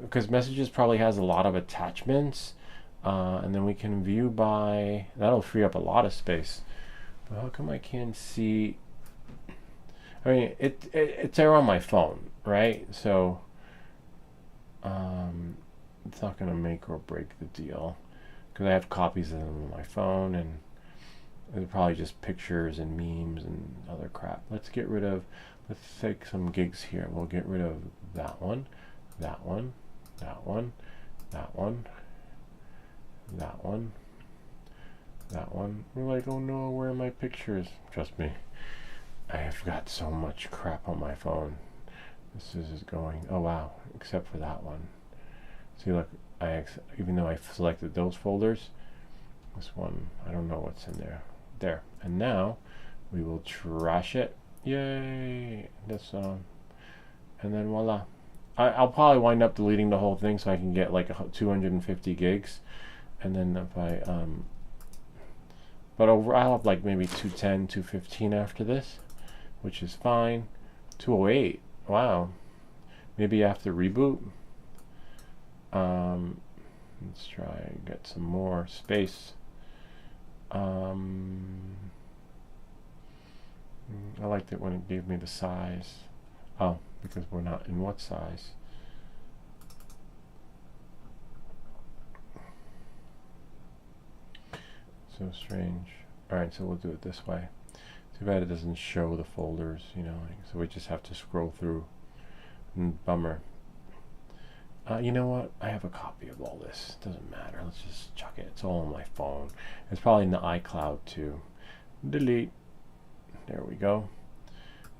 Because messages probably has a lot of attachments. And then we can view by, that'll free up a lot of space. But how come I can't see? I mean, it's there on my phone, right? So it's not going to make or break the deal, because I have copies of them on my phone, and they're probably just pictures and memes and other crap. Let's take some gigs here. We'll get rid of that one, that one, that one, that one, that one, that one. We're like, oh no, where are my pictures? Trust me, I have got so much crap on my phone. This is going, oh wow, except for that one. See, look, even though I selected those folders, this one, I don't know what's in there. There. And now we will trash it. Yay! This and then voila. I'll probably wind up deleting the whole thing so I can get like 250 gigs. And then if I but I'll have like maybe 210, 215 after this, which is fine. 208. Wow. Maybe after reboot. Let's try and get some more space. I liked it when it gave me the size. Oh, because we're not in what size. So strange. Alright, so we'll do it this way. Too bad it doesn't show the folders, you know, so we just have to scroll through. Bummer. You know what? I have a copy of all this. Doesn't matter. Let's just chuck it. It's all on my phone. It's probably in the iCloud too. Delete. There we go.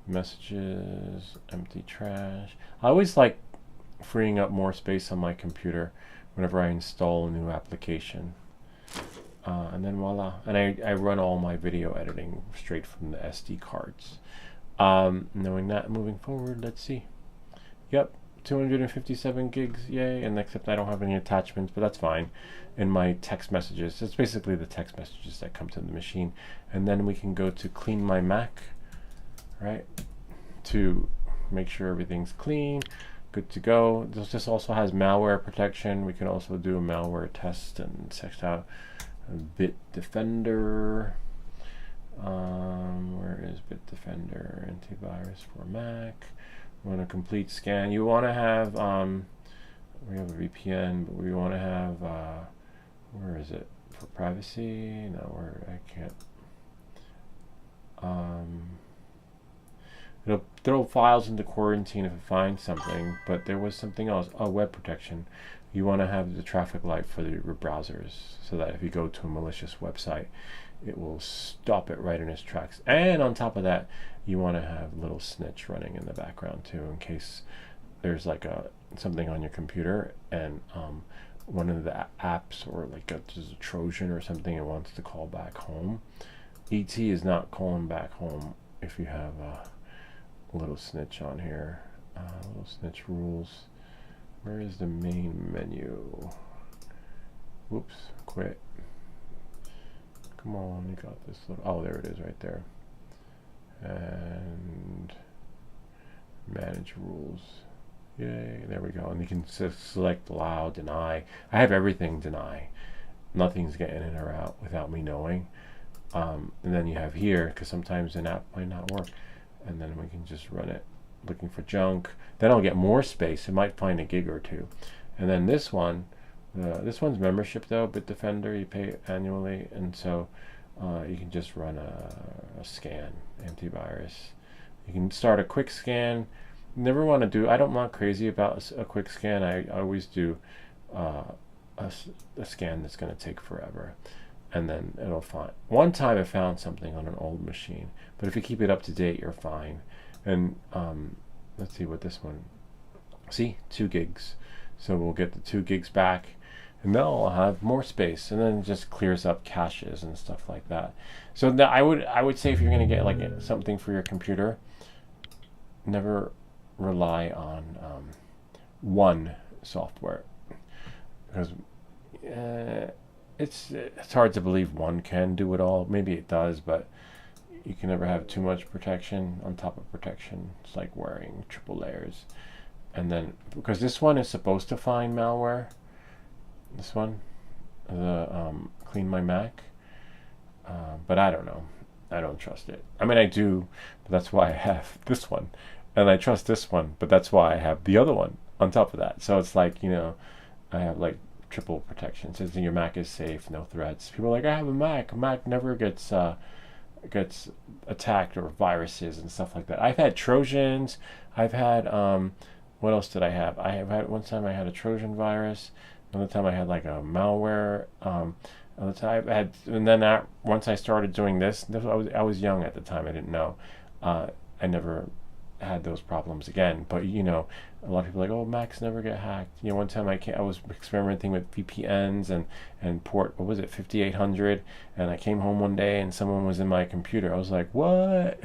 Messages, empty trash. I always like freeing up more space on my computer whenever I install a new application. And then voila. And I run all my video editing straight from the SD cards. Knowing that, moving forward, let's see. Yep, 257 gigs, yay. And except I don't have any attachments, but that's fine. In my text messages, it's basically the text messages that come to the machine. And then we can go to clean my Mac, right? To make sure everything's clean, good to go. This also has malware protection. We can also do a malware test and check out Bitdefender. Where is Bitdefender? Antivirus for Mac. We want a complete scan. You want to have we have a VPN, but we want to have where is it for privacy? No, where I can't. It'll throw files into quarantine if it finds something, but there was something else. Oh, web protection. You want to have the traffic light for your browsers so that if you go to a malicious website, it will stop it right in its tracks. And on top of that, you want to have little snitch running in the background too, in case there's like something on your computer and one of the apps or like there's a Trojan or something it wants to call back home. ET is not calling back home if you have a little snitch on here. Little snitch rules. Where is the main menu? Whoops, quit. Come on, you got this little, oh, there it is right there. And manage rules. Yay, there we go. And you can select allow, deny. I have everything deny. Nothing's getting in or out without me knowing. And then you have here, because sometimes an app might not work. And then we can just run it looking for junk. Then I'll get more space. It might find a gig or two. And then this one, this one's membership though, Bitdefender, you pay annually, and so you can just run a scan, antivirus. You can start a quick scan. Never want to do, I'm not crazy about a quick scan. I always do a scan that's going to take forever. And then it'll find. One time I found something on an old machine, but if you keep it up to date, you're fine. And let's see what this one. See, 2 gigs. So we'll get the 2 gigs back, and then I'll have more space, and then it just clears up caches and stuff like that. So I would say if you're going to get like something for your computer, never rely on one software, because it's hard to believe one can do it all. Maybe it does, but you can never have too much protection on top of protection. It's like wearing triple layers. And then, because this one is supposed to find malware, this one, the Clean My Mac, but I don't know. I don't trust it. I mean, I do, but that's why I have this one. And I trust this one, but that's why I have the other one on top of that. So it's like, you know, I have like triple protection. It says your Mac is safe, no threats. People are like, I have a Mac. A Mac never gets attacked or viruses and stuff like that. I've had Trojans. I've had what else did I have? I have had one time I had a Trojan virus. Another time I had like a malware. Another time I had, and then once I started doing this, I was young at the time. I didn't know. I never had those problems again. But you know, a lot of people are like, oh, Macs never get hacked. You know, one time I was experimenting with VPNs and port, what was it, 5800, and I came home one day and someone was in my computer. I was like, what?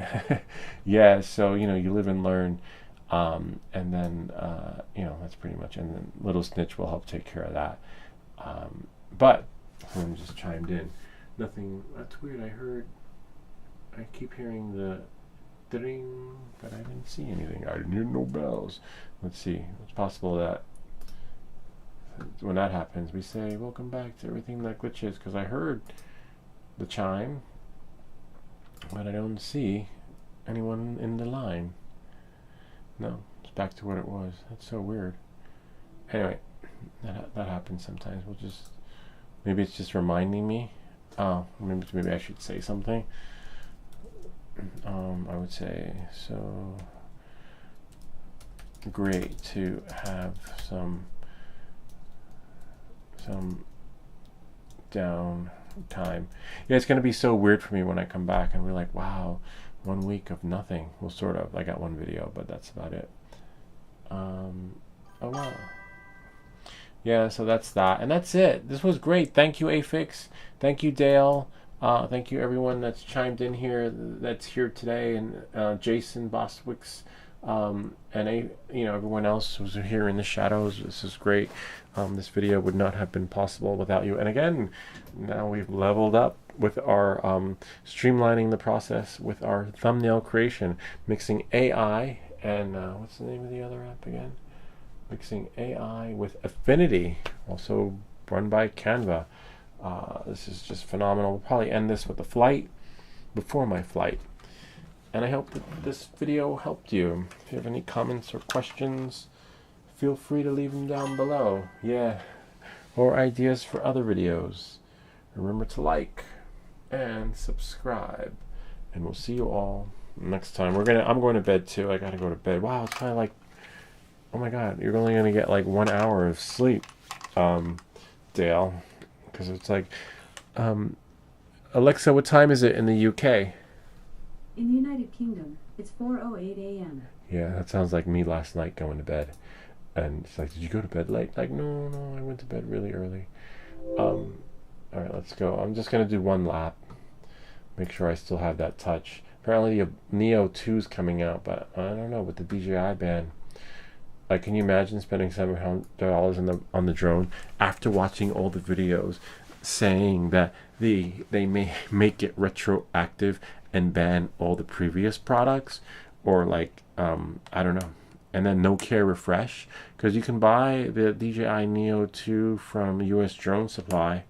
Yeah. So you know, you live and learn. And then you know, that's pretty much, and then Little Snitch will help take care of that. But someone just chimed in. Nothing. That's weird. I keep hearing the ding, but I didn't see anything. I didn't hear no bells. Let's see. It's possible that when that happens, we say welcome back to Everything That Glitches, because I heard the chime, but I don't see anyone in the line. No, it's back to what it was. That's so weird. Anyway, that happens sometimes. We'll just, maybe it's just reminding me Oh, maybe I should say something. I would say, so great to have some down time. Yeah, it's gonna be so weird for me when I come back and we're like, wow, 1 week of nothing. Well, sort of. I got one video, but that's about it. Oh wow. Yeah, so that's that, and that's it. This was great. Thank you, Afix. Thank you, Dale. Thank you, everyone that's chimed in here, that's here today, and Jason Bostwicks, and everyone else who's here in the shadows. This is great. This video would not have been possible without you. And again, now we've leveled up with our streamlining the process with our thumbnail creation, mixing AI and what's the name of the other app again? Mixing AI with Affinity, also run by Canva. This is just phenomenal. We'll probably end this with a flight before my flight. And I hope that this video helped you. If you have any comments or questions, feel free to leave them down below. Yeah. Or ideas for other videos. Remember to like and subscribe. And we'll see you all next time. I'm going to bed too. I gotta go to bed. Wow, it's kind of like, oh my god, you're only gonna get like 1 hour of sleep, Dale, because it's like, Alexa, what time is it in the UK? In the United Kingdom, it's 4:08 a.m. Yeah, that sounds like me last night going to bed. And it's like, did you go to bed late? Like, no, I went to bed really early. All right, let's go. I'm just gonna do one lap. Make sure I still have that touch. Apparently, the Neo 2's coming out, but I don't know with the DJI ban. Like, can you imagine spending $700 on the drone after watching all the videos saying that they may make it retroactive and ban all the previous products, or like I don't know, and then no care refresh, because you can buy the DJI Neo 2 from US Drone Supply.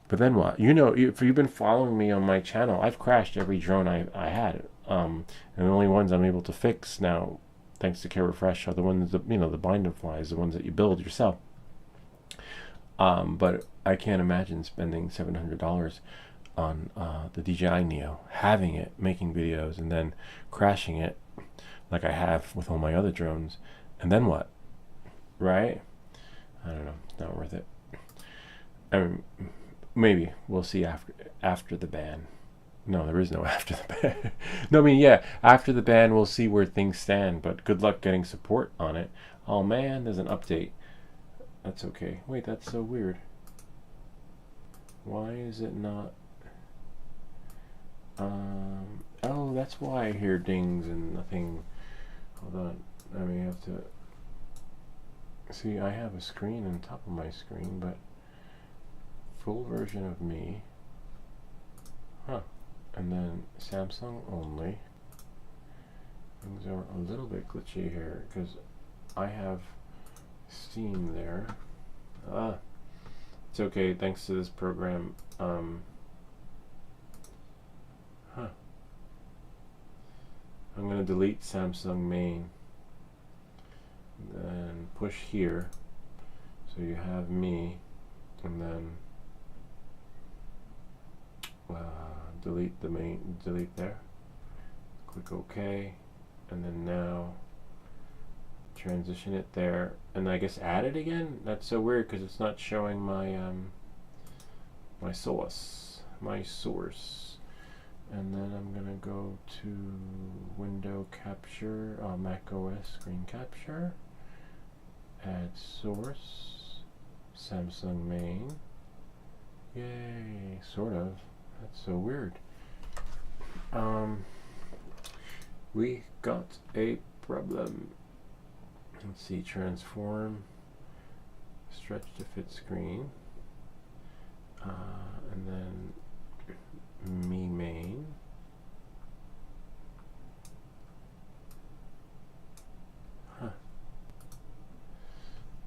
But then what? If you've been following me on my channel, I've crashed every drone I had, and the only ones I'm able to fix now, thanks to Care Refresh, are the ones that, the bind and flies, the ones that you build yourself. But I can't imagine spending $700 on the DJI Neo, having it, making videos, and then crashing it like I have with all my other drones. And then what? Right? I don't know. Not worth it. I mean, maybe we'll see after the ban. No, there is no after the ban. No, I mean, yeah, after the ban, we'll see where things stand, but good luck getting support on it. Oh man, there's an update. That's okay. Wait, that's so weird. Why is it not? Oh, that's why I hear dings and nothing. Hold on. I may have to. See, I have a screen on top of my screen, but full version of me. Huh. And then Samsung only. Things are a little bit glitchy here because I have Steam there. It's okay, thanks to this program. I'm gonna delete Samsung main. Then push here. So you have me, and then delete the main, delete there. Click OK, and then now transition it there, and I guess add it again. That's so weird because it's not showing my my source. And then I'm gonna go to window capture, Mac OS screen capture, add source, Samsung main. Yay, sort of. That's so weird. We got a problem. Let's see, transform, stretch to fit screen, and then me main.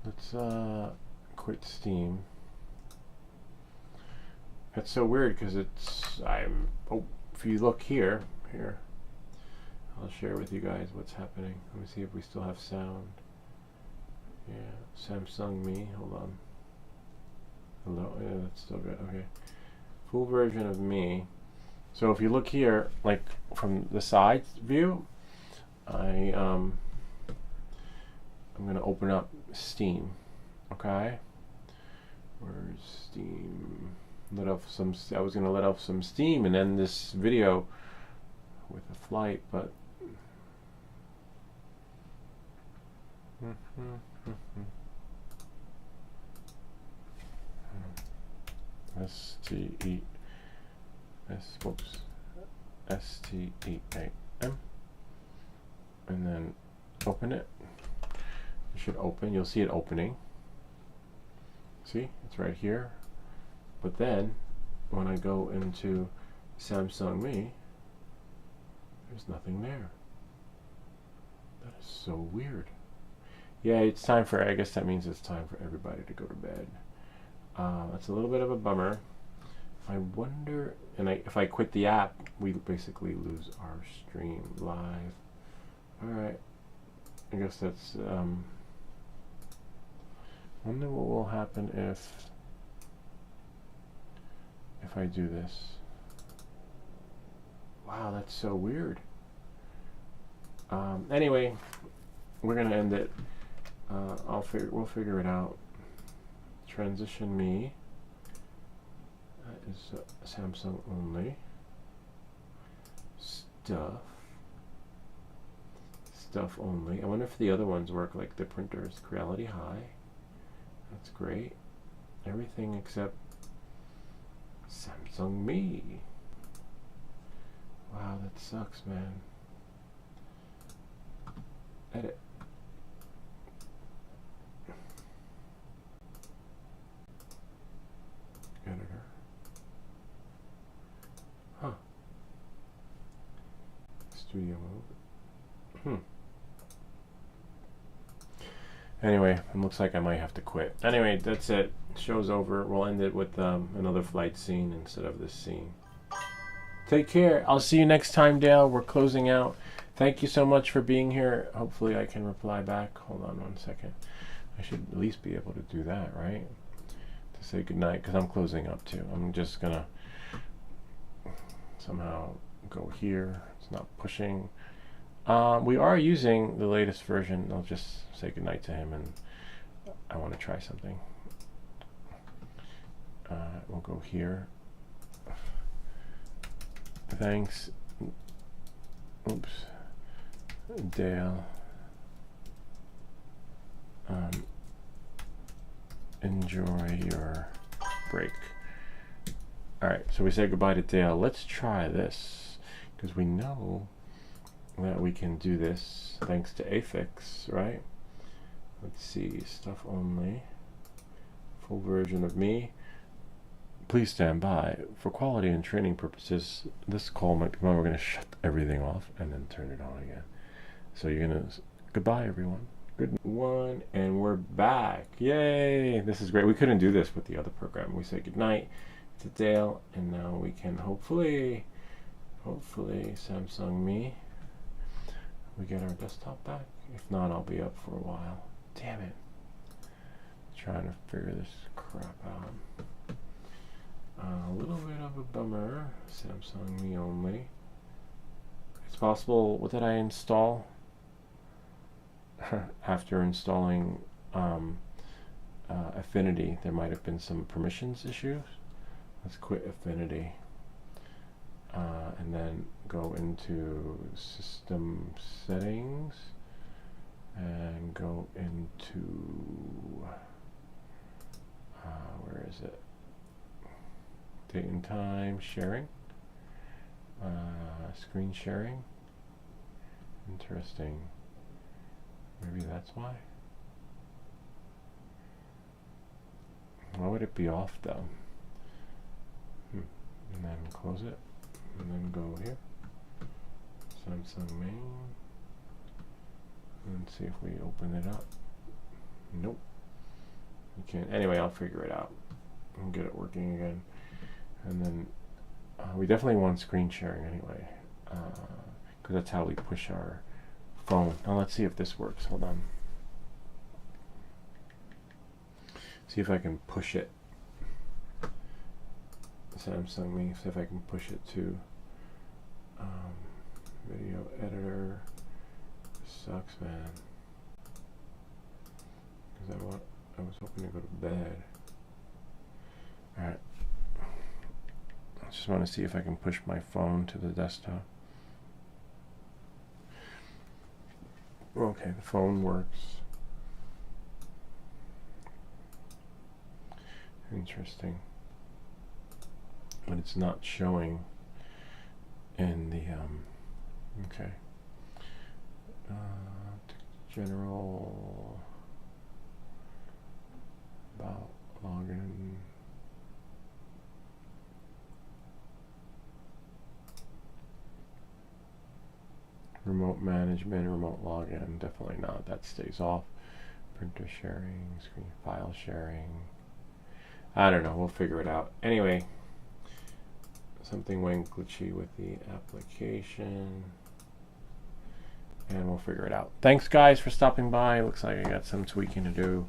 Let's quit Steam. That's so weird because if you look here, I'll share with you guys what's happening. Let me see if we still have sound. Yeah, Samsung me, hold on. Hello, yeah, that's still good, okay. full version of me. So if you look here, like from the side view, I'm going to open up Steam. Okay, where's Steam? Let off some. I was going to let off some steam and end this video with a flight, but STEAM, and then open it. It should open. You'll see it opening. See, it's right here. But then when I go into Samsung Me, there's nothing there. That is so weird. Yeah, it's time for, I guess that means it's time for everybody to go to bed. That's a little bit of a bummer. I wonder, and if I quit the app, we basically lose our stream live. Alright, I guess that's, wonder what will happen if I do this. Wow, that's so weird. Anyway, we're gonna end it. We'll figure it out. Transition Me. That is Samsung only. Stuff only. I wonder if the other ones work like the printers. Creality High. That's great. Everything except Samsung Me. Wow, that sucks, man. Edit. Editor. Huh. Studio mode. Anyway, it looks like I might have to quit. Anyway, that's it. Show's over. We'll end it with another flight scene instead of this scene. Take care. I'll see you next time, Dale. We're closing out. Thank you so much for being here. Hopefully I can reply back. Hold on one second. I should at least be able to do that, right? To say goodnight, because I'm closing up too. I'm just going to somehow go here. It's not pushing. We are using the latest version. I'll just say goodnight to him, and I want to try something. We'll go here. Thanks. Oops. Dale. Enjoy your break. Alright, so we say goodbye to Dale. Let's try this, because we know that we can do this thanks to Affix, right? Let's see, stuff only. Full version of me. Please stand by. For quality and training purposes, this call might be when we're going to shut everything off and then turn it on again. So you're going to, goodbye everyone. Good one, and we're back. Yay! This is great. We couldn't do this with the other program. We say goodnight to Dale, and now we can hopefully Samsung Me. We get our desktop back. If not, I'll be up for a while. Damn it. Trying to figure this crap out. A little bit of a bummer. Samsung Me only. It's possible. What did I install? After installing Affinity, there might have been some permissions issues. Let's quit Affinity. And then go into System Settings and go into where is it? Date and time sharing. Screen sharing. Interesting. Maybe that's why. Why would it be off though? And then close it. And then go here. Samsung main. And see if we open it up. Nope. You can't. Anyway, I'll figure it out and get it working again. And then we definitely want screen sharing anyway, because that's how we push our phone. Now let's see if this works. Hold on. See if I can push it. Samsung me. See if I can push it to video editor. Sucks, man. Because I was hoping to go to bed. All right. I just want to see if I can push my phone to the desktop. Okay, the phone works. Interesting. But it's not showing in the, okay. General, about login. Remote management, remote login, definitely not. That stays off. Printer sharing, screen file sharing. I don't know, we'll figure it out. Anyway, something went glitchy with the application. And we'll figure it out. Thanks guys for stopping by. Looks like I got some tweaking to do.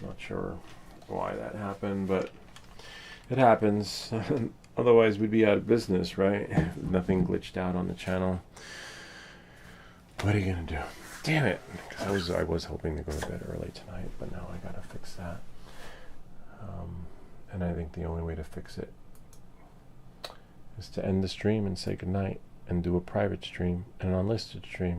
Not sure why that happened, but it happens. Otherwise we'd be out of business, right? Nothing glitched out on the channel. What are you gonna do? Damn it! 'Cause I was hoping to go to bed early tonight, but now I gotta fix that. And I think the only way to fix it is to end the stream and say goodnight and do a private stream, an unlisted stream,